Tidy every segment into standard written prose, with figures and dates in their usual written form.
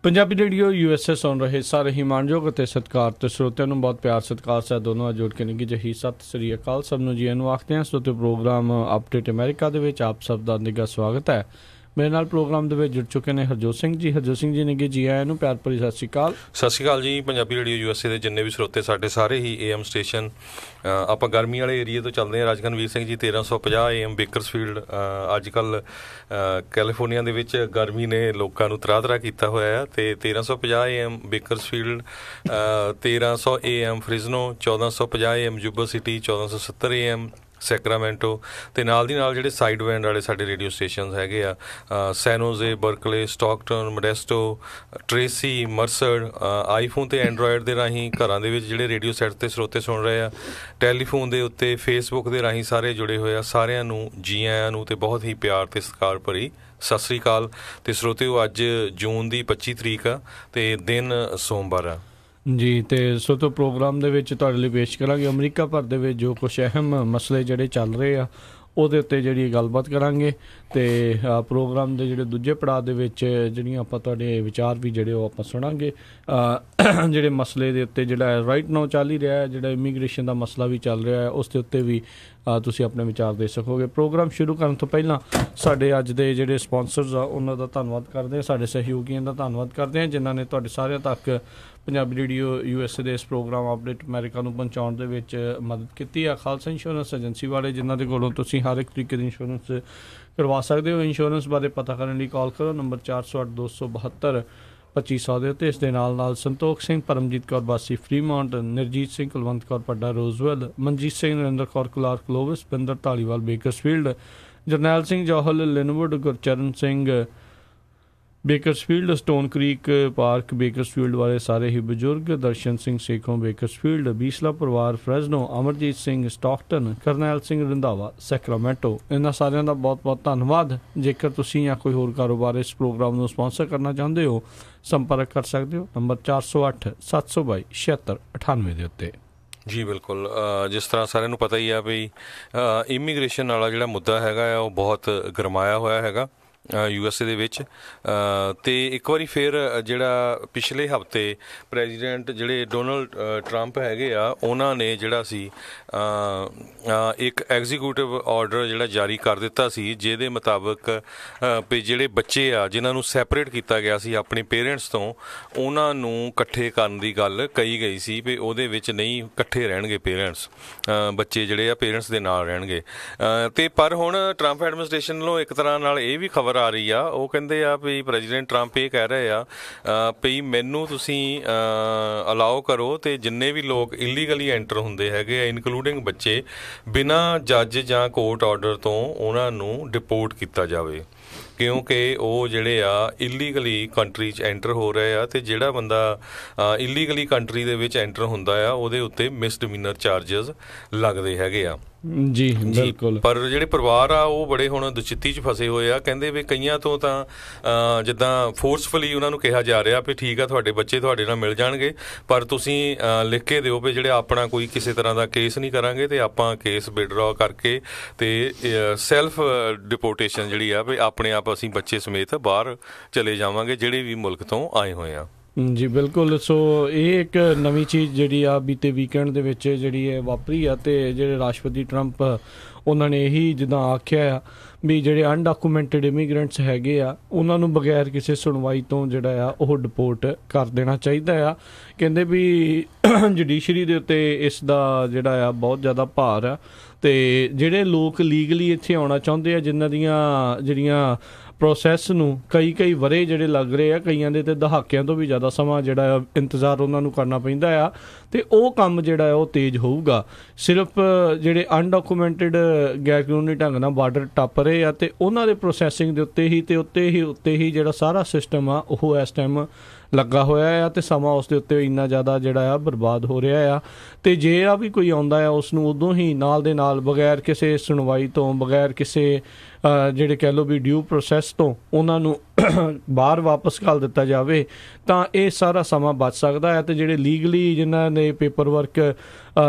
Punjabi radio USA ਸੁਣ ਰਹੇ ਸਾਰੇ ਹੀ ਮਾਣਯੋਗ ਅਤੇ ਸਤਿਕਾਰ ਤੇ ਸਰੋਤਿਆਂ ਨੂੰ ਬਹੁਤ ਪਿਆਰ ਸਤਿਕਾਰ ਸਹਿਤ ਦੋਨੋਂ ਜੋੜ ਕੇ ਨਿੱਘੀ ਜਿਹੀ ਸਤਿ ਸ੍ਰੀ ਅਕਾਲ। ਸਭ ਨੂੰ ਜੀ ਨੂੰ ਆਖਦੇ ਹਾਂ। ਸਰੋਤੇ ਪ੍ਰੋਗਰਾਮ ਅਪਡੇਟ ਅਮਰੀਕਾ ਦੇ ਵਿੱਚ ਆਪ ਸਭ ਦਾ ਨਿੱਘਾ ਸਵਾਗਤ ਹੈ। ਮੇਰੇ ਨਾਲ ਪ੍ਰੋਗਰਾਮ ਦੇ ਵਿੱਚ ਜੁੜ ਚੁੱਕੇ ਨੇ ਹਰਜੋਤ ਸਿੰਘ ਜੀ ਨਿੱਘੇ ਜੀ ਆਇਆਂ ਨੂੰ ਪਿਆਰ ਭਰੀ ਸਤਿ ਸ਼੍ਰੀ ਅਕਾਲ ਜੀ। ਪੰਜਾਬੀ ਰੇਡੀਓ USA ਦੇ ਜਿੰਨੇ ਵੀ ਸਰੋਤੇ ਸਾਡੇ ਸਾਰੇ ਹੀ AM ਸਟੇਸ਼ਨ ਆਪਾਂ ਗਰਮੀ ਵਾਲੇ ਏਰੀਏ ਤੋਂ ਚੱਲਦੇ ਹਾਂ। ਰਾਜਕਨਵੀਰ ਸਿੰਘ ਜੀ 1350 AM ਬੇਕਰਸਫੀਲਡ। ਅੱਜ ਕੱਲ੍ਹ ਕੈਲੀਫੋਰਨੀਆ ਦੇ ਵਿੱਚ ਗਰਮੀ ਨੇ ਲੋਕਾਂ ਨੂੰ ਤਰਾਹ ਕੀਤਾ ਹੋਇਆ ਆ ਅਤੇ 1350 AM Bakersfield, 1300 AM Fresno, 1450 AM Yuba city, 1470 AM Sacramento ਅਤੇ ਨਾਲ ਦੀ ਨਾਲ ਜਿਹੜੇ ਸਾਈਡ ਬੈਂਡ ਵਾਲੇ ਸਾਡੇ ਰੇਡੀਓ ਸਟੇਸ਼ਨਸ ਹੈਗੇ ਆ, ਸੈਨੋਜ਼ੇ, Berkeley, Stockton, Modesto, Tracy, ਮਰਸਰ। IPhone ਅਤੇ ਐਂਡਰੋਇਡ ਦੇ ਰਾਹੀਂ ਘਰਾਂ ਦੇ ਵਿੱਚ ਜਿਹੜੇ ਰੇਡੀਓ ਸੈੱਟ 'ਤੇ ਸਰੋਤੇ ਸੁਣ ਰਹੇ ਆ, ਟੈਲੀਫੋਨ ਦੇ ਉੱਤੇ, ਫੇਸਬੁੱਕ ਦੇ ਰਾਹੀਂ ਸਾਰੇ ਜੁੜੇ ਹੋਏ ਆ। ਸਾਰਿਆਂ ਨੂੰ ਜੀ ਆਇਆਂ ਨੂੰ ਅਤੇ ਬਹੁਤ ਹੀ ਪਿਆਰ ਅਤੇ ਸਤਿਕਾਰ ਭਰੀ ਸਤਿ ਸ਼੍ਰੀ ਅਕਾਲ। ਅਤੇ ਸਰੋਤਿਓ ਅੱਜ ਜੂਨ ਦੀ 25 ਤਰੀਕ ਆ ਅਤੇ ਦਿਨ ਸੋਮਵਾਰ ਆ ਜੀ। ਅਤੇ ਸੋ ਪ੍ਰੋਗਰਾਮ ਦੇ ਵਿੱਚ ਤੁਹਾਡੇ ਲਈ ਪੇਸ਼ ਕਰਾਂਗੇ ਅਮਰੀਕਾ ਭਰ ਦੇ ਵਿੱਚ ਜੋ ਕੁਛ ਅਹਿਮ ਮਸਲੇ ਜਿਹੜੇ ਚੱਲ ਰਹੇ ਆ ਉਹਦੇ ਉੱਤੇ ਜਿਹੜੀ ਗੱਲਬਾਤ ਕਰਾਂਗੇ। ਅਤੇ ਪ੍ਰੋਗਰਾਮ ਦੇ ਜਿਹੜੇ ਦੂਜੇ ਪੜਾਅ ਦੇ ਵਿੱਚ ਜਿਹੜੀਆਂ ਆਪਾਂ ਤੁਹਾਡੇ ਵਿਚਾਰ ਵੀ ਜਿਹੜੇ ਉਹ ਆਪਾਂ ਸੁਣਾਂਗੇ। ਜਿਹੜੇ ਮਸਲੇ ਦੇ ਉੱਤੇ ਜਿਹੜਾ ਰਾਈਟ ਨਾਓ ਚੱਲ ਹੀ ਰਿਹਾ, ਜਿਹੜਾ ਇਮੀਗ੍ਰੇਸ਼ਨ ਦਾ ਮਸਲਾ ਵੀ ਚੱਲ ਰਿਹਾ ਹੈ, ਉਸ ਦੇ ਉੱਤੇ ਵੀ ਤੁਸੀਂ ਆਪਣੇ ਵਿਚਾਰ ਦੇ ਸਕੋਗੇ। ਪ੍ਰੋਗਰਾਮ ਸ਼ੁਰੂ ਕਰਨ ਤੋਂ ਪਹਿਲਾਂ ਸਾਡੇ ਅੱਜ ਦੇ ਜਿਹੜੇ ਸਪੋਂਸਰਸ ਆ ਉਹਨਾਂ ਦਾ ਧੰਨਵਾਦ ਕਰਦੇ ਹਾਂ। ਸਾਡੇ ਸਹਿਯੋਗੀਆਂ ਦਾ ਧੰਨਵਾਦ ਕਰਦੇ ਹਾਂ ਜਿਨ੍ਹਾਂ ਨੇ ਤੁਹਾਡੇ ਸਾਰਿਆਂ ਤੱਕ ਪੰਜਾਬੀ ਰੇਡੀਓ USA ਦੇ ਇਸ ਪ੍ਰੋਗਰਾਮ ਅਪਡੇਟ ਅਮਰੀਕਾ ਨੂੰ ਪਹੁੰਚਾਉਣ ਦੇ ਵਿੱਚ ਮਦਦ ਕੀਤੀ ਆ। ਖਾਲਸਾ ਇੰਸ਼ੋਰੈਂਸ ਏਜੰਸੀ ਵਾਲੇ ਜਿਨ੍ਹਾਂ ਦੇ ਕੋਲੋਂ ਤੁਸੀਂ ਹਰ ਇੱਕ ਤਰੀਕੇ ਦੀ ਇੰਸ਼ੋਰੈਂਸ ਕਰਵਾ ਸਕਦੇ ਹੋ। ਇੰਸ਼ੋਰੈਂਸ ਬਾਰੇ ਪਤਾ ਕਰਨ ਲਈ ਕਾਲ ਕਰੋ ਨੰਬਰ 408-272-2500 ਦੇ ਉੱਤੇ। ਇਸ ਦੇ ਨਾਲ ਸੰਤੋਖ ਸਿੰਘ, ਪਰਮਜੀਤ ਕੌਰ ਵਾਸੀ Fremont, Nirjit Singh, Kulwant Kaur Padda Roseville, Manjit Singh, Narinder Kaur Clark ਲੋਵਿਸ, Binder Dhaliwal Bakersfield, Jarnail Singh Johal Lynnwood, Gurcharan Singh Bakersfield, Stone Creek Park Bakersfield ਵਾਲੇ ਸਾਰੇ ਹੀ ਬਜ਼ੁਰਗ, ਦਰਸ਼ਨ ਸਿੰਘ ਸੇਖੋਂ ਬੇਕਰਸਫੀਲਡ, ਬੀਸਲਾ ਪਰਿਵਾਰ Fresno, Amarjit Singh Stockton, Karnail Singh Randhawa Sacramento. ਇਹਨਾਂ ਸਾਰਿਆਂ ਦਾ ਬਹੁਤ ਬਹੁਤ ਧੰਨਵਾਦ। ਜੇਕਰ ਤੁਸੀਂ ਜਾਂ ਕੋਈ ਹੋਰ ਕਾਰੋਬਾਰ ਇਸ ਪ੍ਰੋਗਰਾਮ ਨੂੰ ਸਪਾਂਸਰ ਕਰਨਾ ਚਾਹੁੰਦੇ ਹੋ ਸੰਪਰਕ ਕਰ ਸਕਦੇ ਹੋ ਨੰਬਰ 408-722-7698 ਦੇ ਉੱਤੇ ਜੀ। ਬਿਲਕੁਲ, ਜਿਸ ਤਰ੍ਹਾਂ ਸਾਰਿਆਂ ਨੂੰ ਪਤਾ ਹੀ ਆ ਵੀ ਇਮੀਗ੍ਰੇਸ਼ਨ ਵਾਲਾ ਜਿਹੜਾ ਮੁੱਦਾ ਹੈਗਾ ਆ ਉਹ ਬਹੁਤ ਗਰਮਾਇਆ ਹੋਇਆ ਹੈਗਾ USA ਦੇ ਵਿੱਚ। ਅਤੇ ਇੱਕ ਵਾਰੀ ਫਿਰ ਜਿਹੜਾ ਪਿਛਲੇ ਹਫ਼ਤੇ ਪ੍ਰੈਜ਼ੀਡੈਂਟ ਜਿਹੜੇ ਡੋਨਲਡ ਟਰੰਪ ਹੈਗੇ ਆ ਉਹਨਾਂ ਨੇ ਜਿਹੜਾ ਸੀ ਇੱਕ ਐਗਜ਼ੀਕਿਊਟਿਵ ਆਰਡਰ ਜਿਹੜਾ ਜਾਰੀ ਕਰ ਦਿੱਤਾ ਸੀ ਜਿਹਦੇ ਮੁਤਾਬਕ ਵੀ ਜਿਹੜੇ ਬੱਚੇ ਆ ਜਿਨ੍ਹਾਂ ਨੂੰ ਸੈਪਰੇਟ ਕੀਤਾ ਗਿਆ ਸੀ ਆਪਣੇ ਪੇਰੈਂਟਸ ਤੋਂ ਉਹਨਾਂ ਨੂੰ ਇਕੱਠੇ ਕਰਨ ਦੀ ਗੱਲ ਕਹੀ ਗਈ ਸੀ ਵੀ ਉਹਦੇ ਵਿੱਚ ਨਹੀਂ ਇਕੱਠੇ ਰਹਿਣਗੇ ਪੇਰੈਂਟਸ, ਬੱਚੇ ਜਿਹੜੇ ਆ ਪੇਰੈਂਟਸ ਦੇ ਨਾਲ ਰਹਿਣਗੇ। ਅਤੇ ਪਰ ਹੁਣ ਟਰੰਪ ਐਡਮਿਨਿਸਟ੍ਰੇਸ਼ਨ ਵੱਲੋਂ ਇੱਕ ਤਰ੍ਹਾਂ ਨਾਲ ਇਹ ਵੀ ਖਬਰ ਆ ਰਹੀ ਆ, ਉਹ ਕਹਿੰਦੇ ਆ ਵੀ ਪ੍ਰੈਜ਼ੀਡੈਂਟ ਟਰੰਪ ਇਹ ਕਹਿ ਰਹੇ ਆ ਵੀ ਮੈਨੂੰ ਤੁਸੀਂ ਅਲਾਓ ਕਰੋ ਅਤੇ ਜਿੰਨੇ ਵੀ ਲੋਕ ਇਲੀਗਲੀ ਐਂਟਰ ਹੁੰਦੇ ਹੈਗੇ ਆ ਇਨਕਲੂਡਿੰਗ ਬੱਚੇ, ਬਿਨਾਂ ਜੱਜ ਜਾਂ ਕੋਰਟ ਆਰਡਰ ਤੋਂ ਉਹਨਾਂ ਨੂੰ ਡਿਪੋਰਟ ਕੀਤਾ ਜਾਵੇ ਕਿਉਂਕਿ ਉਹ ਜਿਹੜੇ ਆ ਇਲੀਗਲੀ ਕੰਟਰੀ 'ਚ ਐਂਟਰ ਹੋ ਰਹੇ ਆ। ਅਤੇ ਜਿਹੜਾ ਬੰਦਾ ਇਲੀਗਲੀ ਕੰਟਰੀ ਦੇ ਵਿੱਚ ਐਂਟਰ ਹੁੰਦਾ ਆ ਉਹਦੇ ਉੱਤੇ ਮਿਸਡਿਮੀਨਰ ਚਾਰਜਸ ਲੱਗਦੇ ਹੈਗੇ ਆ ਜੀ। ਬਿਲਕੁਲ, ਪਰ ਜਿਹੜੇ ਪਰਿਵਾਰ ਆ ਉਹ ਬੜੇ ਹੁਣ ਦੁਚਿੱਤੀ 'ਚ ਫਸੇ ਹੋਏ ਆ। ਕਹਿੰਦੇ ਵੀ ਕਈਆਂ ਤੋਂ ਤਾਂ ਜਿੱਦਾਂ ਫੋਰਸਫੁਲੀ ਉਹਨਾਂ ਨੂੰ ਕਿਹਾ ਜਾ ਰਿਹਾ ਵੀ ਠੀਕ ਆ ਤੁਹਾਡੇ ਬੱਚੇ ਤੁਹਾਡੇ ਨਾਲ ਮਿਲ ਜਾਣਗੇ, ਪਰ ਤੁਸੀਂ ਲਿਖ ਕੇ ਦਿਓ ਵੀ ਜਿਹੜੇ ਆਪਣਾ ਕੋਈ ਕਿਸੇ ਤਰ੍ਹਾਂ ਦਾ ਕੇਸ ਨਹੀਂ ਕਰਾਂਗੇ ਅਤੇ ਆਪਾਂ ਕੇਸ ਵਿਡਰਾ ਕਰਕੇ ਅਤੇ ਸੈਲਫ ਡਿਪੋਰਟੇਸ਼ਨ ਜਿਹੜੀ ਆ ਵੀ ਆਪਣੇ ਆਪ ਅਸੀਂ ਬੱਚੇ ਸਮੇਤ ਬਾਹਰ ਚਲੇ ਜਾਵਾਂਗੇ ਜਿਹੜੇ ਵੀ ਮੁਲਕ ਤੋਂ ਆਏ ਹੋਏ ਆ ਜੀ। ਬਿਲਕੁਲ, ਸੋ ਇਹ ਇੱਕ ਨਵੀਂ ਚੀਜ਼ ਜਿਹੜੀ ਆ ਬੀਤੇ ਵੀਕਐਂਡ ਦੇ ਵਿੱਚ ਜਿਹੜੀ ਇਹ ਵਾਪਰੀ ਆ। ਅਤੇ ਜਿਹੜੇ ਰਾਸ਼ਟਰਪਤੀ ਟਰੰਪ ਉਹਨਾਂ ਨੇ ਇਹੀ ਜਿੱਦਾਂ ਆਖਿਆ ਆ ਵੀ ਜਿਹੜੇ ਅਨਡਾਕੂਮੈਂਟਡ ਇਮੀਗਰੈਂਟਸ ਹੈਗੇ ਆ ਉਹਨਾਂ ਨੂੰ ਬਗੈਰ ਕਿਸੇ ਸੁਣਵਾਈ ਤੋਂ ਜਿਹੜਾ ਆ ਉਹ ਡਿਪੋਰਟ ਕਰ ਦੇਣਾ ਚਾਹੀਦਾ ਆ। ਕਹਿੰਦੇ ਵੀ ਜੁਡੀਸ਼ਰੀ ਦੇ ਉੱਤੇ ਇਸ ਦਾ ਜਿਹੜਾ ਆ ਬਹੁਤ ਜ਼ਿਆਦਾ ਭਾਰ ਆ ਅਤੇ ਜਿਹੜੇ ਲੋਕ ਲੀਗਲੀ ਇੱਥੇ ਆਉਣਾ ਚਾਹੁੰਦੇ ਆ ਜਿਨ੍ਹਾਂ ਦੀਆਂ ਜਿਹੜੀਆਂ ਪ੍ਰੋਸੈਸ ਨੂੰ ਕਈ ਵਰ੍ਹੇ ਜਿਹੜੇ ਲੱਗ ਰਹੇ ਆ, ਕਈਆਂ ਦੇ ਤਾਂ ਦਹਾਕਿਆਂ ਤੋਂ ਵੀ ਜ਼ਿਆਦਾ ਸਮਾਂ ਜਿਹੜਾ ਆ ਇੰਤਜ਼ਾਰ ਉਹਨਾਂ ਨੂੰ ਕਰਨਾ ਪੈਂਦਾ ਆ, ਅਤੇ ਉਹ ਕੰਮ ਜਿਹੜਾ ਆ ਉਹ ਤੇਜ਼ ਹੋਊਗਾ। ਸਿਰਫ ਜਿਹੜੇ ਅਨਡਾਕੂਮੈਂਟਡ ਗੈਰ ਕਾਨੂੰਨੀ ਢੰਗ ਨਾਲ ਬਾਰਡਰ ਟੱਪ ਰਹੇ ਆ ਅਤੇ ਉਹਨਾਂ ਦੇ ਪ੍ਰੋਸੈਸਿੰਗ ਦੇ ਉੱਤੇ ਹੀ ਜਿਹੜਾ ਸਾਰਾ ਸਿਸਟਮ ਆ ਉਹ ਇਸ ਟਾਈਮ ਲੱਗਾ ਹੋਇਆ ਆ ਅਤੇ ਸਮਾਂ ਉਸ ਦੇ ਉੱਤੇ ਇੰਨਾ ਜ਼ਿਆਦਾ ਜਿਹੜਾ ਆ ਬਰਬਾਦ ਹੋ ਰਿਹਾ ਆ। ਅਤੇ ਜੇ ਆ ਵੀ ਕੋਈ ਆਉਂਦਾ ਆ ਉਸ ਨੂੰ ਉਦੋਂ ਹੀ ਨਾਲ ਦੇ ਨਾਲ ਬਗੈਰ ਕਿਸੇ ਸੁਣਵਾਈ ਤੋਂ, ਬਗੈਰ ਕਿਸੇ ਜਿਹੜੇ ਕਹਿ ਲਓ ਵੀ ਡਿਊ ਪ੍ਰੋਸੈਸ ਤੋਂ ਉਹਨਾਂ ਨੂੰ ਬਾਹਰ ਵਾਪਸ ਘੱਲ ਦਿੱਤਾ ਜਾਵੇ ਤਾਂ ਇਹ ਸਾਰਾ ਸਮਾਂ ਬਚ ਸਕਦਾ ਹੈ। ਅਤੇ ਜਿਹੜੇ ਲੀਗਲੀ ਜਿਨ੍ਹਾਂ ਨੇ ਪੇਪਰ ਵਰਕ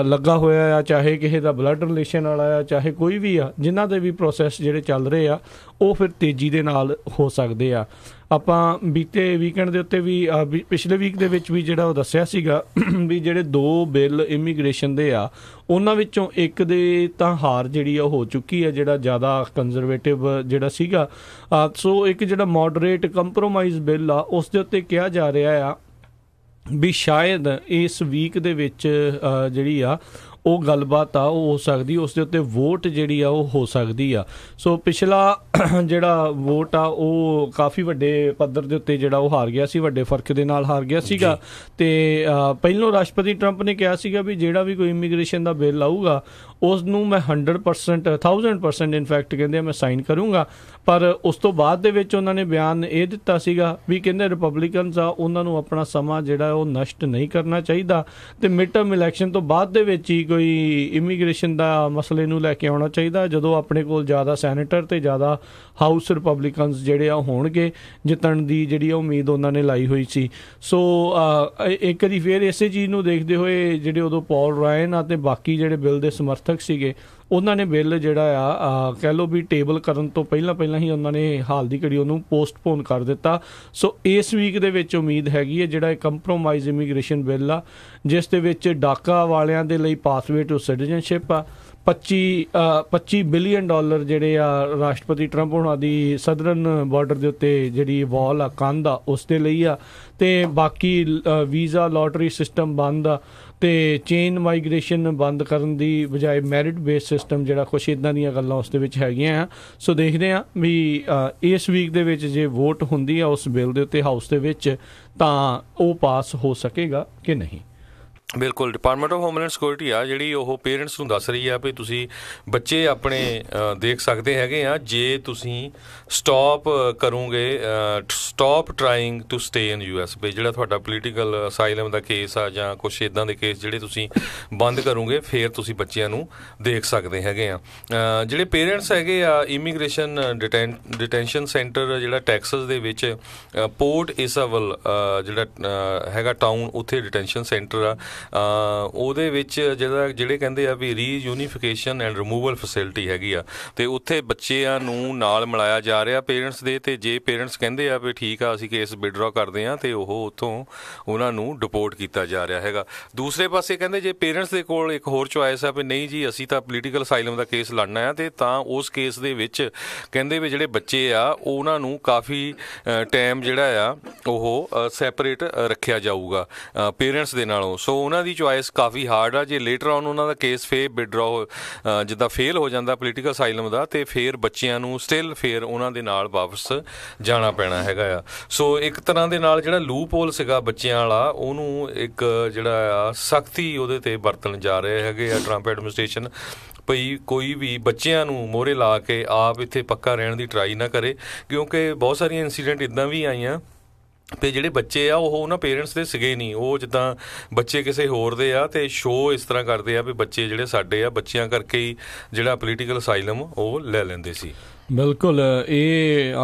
ਲੱਗਾ ਹੋਇਆ ਆ, ਚਾਹੇ ਕਿਸੇ ਦਾ ਬਲੱਡ ਰਿਲੇਸ਼ਨ ਵਾਲਾ ਆ, ਚਾਹੇ ਕੋਈ ਵੀ ਆ, ਜਿਨ੍ਹਾਂ ਦੇ ਵੀ ਪ੍ਰੋਸੈਸ ਜਿਹੜੇ ਚੱਲ ਰਹੇ ਆ ਉਹ ਫਿਰ ਤੇਜ਼ੀ ਦੇ ਨਾਲ ਹੋ ਸਕਦੇ ਆ। ਆਪਾਂ ਬੀਤੇ ਵੀਕਐਂਡ ਦੇ ਉੱਤੇ ਵੀ ਪਿਛਲੇ ਵੀਕ ਦੇ ਵਿੱਚ ਵੀ ਜਿਹੜਾ ਉਹ ਦੱਸਿਆ ਸੀਗਾ ਵੀ ਜਿਹੜੇ 2 ਬਿੱਲ ਇਮੀਗ੍ਰੇਸ਼ਨ ਦੇ ਆ ਉਹਨਾਂ ਵਿੱਚੋਂ ਇੱਕ ਦੇ ਤਾਂ ਹਾਰ ਜਿਹੜੀ ਆ ਉਹ ਹੋ ਚੁੱਕੀ ਹੈ, ਜਿਹੜਾ ਜ਼ਿਆਦਾ ਕੰਜ਼ਰਵੇਟਿਵ ਜਿਹੜਾ ਸੀਗਾ। ਸੋ ਇੱਕ ਜਿਹੜਾ ਮੋਡਰੇਟ ਕੰਪਰੋਮਾਈਜ਼ ਬਿੱਲ ਆ ਉਸ ਦੇ ਉੱਤੇ ਕਿਹਾ ਜਾ ਰਿਹਾ ਆ ਵੀ ਸ਼ਾਇਦ ਇਸ ਵੀਕ ਦੇ ਵਿੱਚ ਜਿਹੜੀ ਆ ਉਹ ਗੱਲਬਾਤ ਆ ਉਹ ਹੋ ਸਕਦੀ, ਉਸ ਦੇ ਉੱਤੇ ਵੋਟ ਜਿਹੜੀ ਆ ਉਹ ਹੋ ਸਕਦੀ ਆ। ਸੋ ਪਿਛਲਾ ਜਿਹੜਾ ਵੋਟ ਆ ਉਹ ਕਾਫੀ ਵੱਡੇ ਪੱਧਰ ਦੇ ਉੱਤੇ ਜਿਹੜਾ ਉਹ ਹਾਰ ਗਿਆ ਸੀ, ਵੱਡੇ ਫਰਕ ਦੇ ਨਾਲ ਹਾਰ ਗਿਆ ਸੀਗਾ। ਤੇ ਪਹਿਲੋਂ ਰਾਸ਼ਟਰਪਤੀ ਟਰੰਪ ਨੇ ਕਿਹਾ ਸੀਗਾ ਵੀ ਜਿਹੜਾ ਵੀ ਕੋਈ ਇਮੀਗ੍ਰੇਸ਼ਨ ਦਾ ਬਿੱਲ ਆਊਗਾ ਉਸ ਨੂੰ ਮੈਂ 100% 1000% ਇਨਫੈਕਟ ਕਹਿੰਦੇ ਮੈਂ ਸਾਈਨ ਕਰੂੰਗਾ। ਪਰ ਉਸ ਤੋਂ ਬਾਅਦ ਦੇ ਵਿੱਚ ਉਹਨਾਂ ਨੇ ਬਿਆਨ ਇਹ ਦਿੱਤਾ ਸੀਗਾ ਵੀ ਕਹਿੰਦੇ ਰਿਪਬਲਿਕਨਸ ਆ ਉਹਨਾਂ ਨੂੰ ਆਪਣਾ ਸਮਾਂ ਜਿਹੜਾ ਉਹ ਨਸ਼ਟ ਨਹੀਂ ਕਰਨਾ ਚਾਹੀਦਾ ਤੇ ਮਿਡ ਟਰਮ ਇਲੈਕਸ਼ਨ ਤੋਂ ਬਾਅਦ ਦੇ ਵਿੱਚ ਹੀ ਕੋਈ ਇਮੀਗ੍ਰੇਸ਼ਨ ਦਾ ਮਸਲੇ ਨੂੰ ਲੈ ਕੇ ਆਉਣਾ ਚਾਹੀਦਾ, ਜਦੋਂ ਆਪਣੇ ਕੋਲ ਜ਼ਿਆਦਾ ਸੈਨੇਟਰ ਤੇ ਜ਼ਿਆਦਾ ਹਾਊਸ ਰਿਪਬਲਿਕਨਸ ਜਿਹੜੇ ਆ ਹੋਣਗੇ ਜਿੱਤਣ ਦੀ ਜਿਹੜੀ ਉਮੀਦ ਉਹਨਾਂ ਨੇ ਲਾਈ ਹੋਈ ਸੀ। ਸੋ ਇੱਕ ਵਾਰੀ ਫਿਰ ਇਸੇ ਚੀਜ਼ ਨੂੰ ਦੇਖਦੇ ਹੋਏ ਜਿਹੜੇ ਉਦੋਂ ਪੌਲ ਰਾਇਨ ਆ ਤੇ ਬਾਕੀ ਜਿਹੜੇ ਬਿੱਲ ਦੇ ਸਮਰਥਕ ਸੀਗੇ ਉਹਨਾਂ ਨੇ ਬਿੱਲ ਜਿਹੜਾ ਆ ਕਹਿ ਲਓ ਵੀ ਟੇਬਲ ਕਰਨ ਤੋਂ ਪਹਿਲਾਂ ਹੀ ਉਹਨਾਂ ਨੇ ਹਾਲ ਦੀ ਘੜੀ ਉਹਨੂੰ ਪੋਸਟਪੋਨ ਕਰ ਦਿੱਤਾ। ਸੋ ਇਸ ਵੀਕ ਦੇ ਵਿੱਚ ਉਮੀਦ ਹੈਗੀ ਹੈ ਜਿਹੜਾ ਕੰਪਰੋਮਾਈਜ਼ ਇਮੀਗ੍ਰੇਸ਼ਨ ਬਿੱਲ ਆ ਜਿਸ ਦੇ ਵਿੱਚ ਡਾਕਾ ਵਾਲਿਆਂ ਦੇ ਲਈ ਪਾਥਵੇ ਟੂ ਸਿਟੀਜ਼ਨਸ਼ਿਪ ਆ, $25 ਬਿਲੀਅਨ ਜਿਹੜੇ ਆ ਰਾਸ਼ਟਰਪਤੀ ਟਰੰਪ ਹੋਣਾ ਦੀ ਸਦਰਨ ਬਾਰਡਰ ਦੇ ਉੱਤੇ ਜਿਹੜੀ ਵਾਲ ਆ ਕੰਧ ਆ ਉਸ ਦੇ ਲਈ ਆ, ਤੇ ਬਾਕੀ ਵੀਜ਼ਾ ਲੋਟਰੀ ਸਿਸਟਮ ਬੰਦ ਆ ਤੇ ਚੇਨ ਮਾਈਗ੍ਰੇਸ਼ਨ ਬੰਦ ਕਰਨ ਦੀ ਬਜਾਏ ਮੈਰਿਟ ਬੇਸ ਸਿਸਟਮ ਜਿਹੜਾ ਕੁਛ ਇੱਦਾਂ ਦੀਆਂ ਗੱਲਾਂ ਉਸ ਦੇ ਵਿੱਚ ਹੈਗੀਆਂ ਆ। ਸੋ ਦੇਖਦੇ ਹਾਂ ਵੀ ਇਸ ਵੀਕ ਦੇ ਵਿੱਚ ਜੇ ਵੋਟ ਹੁੰਦੀ ਆ ਉਸ ਬਿੱਲ ਦੇ ਉੱਤੇ ਹਾਊਸ ਦੇ ਵਿੱਚ ਤਾਂ ਉਹ ਪਾਸ ਹੋ ਸਕੇਗਾ ਕਿ ਨਹੀਂ। ਬਿਲਕੁਲ, ਡਿਪਾਰਟਮੈਂਟ ਆਫ ਹੋਮਲੈਂਡ ਸਿਕਿਉਰਿਟੀ ਆ ਜਿਹੜੀ ਉਹ ਪੇਰੈਂਟਸ ਨੂੰ ਦੱਸ ਰਹੀ ਆ ਵੀ ਤੁਸੀਂ ਬੱਚੇ ਆਪਣੇ ਦੇਖ ਸਕਦੇ ਹੈਗੇ ਆ ਜੇ ਤੁਸੀਂ stop trying to stay in US ਵੀ ਜਿਹੜਾ ਤੁਹਾਡਾ ਪੋਲੀਟੀਕਲ ਅਸਾਈਲਮ ਦਾ ਕੇਸ ਆ ਜਾਂ ਕੁਛ ਇੱਦਾਂ ਦੇ ਕੇਸ ਜਿਹੜੇ ਤੁਸੀਂ ਬੰਦ ਕਰੋਗੇ ਫਿਰ ਤੁਸੀਂ ਬੱਚਿਆਂ ਨੂੰ ਦੇਖ ਸਕਦੇ ਹੈਗੇ ਆ। ਜਿਹੜੇ ਪੇਰੈਂਟਸ ਹੈਗੇ ਆ ਇਮੀਗ੍ਰੇਸ਼ਨ ਡਿਟੈਂਸ਼ਨ ਸੈਂਟਰ ਜਿਹੜਾ ਟੈਕਸਸ ਦੇ ਵਿੱਚ ਪੋਰਟ ਇਸਾਵਲ ਜਿਹੜਾ ਹੈਗਾ ਟਾਊਨ ਉੱਥੇ ਡਿਟੈਂਸ਼ਨ ਸੈਂਟਰ ਆ ਉਹਦੇ ਵਿੱਚ ਜਿਹੜੇ ਕਹਿੰਦੇ ਆ ਵੀ ਰੀਯੂਨੀਫਿਕੇਸ਼ਨ ਐਂਡ ਰਿਮੂਵਲ ਫੈਸਿਲਿਟੀ ਹੈਗੀ ਆ ਤੇ ਉੱਥੇ ਬੱਚਿਆਂ ਨੂੰ ਨਾਲ ਮਿਲਾਇਆ ਜਾ ਰਿਹਾ ਪੇਰੈਂਟਸ ਦੇ, ਤੇ ਜੇ ਪੇਰੈਂਟਸ ਕਹਿੰਦੇ ਆ ਵੀ ਠੀਕ ਆ ਅਸੀਂ ਕੇਸ ਵਿਡਰਾ ਕਰਦੇ ਆ ਤੇ ਉਹ ਉੱਥੋਂ ਉਹਨਾਂ ਨੂੰ ਡਿਪੋਰਟ ਕੀਤਾ ਜਾ ਰਿਹਾ ਹੈਗਾ। ਦੂਸਰੇ ਪਾਸੇ ਕਹਿੰਦੇ ਜੇ ਪੇਰੈਂਟਸ ਦੇ ਕੋਲ ਇੱਕ ਹੋਰ ਚੁਆਇਸ ਆ ਵੀ ਨਹੀਂ ਜੀ ਅਸੀਂ ਤਾਂ ਪੋਲੀਟੀਕਲ ਅਸਾਈਲਮ ਦਾ ਕੇਸ ਲੜਨਾ ਆ ਤੇ ਤਾਂ ਉਸ ਕੇਸ ਦੇ ਵਿੱਚ ਕਹਿੰਦੇ ਵੀ ਜਿਹੜੇ ਬੱਚੇ ਆ ਉਹਨਾਂ ਨੂੰ ਕਾਫੀ ਟਾਈਮ ਜਿਹੜਾ ਆ ਉਹ ਸੈਪਰੇਟ ਰੱਖਿਆ ਜਾਊਗਾ ਪੇਰੈਂਟਸ ਦੇ ਨਾਲੋਂ। ਸੋ ਉਹਨਾਂ ਦੀ ਚੁਆਇਸ ਕਾਫੀ ਹਾਰਡ ਆ। ਜੇ ਲੇਟਰ ਆਨ ਉਹਨਾਂ ਦਾ ਕੇਸ ਫੇਰ ਵਿਡਰਾ ਜਿੱਦਾਂ ਫੇਲ ਹੋ ਜਾਂਦਾ ਪੋਲੀਟੀਕਲ ਅਸਾਈਲਮ ਦਾ ਤੇ ਫਿਰ ਬੱਚਿਆਂ ਨੂੰ ਸਟਿਲ ਫਿਰ ਉਹਨਾਂ ਦੇ ਨਾਲ ਵਾਪਸ ਜਾਣਾ ਪੈਣਾ ਹੈਗਾ ਆ। ਸੋ ਇੱਕ ਤਰ੍ਹਾਂ ਦੇ ਨਾਲ ਜਿਹੜਾ ਲੂਪ ਹੋਲ ਸੀਗਾ ਬੱਚਿਆਂ ਵਾਲਾ ਉਹਨੂੰ ਇੱਕ ਜਿਹੜਾ ਆ ਸਖਤੀ ਉਹਦੇ ਤੇ ਵਰਤਣ ਜਾ ਰਹੇ ਹੈਗੇ ਆ ਟਰੰਪ ਐਡਮਿਨਿਸਟ੍ਰੇਸ਼ਨ ਭਈ ਕੋਈ ਵੀ ਬੱਚਿਆਂ ਨੂੰ ਮੋਹਰੇ ਲਾ ਕੇ ਆਪ ਇੱਥੇ ਪੱਕਾ ਰਹਿਣ ਦੀ ਟਰਾਈ ਨਾ ਕਰੇ, ਕਿਉਂਕਿ ਬਹੁਤ ਸਾਰੀਆਂ ਇੰਸੀਡੈਂਟ ਇੱਦਾਂ ਵੀ ਆਈਆਂ ਤੇ ਜਿਹੜੇ ਬੱਚੇ ਆ ਉਹ ਉਹਨਾਂ ਪੇਰੈਂਟਸ ਦੇ ਸੀਗੇ ਨਹੀਂ, ਉਹ ਜਿੱਦਾਂ ਬੱਚੇ ਕਿਸੇ ਹੋਰ ਦੇ ਆ ਤੇ ਸ਼ੋਅ ਇਸ ਤਰ੍ਹਾਂ ਕਰਦੇ ਆ ਵੀ ਬੱਚੇ ਜਿਹੜੇ ਸਾਡੇ ਆ ਬੱਚਿਆਂ ਕਰਕੇ ਹੀ ਜਿਹੜਾ ਪੋਲੀਟੀਕਲ ਅਸਾਈਲਮ ਉਹ ਲੈ ਲੈਂਦੇ ਸੀ। ਬਿਲਕੁਲ, ਇਹ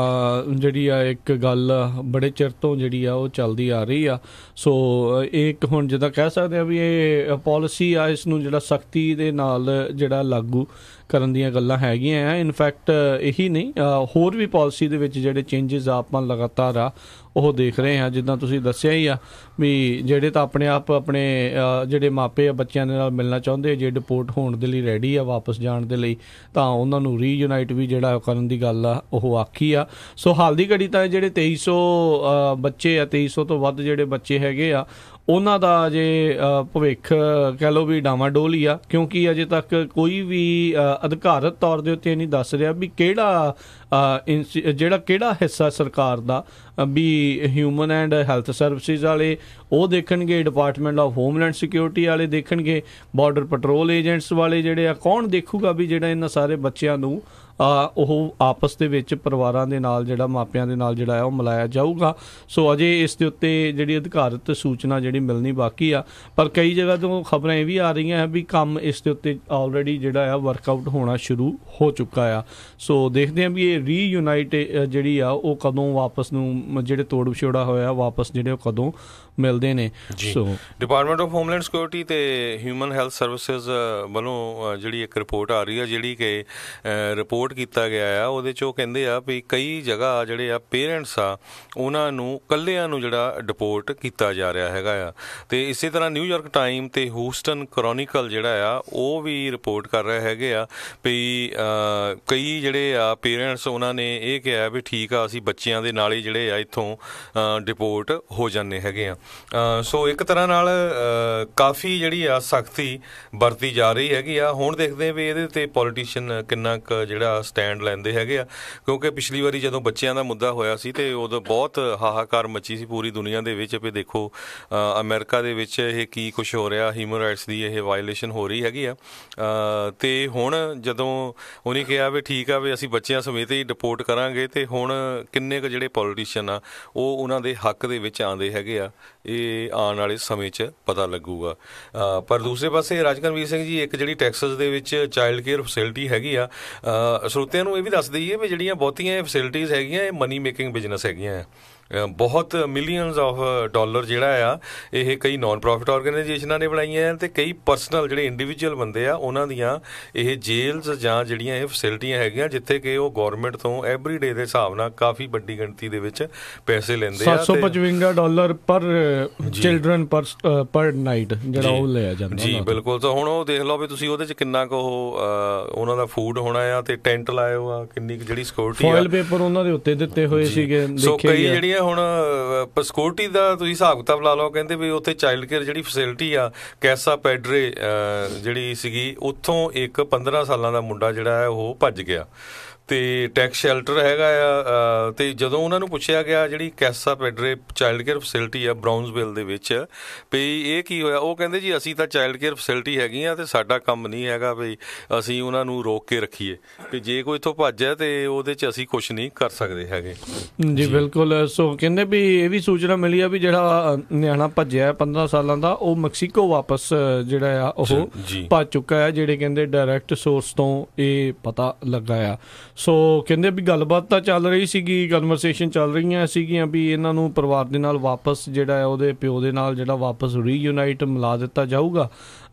ਜਿਹੜੀ ਆ ਇੱਕ ਗੱਲ ਬੜੇ ਚਿਰ ਤੋਂ ਜਿਹੜੀ ਆ ਉਹ ਚੱਲਦੀ ਆ ਰਹੀ ਆ। ਸੋ ਇਹ ਇੱਕ ਹੁਣ ਜਿੱਦਾਂ ਕਹਿ ਸਕਦੇ ਆ ਵੀ ਇਹ ਪਾਲਿਸੀ ਆ ਇਸ ਨੂੰ ਜਿਹੜਾ ਸਖਤੀ ਦੇ ਨਾਲ ਜਿਹੜਾ ਲਾਗੂ ਕਰਨ ਦੀਆਂ ਗੱਲਾਂ ਹੈਗੀਆਂ ਆ। ਇਨਫੈਕਟ ਇਹੀ ਨਹੀਂ ਹੋਰ ਵੀ ਪਾਲਿਸੀ ਦੇ ਵਿੱਚ ਜਿਹੜੇ ਚੇਂਜਸ ਆਪਾਂ ਲਗਾਤਾਰ ਆ ਉਹ ਦੇਖ ਰਹੇ ਹਾਂ। ਜਿੱਦਾਂ ਤੁਸੀਂ ਦੱਸਿਆ ਹੀ ਆ ਵੀ ਜਿਹੜੇ ਤਾਂ ਆਪਣੇ ਆਪ ਆਪਣੇ ਜਿਹੜੇ ਮਾਪੇ ਆ ਬੱਚਿਆਂ ਦੇ ਨਾਲ ਮਿਲਣਾ ਚਾਹੁੰਦੇ ਜੇ ਡਿਪੋਰਟ ਹੋਣ ਦੇ ਲਈ ਰੈਡੀ ਆ ਵਾਪਸ ਜਾਣ ਦੇ ਲਈ ਤਾਂ ਉਹਨਾਂ ਨੂੰ ਰੀਯੂਨਾਈਟ ਵੀ ਜਿਹੜਾ ਕਰਨ ਦੀ ਗੱਲ ਆ ਉਹ ਆਖੀ ਆ। ਸੋ ਹਾਲ ਦੀ ਘੜੀ ਤਾਂ ਜਿਹੜੇ 2300 ਬੱਚੇ ਆ 2300 ਤੋਂ ਵੱਧ ਜਿਹੜੇ ਬੱਚੇ ਹੈਗੇ ਆ ਉਹਨਾਂ ਦਾ ਅਜੇ ਭਵਿੱਖ ਕਹਿ ਲਓ ਵੀ ਡਾਵਾਡੋਲ ਹੀ ਆ, ਕਿਉਂਕਿ ਅਜੇ ਤੱਕ ਕੋਈ ਵੀ ਅਧਿਕਾਰਤ ਤੌਰ ਦੇ ਉੱਤੇ ਨਹੀਂ ਦੱਸ ਰਿਹਾ ਵੀ ਕਿਹੜਾ ਹਿੱਸਾ ਸਰਕਾਰ ਦਾ ਵੀ ਹਿਊਮਨ ਐਂਡ ਹੈਲਥ ਸਰਵਿਸਿਜ਼ ਵਾਲੇ ਉਹ ਦੇਖਣਗੇ, ਡਿਪਾਰਟਮੈਂਟ ਆਫ ਹੋਮਲੈਂਡ ਸਿਕਿਉਰਿਟੀ ਵਾਲੇ ਦੇਖਣਗੇ, ਬਾਰਡਰ ਪੈਟਰੋਲ ਏਜੰਟਸ ਵਾਲੇ ਜਿਹੜੇ ਆ ਕੌਣ ਦੇਖੂਗਾ ਵੀ ਜਿਹੜਾ ਇਹਨਾਂ ਸਾਰੇ ਬੱਚਿਆਂ ਨੂੰ ਉਹ ਆਪਸ ਦੇ ਵਿੱਚ ਪਰਿਵਾਰਾਂ ਦੇ ਨਾਲ ਜਿਹੜਾ ਮਾਪਿਆਂ ਦੇ ਨਾਲ ਜਿਹੜਾ ਉਹ ਮਿਲਾਇਆ ਜਾਊਗਾ। ਸੋ ਅਜੇ ਇਸ ਦੇ ਉੱਤੇ ਜਿਹੜੀ ਅਧਿਕਾਰਤ ਸੂਚਨਾ ਜਿਹੜੀ ਮਿਲਣੀ ਬਾਕੀ ਆ, ਪਰ ਕਈ ਜਗ੍ਹਾ ਤੋਂ ਖਬਰਾਂ ਇਹ ਵੀ ਆ ਰਹੀਆਂ ਵੀ ਕੰਮ ਇਸ ਦੇ ਉੱਤੇ ਆਲਰੇਡੀ ਜਿਹੜਾ ਆ ਵਰਕਆਊਟ ਹੋਣਾ ਸ਼ੁਰੂ ਹੋ ਚੁੱਕਾ ਆ। ਸੋ ਦੇਖਦੇ ਹਾਂ ਵੀ ਇਹ ਰੀਯੂਨਾਈਟ ਜਿਹੜੀ ਆ ਉਹ ਕਦੋਂ ਵਾਪਸ ਨੂੰ ਜਿਹੜੇ ਤੋੜ ਵਿਛੋੜਾ ਹੋਇਆ ਵਾਪਸ ਜਿਹੜੇ ਉਹ ਕਦੋਂ ਮਿਲਦੇ ਨੇ। ਸੋ ਡਿਪਾਰਟਮੈਂਟ ਆਫ ਹੋਮਲੈਂਡ ਸਿਕਿਉਰਿਟੀ ਤੇ ਹਿਊਮਨ ਹੈਲਥ ਸਰਵਿਸਿਜ਼ ਵੱਲੋਂ ਜਿਹੜੀ ਇੱਕ ਰਿਪੋਰਟ ਆ ਰਹੀ ਆ, ਜਿਹੜੀ ਕਿ ਰਿਪੋਰਟ ਕੀਤਾ ਗਿਆ ਆ, ਉਹਦੇ 'ਚ ਉਹ ਕਹਿੰਦੇ ਆ ਵੀ ਕਈ ਜਗ੍ਹਾ ਜਿਹੜੇ ਆ ਪੇਰੈਂਟਸ ਆ ਉਹਨਾਂ ਨੂੰ ਇਕੱਲਿਆਂ ਨੂੰ ਜਿਹੜਾ ਡਿਪੋਰਟ ਕੀਤਾ ਜਾ ਰਿਹਾ ਹੈਗਾ ਆ। ਅਤੇ ਇਸੇ ਤਰ੍ਹਾਂ ਨਿਊਯਾਰਕ ਟਾਈਮ ਅਤੇ ਹੂਸਟਨ ਕਰੋਨੀਕਲ ਜਿਹੜਾ ਆ ਉਹ ਵੀ ਰਿਪੋਰਟ ਕਰ ਰਹੇ ਹੈਗੇ ਆ ਵੀ ਕਈ ਜਿਹੜੇ ਆ ਪੇਰੈਂਟਸ ਉਹਨਾਂ ਨੇ ਇਹ ਕਿਹਾ ਵੀ ਠੀਕ ਆ ਅਸੀਂ ਬੱਚਿਆਂ ਦੇ ਨਾਲ ਹੀ ਜਿਹੜੇ ਆ ਇੱਥੋਂ ਡਿਪੋਰਟ ਹੋ ਜਾਂਦੇ ਹੈਗੇ ਆ। ਸੋ ਇੱਕ ਤਰ੍ਹਾਂ ਨਾਲ ਕਾਫੀ ਜਿਹੜੀ ਆ ਸਖਤੀ ਵਰਤੀ ਜਾ ਰਹੀ ਹੈਗੀ ਆ। ਹੁਣ ਦੇਖਦੇ ਵੀ ਇਹਦੇ 'ਤੇ ਪੋਲੀਟੀਸ਼ੀਅਨ ਕਿੰਨਾ ਕੁ ਜਿਹੜਾ ਸਟੈਂਡ ਲੈਂਦੇ ਹੈਗੇ ਆ, ਕਿਉਂਕਿ ਪਿਛਲੀ ਵਾਰੀ ਜਦੋਂ ਬੱਚਿਆਂ ਦਾ ਮੁੱਦਾ ਹੋਇਆ ਸੀ ਅਤੇ ਉਦੋਂ ਬਹੁਤ ਹਾਹਾਕਾਰ ਮੱਚੀ ਸੀ ਪੂਰੀ ਦੁਨੀਆ ਦੇ ਵਿੱਚ ਵੀ ਦੇਖੋ ਅਮਰੀਕਾ ਦੇ ਵਿੱਚ ਇਹ ਕੀ ਕੁਛ ਹੋ ਰਿਹਾ, ਹਿਊਮਨ ਰਾਈਟਸ ਦੀ ਇਹ ਵਾਇਲੇਸ਼ਨ ਹੋ ਰਹੀ ਹੈਗੀ ਆ। ਅਤੇ ਹੁਣ ਜਦੋਂ ਉਹਨੇ ਕਿਹਾ ਵੀ ਠੀਕ ਆ ਵੀ ਅਸੀਂ ਬੱਚਿਆਂ ਸਮੇਤ ਹੀ ਡਿਪੋਰਟ ਕਰਾਂਗੇ, ਅਤੇ ਹੁਣ ਕਿੰਨੇ ਕੁ ਜਿਹੜੇ ਪੋਲੀਟੀਸ਼ੀਅਨ ਆ ਉਹ ਉਹਨਾਂ ਦੇ ਹੱਕ ਦੇ ਵਿੱਚ ਆਉਂਦੇ ਹੈਗੇ ਆ, ਇਹ ਆਉਣ ਵਾਲੇ ਸਮੇਂ 'ਚ ਪਤਾ ਲੱਗੂਗਾ। ਪਰ ਦੂਸਰੇ ਪਾਸੇ ਰਾਜਕਰਮਵੀਰ ਸਿੰਘ ਜੀ, ਇੱਕ ਜਿਹੜੀ ਟੈਕਸਸ ਦੇ ਵਿੱਚ ਚਾਈਲਡ ਕੇਅਰ ਫੈਸਿਲਿਟੀ ਹੈਗੀ ਆ, ਸਰੋਤਿਆਂ ਨੂੰ ਇਹ ਵੀ ਦੱਸ ਦਈਏ ਵੀ ਜਿਹੜੀਆਂ ਬਹੁਤੀਆਂ ਫੈਸਿਲਿਟੀਜ਼ ਹੈਗੀਆਂ ਇਹ ਮਨੀ ਮੇਕਿੰਗ ਬਿਜ਼ਨਸ ਹੈਗੀਆਂ ਆ। ਬਹੁਤ ਮਿਲੀਅਨਸ ਆਫ ਡਾਲਰ ਜਿਹੜਾ ਆ ਇਹ ਕਈ ਨਾਨ ਪ੍ਰੋਫਿਟ ਔਰਗੇਨਾਈਜੇਸ਼ਨਾਂ ਨੇ ਬਣਾਈਆਂ ਅਤੇ ਕਈ ਪਰਸਨਲ ਜਿਹੜੇ ਇੰਡੀਵਿਜੂਅਲ ਬੰਦੇ ਆ ਉਹਨਾਂ ਦੀਆਂ ਇਹ ਜੇਲਸ ਜਾਂ ਜਿਹੜੀਆਂ ਇਹ ਫੈਸਿਲਿਟੀਆਂ ਹੈਗੀਆਂ ਜਿੱਥੇ ਕਿ ਉਹ ਗੌਰਮੈਂਟ ਤੋਂ ਐਵਰੀ ਡੇ ਦੇ ਹਿਸਾਬ ਨਾਲ ਕਾਫੀ ਵੱਡੀ ਗਿਣਤੀ ਦੇ ਵਿੱਚ ਪੈਸੇ ਲੈਂਦੇ ਆ। $755 ਪਰ ਚਿਲਡਰਨ ਪਰ ਨਾਈਟ ਜਿਹੜਾ ਉਹ ਲਿਆ ਜਾਂਦਾ ਜੀ। ਬਿਲਕੁਲ। ਤਾਂ ਹੁਣ ਉਹ ਦੇਖ ਲਓ ਵੀ ਤੁਸੀਂ ਉਹਦੇ 'ਚ ਕਿੰਨਾ ਕੁ ਉਹ ਉਹਨਾਂ ਦਾ ਫੂਡ ਹੋਣਾ ਆ ਅਤੇ ਟੈਂਟ ਲਾਏ ਹੋ ਆ, ਕਿੰਨੀ ਕੁ ਜਿਹੜੀ ਸਿਕਿਉਰਿਟੀ ਫੋਇਲ ਪੇਪਰ ਉਹਨਾਂ ਦੇ ਉੱਤੇ ਦਿੱਤੇ ਹੋਏ ਸੀਗੇ। ਸੋ ਕਈ ਜਿਹੜੀਆਂ ਹੁਣ ਸਿਕਿਉਰਿਟੀ ਦਾ ਤੁਸੀਂ ਹਿਸਾਬ ਕਿਤਾਬ ਲਾ ਲਓ, ਕਹਿੰਦੇ ਵੀ ਉੱਥੇ ਚਾਈਲਡ ਕੇਅਰ ਜਿਹੜੀ ਫੈਸਿਲਿਟੀ ਆ ਕੈਸਾ ਪੈਡਰੇ ਜਿਹੜੀ ਸੀਗੀ ਉੱਥੋਂ ਇੱਕ 15 ਸਾਲਾਂ ਦਾ ਮੁੰਡਾ ਜਿਹੜਾ ਹੈ ਉਹ ਭੱਜ ਗਿਆ ਅਤੇ ਟੈਕਸ ਸ਼ੈਲਟਰ ਹੈਗਾ ਆ। ਅਤੇ ਜਦੋਂ ਉਹਨਾਂ ਨੂੰ ਪੁੱਛਿਆ ਗਿਆ ਜਿਹੜੀ ਕੈਸਾ ਪੈਡਰੇ ਚਾਈਲਡ ਕੇਅਰ ਫੈਸਿਲਿਟੀ ਆ ਬਰਾਊਨਸਵਿਲ ਦੇ ਵਿੱਚ ਵੀ ਇਹ ਕੀ ਹੋਇਆ, ਉਹ ਕਹਿੰਦੇ ਜੀ ਅਸੀਂ ਤਾਂ ਚਾਈਲਡ ਕੇਅਰ ਫੈਸਿਲਿਟੀ ਹੈਗੀ ਆ ਅਤੇ ਸਾਡਾ ਕੰਮ ਨਹੀਂ ਹੈਗਾ ਵੀ ਅਸੀਂ ਉਹਨਾਂ ਨੂੰ ਰੋਕ ਕੇ ਰੱਖੀਏ, ਵੀ ਜੇ ਕੋਈ ਇੱਥੋਂ ਭੱਜ ਹੈ ਅਤੇ ਉਹਦੇ 'ਚ ਅਸੀਂ ਕੁਛ ਨਹੀਂ ਕਰ ਸਕਦੇ ਹੈਗੇ। ਜੀ ਬਿਲਕੁਲ। ਸੋ ਕਹਿੰਦੇ ਵੀ ਇਹ ਵੀ ਸੂਚਨਾ ਮਿਲੀ ਆ ਵੀ ਜਿਹੜਾ ਨਿਆਣਾ ਭੱਜਿਆ 15 ਸਾਲਾਂ ਦਾ ਉਹ ਮੈਕਸੀਕੋ ਵਾਪਸ ਜਿਹੜਾ ਆ ਉਹ ਭੱਜ ਚੁੱਕਾ ਹੈ, ਜਿਹੜੇ ਕਹਿੰਦੇ ਡਾਇਰੈਕਟ ਸੋਰਸ ਤੋਂ ਇਹ ਪਤਾ ਲੱਗਾ ਆ। ਸੋ ਕਹਿੰਦੇ ਵੀ ਗੱਲਬਾਤ ਤਾਂ ਚੱਲ ਰਹੀ ਸੀਗੀ, ਕਨਵਰਸੇਸ਼ਨ ਚੱਲ ਰਹੀਆਂ ਸੀਗੀਆਂ ਵੀ ਇਹਨਾਂ ਨੂੰ ਪਰਿਵਾਰ ਦੇ ਨਾਲ ਵਾਪਸ ਜਿਹੜਾ ਉਹਦੇ ਪਿਓ ਦੇ ਨਾਲ ਜਿਹੜਾ ਵਾਪਸ ਰੀਯੂਨਾਈਟ ਮਿਲਾ ਦਿੱਤਾ ਜਾਊਗਾ।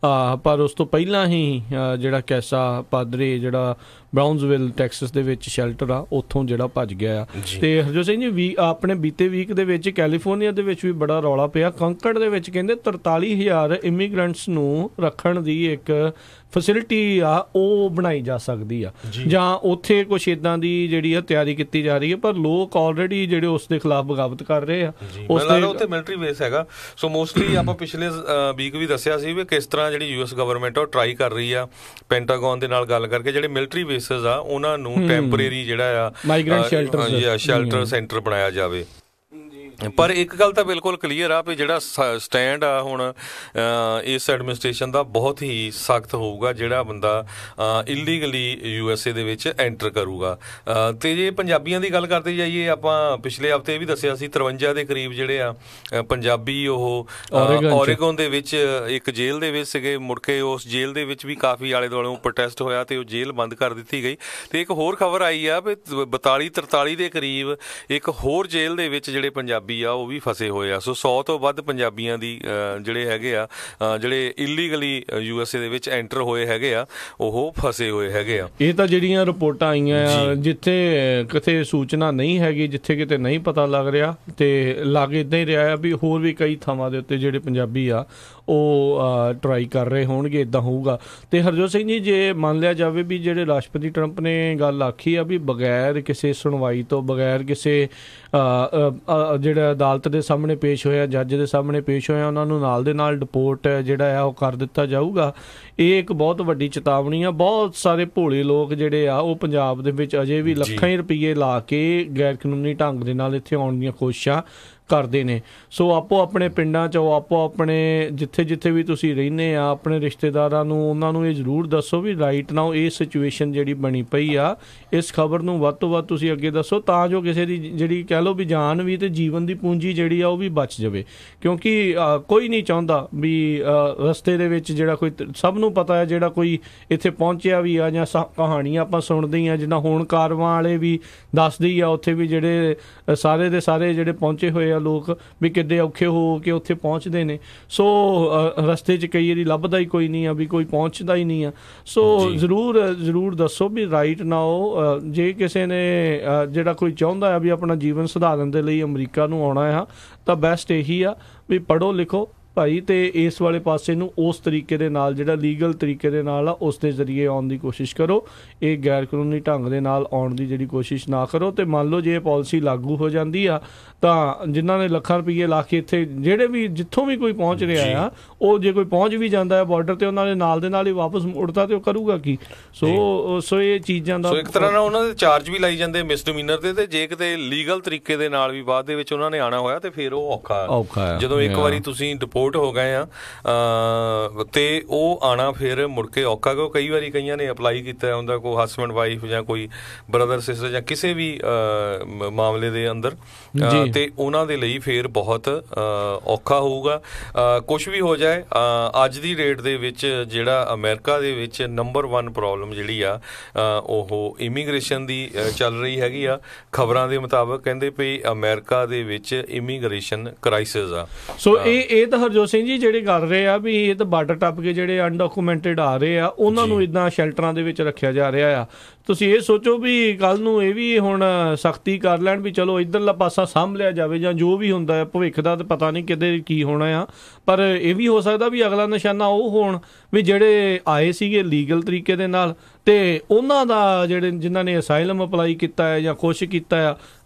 ਪਰ ਉਸ ਤੋਂ ਪਹਿਲਾਂ ਹੀ ਜਿਹੜਾ ਕੈਸਾ ਪਾਦਰੇ ਜਿਹੜਾ ਬਰਾਊਨਸਵਿਲ ਟੈਕਸਸ ਦੇ ਵਿੱਚ ਸ਼ੈਲਟਰ ਆ ਉੱਥੋਂ ਜਿਹੜਾ ਭੱਜ ਗਿਆ ਆ। ਅਤੇ ਹਰਜੋਤ ਸਿੰਘ ਜੀ ਆਪਣੇ ਬੀਤੇ ਵੀਕ ਦੇ ਵਿੱਚ ਕੈਲੀਫੋਰਨੀਆ ਦੇ ਵਿੱਚ ਵੀ ਬੜਾ ਰੌਲਾ ਪਿਆ। ਕੰਕੜ ਦੇ ਵਿੱਚ ਕਹਿੰਦੇ 43,000 ਇਮੀਗਰੈਂਟਸ ਨੂੰ ਰੱਖਣ ਦੀ ਇੱਕ ਫੈਸਿਲਿਟੀ ਆ ਉਹ ਬਣਾਈ ਜਾ ਸਕਦੀ ਆ, ਜਾਂ ਉੱਥੇ ਕੁਛ ਇੱਦਾਂ ਦੀ ਜਿਹੜੀ ਆ ਤਿਆਰੀ ਕੀਤੀ ਜਾ ਰਹੀ ਹੈ, ਪਰ ਲੋਕ ਆਲਰੇਡੀ ਜਿਹੜੇ ਉਸ ਦੇ ਖਿਲਾਫ ਬਗਾਵਤ ਕਰ ਰਹੇ ਆ। ਉੱਥੇ ਮਿਲਟਰੀ ਬੇਸ ਹੈਗਾ। ਸੋ ਮੋਸਟਲੀ ਆਪਾਂ ਪਿਛਲੇ ਵੀਕ ਵੀ ਦੱਸਿਆ ਸੀ ਵੀ ਕਿਸ ਤਰ੍ਹਾਂ ਜਿਹੜੀ US ਗਵਰਨਮੈਂਟ ਉਹ ਟਰਾਈ ਕਰ ਰਹੀ ਆ ਪੈਂਟਾਗਨ ਦੇ ਨਾਲ ਗੱਲ ਕਰਕੇ ਜਿਹੜੇ ਮਿਲਟਰੀ ਬੇਸਿਸ ਆ ਉਹਨਾਂ ਨੂੰ ਟੈਂਪਰੇਰੀ ਜਿਹੜਾ ਆ ਮਾਈਗ੍ਰੈਂਟ ਸ਼ੈਲਟਰ ਸੈਂਟਰ ਬਣਾਇਆ ਜਾਵੇ। ਪਰ ਇੱਕ ਗੱਲ ਤਾਂ ਬਿਲਕੁਲ ਕਲੀਅਰ ਆ ਵੀ ਜਿਹੜਾ ਸਟੈਂਡ ਆ ਹੁਣ ਇਸ ਐਡਮਿਨਿਸਟ੍ਰੇਸ਼ਨ ਦਾ ਬਹੁਤ ਹੀ ਸਖਤ ਹੋਊਗਾ ਜਿਹੜਾ ਬੰਦਾ ਇਲੀਗਲੀ USA ਦੇ ਵਿੱਚ ਐਂਟਰ ਕਰੂਗਾ। ਅਤੇ ਜੇ ਪੰਜਾਬੀਆਂ ਦੀ ਗੱਲ ਕਰਦੇ ਜਾਈਏ, ਆਪਾਂ ਪਿਛਲੇ ਹਫ਼ਤੇ ਇਹ ਵੀ ਦੱਸਿਆ ਸੀ 53 ਦੇ ਕਰੀਬ ਜਿਹੜੇ ਆ ਪੰਜਾਬੀ ਉਹ ਓਰੇਗਨ ਦੇ ਵਿੱਚ ਇੱਕ ਜੇਲ੍ਹ ਦੇ ਵਿੱਚ ਸੀਗੇ। ਮੁੜ ਕੇ ਉਸ ਜੇਲ੍ਹ ਦੇ ਵਿੱਚ ਵੀ ਕਾਫੀ ਆਲੇ ਦੁਆਲੇ ਪ੍ਰੋਟੈਸਟ ਹੋਇਆ ਅਤੇ ਉਹ ਜੇਲ੍ਹ ਬੰਦ ਕਰ ਦਿੱਤੀ ਗਈ। ਅਤੇ ਇੱਕ ਹੋਰ ਖਬਰ ਆਈ ਆ ਵੀ 42-43 ਦੇ ਕਰੀਬ ਇੱਕ ਹੋਰ ਜੇਲ੍ਹ ਦੇ ਵਿੱਚ ਜਿਹੜੇ ਪੰਜਾਬੀ ਆ ਉਹ ਵੀ ਫਸੇ ਹੋਏ ਆ। ਸੋ 100 ਤੋਂ ਵੱਧ ਪੰਜਾਬੀਆਂ ਦੀ ਜਿਹੜੇ ਹੈਗੇ ਆ ਜਿਹੜੇ ਇਲੀਗਲੀ USA ਦੇ ਵਿੱਚ ਐਂਟਰ ਹੋਏ ਹੈਗੇ ਆ ਉਹ ਫਸੇ ਹੋਏ ਹੈਗੇ ਆ। ਇਹ ਤਾਂ ਜਿਹੜੀਆਂ ਰਿਪੋਰਟਾਂ ਆਈਆਂ ਆ ਜਿੱਥੇ ਕਿਤੇ ਸੂਚਨਾ ਨਹੀਂ ਹੈਗੀ, ਜਿੱਥੇ ਕਿਤੇ ਨਹੀਂ ਪਤਾ ਲੱਗ ਰਿਹਾ, ਅਤੇ ਲੱਗ ਇੱਦਾਂ ਹੀ ਰਿਹਾ ਆ ਵੀ ਹੋਰ ਵੀ ਕਈ ਥਾਵਾਂ ਦੇ ਉੱਤੇ ਜਿਹੜੇ ਪੰਜਾਬੀ ਆ ਉਹ ਟਰਾਈ ਕਰ ਰਹੇ ਹੋਣਗੇ, ਇੱਦਾਂ ਹੋਊਗਾ। ਅਤੇ ਹਰਜੋਤ ਸਿੰਘ ਜੀ, ਜੇ ਮੰਨ ਲਿਆ ਜਾਵੇ ਵੀ ਜਿਹੜੇ ਰਾਸ਼ਟਰਪਤੀ ਟਰੰਪ ਨੇ ਗੱਲ ਆਖੀ ਆ ਵੀ ਬਗੈਰ ਕਿਸੇ ਸੁਣਵਾਈ ਤੋਂ, ਬਗੈਰ ਕਿਸੇ ਜਿਹੜਾ ਅਦਾਲਤ ਦੇ ਸਾਹਮਣੇ ਪੇਸ਼ ਹੋਇਆ, ਜੱਜ ਦੇ ਸਾਹਮਣੇ ਪੇਸ਼ ਹੋਇਆ, ਉਹਨਾਂ ਨੂੰ ਨਾਲ ਦੇ ਨਾਲ ਡਿਪੋਰਟ ਜਿਹੜਾ ਆ ਉਹ ਕਰ ਦਿੱਤਾ ਜਾਊਗਾ, ਇਹ ਇੱਕ ਬਹੁਤ ਵੱਡੀ ਚੇਤਾਵਨੀ ਆ। ਬਹੁਤ ਸਾਰੇ ਭੋਲੇ ਲੋਕ ਜਿਹੜੇ ਆ ਉਹ ਪੰਜਾਬ ਦੇ ਵਿੱਚ ਅਜੇ ਵੀ ਲੱਖਾਂ ਹੀ ਰੁਪਈਏ ਲਾ ਕੇ ਗੈਰ ਕਾਨੂੰਨੀ ਢੰਗ ਦੇ ਨਾਲ ਇੱਥੇ ਆਉਣ ਦੀਆਂ ਕੋਸ਼ਿਸ਼ਾਂ ਕਰਦੇ ਨੇ। ਸੋ ਆਪੋ ਆਪਣੇ ਪਿੰਡਾਂ 'ਚ ਆਪੋ ਆਪਣੇ ਜਿੱਥੇ ਜਿੱਥੇ ਵੀ ਤੁਸੀਂ ਰਹਿੰਦੇ ਆ ਆਪਣੇ ਰਿਸ਼ਤੇਦਾਰਾਂ ਨੂੰ ਉਹਨਾਂ ਨੂੰ ਇਹ ਜ਼ਰੂਰ ਦੱਸੋ ਵੀ ਰਾਈਟ ਨਾਓ ਇਹ ਸਿਚੁਏਸ਼ਨ ਜਿਹੜੀ ਬਣੀ ਪਈ ਆ, ਇਸ ਖਬਰ ਨੂੰ ਵੱਧ ਤੋਂ ਵੱਧ ਤੁਸੀਂ ਅੱਗੇ ਦੱਸੋ ਤਾਂ ਜੋ ਕਿਸੇ ਦੀ ਜਿਹੜੀ ਕਹਿ ਲਓ ਵੀ ਜਾਨ ਵੀ ਅਤੇ ਜੀਵਨ ਦੀ ਪੂੰਜੀ ਜਿਹੜੀ ਆ ਉਹ ਵੀ ਬਚ ਜਾਵੇ। ਕਿਉਂਕਿ ਕੋਈ ਨਹੀਂ ਚਾਹੁੰਦਾ ਵੀ ਰਸਤੇ ਦੇ ਵਿੱਚ ਜਿਹੜਾ ਕੋਈ, ਸਭ ਨੂੰ ਪਤਾ ਹੈ ਜਿਹੜਾ ਕੋਈ ਇੱਥੇ ਪਹੁੰਚਿਆ ਵੀ ਆ ਜਾਂ ਕਹਾਣੀਆਂ ਆਪਾਂ ਸੁਣਦੇ ਹੀ ਆ, ਜਿੱਦਾਂ ਹੁਣ ਕਾਰਵਾਂ ਵਾਲੇ ਵੀ ਦੱਸਦੇ ਹੀ ਆ ਉੱਥੇ ਵੀ ਜਿਹੜੇ ਸਾਰੇ ਦੇ ਸਾਰੇ ਜਿਹੜੇ ਪਹੁੰਚੇ ਹੋਏ ਆ ਲੋਕ ਵੀ ਕਿੱਡੇ ਔਖੇ ਹੋ ਕੇ ਉੱਥੇ ਪਹੁੰਚਦੇ ਨੇ। ਸੋ ਰਸਤੇ 'ਚ ਕਈ ਵਾਰੀ ਲੱਭਦਾ ਹੀ ਕੋਈ ਨਹੀਂ ਆ, ਵੀ ਕੋਈ ਪਹੁੰਚਦਾ ਹੀ ਨਹੀਂ ਆ। ਸੋ ਜ਼ਰੂਰ ਦੱਸੋ ਵੀ ਰਾਈਟ ਨਾਓ ਜੇ ਕਿਸੇ ਨੇ ਜਿਹੜਾ ਕੋਈ ਚਾਹੁੰਦਾ ਆ ਵੀ ਆਪਣਾ ਜੀਵਨ ਸੁਧਾਰਨ ਦੇ ਲਈ ਅਮਰੀਕਾ ਨੂੰ ਆਉਣਾ ਆ ਤਾਂ ਬੈਸਟ ਇਹੀ ਆ ਵੀ ਪੜ੍ਹੋ ਲਿਖੋ ਭਾਈ, ਤੇ ਇਸ ਵਾਲੇ ਪਾਸੇ ਨੂੰ ਉਸ ਤਰੀਕੇ ਦੇ ਨਾਲ ਜਿਹੜਾ ਲੀਗਲ ਤਰੀਕੇ ਦੇ ਨਾਲ ਆ ਉਸ ਦੇ ਜ਼ਰੀਏ ਆਉਣ ਦੀ ਕੋਸ਼ਿਸ਼ ਕਰੋ। ਇਹ ਗੈਰ ਕਾਨੂੰਨੀ ਢੰਗ ਦੇ ਨਾਲ ਆਉਣ ਦੀ ਜਿਹੜੀ ਕੋਸ਼ਿਸ਼ ਨਾ ਕਰੋ। ਤੇ ਮੰਨ ਲਓ ਜੇ ਇਹ ਪਾਲਿਸੀ ਲਾਗੂ ਹੋ ਜਾਂਦੀ ਆ ਤਾਂ ਜਿਨ੍ਹਾਂ ਨੇ ਲੱਖਾਂ ਰੁਪਈਏ ਲਾ ਕੇ ਇੱਥੇ ਜਿਹੜੇ ਵੀ ਜਿੱਥੋਂ ਵੀ ਕੋਈ ਪਹੁੰਚ ਰਿਹਾ ਆ, ਉਹ ਜੇ ਕੋਈ ਪਹੁੰਚ ਵੀ ਜਾਂਦਾ ਹੈ ਬਾਰਡਰ ਤੇ ਉਹਨਾਂ ਦੇ ਨਾਲ ਦੇ ਨਾਲ ਹੀ ਵਾਪਸ ਮੁੜਦਾ ਤੇ ਉਹ ਕਰੂਗਾ ਕੀ? ਸੋ ਇਹ ਚੀਜ਼ਾਂ ਦਾ ਇੱਕ ਤਰ੍ਹਾਂ ਨਾਲ ਉਹਨਾਂ ਦੇ ਚਾਰਜ ਵੀ ਲਾਈ ਜਾਂਦੇ ਮਿਸਡਿਮੀਨਰ ਦੇ, ਤੇ ਜੇ ਕਿਤੇ ਲੀਗਲ ਤਰੀਕੇ ਦੇ ਨਾਲ ਵੀ ਬਾਅਦ ਦੇ ਵਿੱਚ ਉਹਨਾਂ ਨੇ ਆਉਣਾ ਹੋਇਆ ਤੇ ਫਿਰ ਉਹ ਔਖਾ ਜਦੋਂ ਇੱਕ ਵਾਰੀ ਤੁਸੀਂ ਡਿਪੋਰਟ ਹੋ ਗਏ ਆ ਤੇ ਉਹ ਆਉਣਾ ਫਿਰ ਮੁੜ ਕੇ ਔਖਾ। ਕਿਉਂ ਕਈ ਵਾਰੀ ਕਈਆਂ ਨੇ ਅਪਲਾਈ ਕੀਤਾ ਹੁੰਦਾ, ਕੋਈ ਹਸਬੈਂਡ ਵਾਈਫ ਜਾਂ ਕੋਈ ਬ੍ਰਦਰ ਸਿਸਟਰ ਜਾਂ ਕਿਸੇ ਵੀ ਮਾਮਲੇ ਦੇ ਅੰਦਰ, ਤੇ ਉਹਨਾਂ ਦੇ ਲਈ ਫਿਰ ਬਹੁਤ ਔਖਾ ਹੋਊਗਾ। ਕੁਛ ਵੀ ਹੋ ਜਾਏ, ਅੱਜ ਦੀ ਡੇਟ ਦੇ ਵਿੱਚ ਜਿਹੜਾ ਅਮਰੀਕਾ ਦੇ ਵਿੱਚ ਨੰਬਰ 1 ਪ੍ਰੋਬਲਮ ਜਿਹੜੀ ਆ ਉਹ ਇਮੀਗ੍ਰੇਸ਼ਨ ਦੀ ਚੱਲ ਰਹੀ ਹੈਗੀ ਆ। ਖਬਰਾਂ ਦੇ ਮੁਤਾਬਕ ਕਹਿੰਦੇ ਵੀ ਅਮਰੀਕਾ ਦੇ ਵਿੱਚ ਇਮੀਗ੍ਰੇਸ਼ਨ ਕ੍ਰਾਈਸਿਸ ਆ। ਸੋ ਇਹ ਤਾਂ ਹਰਜੋਤ ਸਿੰਘ ਜੀ ਜਿਹੜੇ ਕਰ ਰਹੇ ਆ ਵੀ ਇਹ ਤਾਂ ਬਾਰਡਰ ਟੱਪ ਕੇ ਜਿਹੜੇ ਅਨਡਾਕੂਮੈਂਟਡ ਆ ਰਹੇ ਆ ਉਹਨਾਂ ਨੂੰ ਇੱਦਾਂ ਸ਼ੈਲਟਰਾਂ ਦੇ ਵਿੱਚ ਰੱਖਿਆ ਜਾ ਰਿਹਾ ਆ। ਤੁਸੀਂ ਇਹ ਸੋਚੋ ਵੀ ਕੱਲ੍ਹ ਨੂੰ ਇਹ ਵੀ ਹੁਣ ਸਖਤੀ ਕਰ ਲੈਣ ਵੀ ਚਲੋ ਇੱਧਰਲਾ ਪਾਸਾ ਸਾਂਭ ਲਿਆ ਜਾਵੇ ਜਾਂ ਜੋ ਵੀ ਹੁੰਦਾ ਹੈ ਭਵਿੱਖ ਦਾ ਤਾਂ ਪਤਾ ਨਹੀਂ ਕਿਤੇ ਕੀ ਹੋਣਾ ਆ, ਪਰ ਇਹ ਵੀ ਹੋ ਸਕਦਾ ਵੀ ਅਗਲਾ ਨਿਸ਼ਾਨਾ ਉਹ ਹੋਣ ਵੀ ਜਿਹੜੇ ਆਏ ਸੀਗੇ ਲੀਗਲ ਤਰੀਕੇ ਦੇ ਨਾਲ ਤੇ ਉਹਨਾਂ ਦਾ ਜਿਨ੍ਹਾਂ ਨੇ ਅਸਾਈਲਮ ਅਪਲਾਈ ਕੀਤਾ ਹੈ ਜਾਂ ਕੁਛ ਕੀਤਾ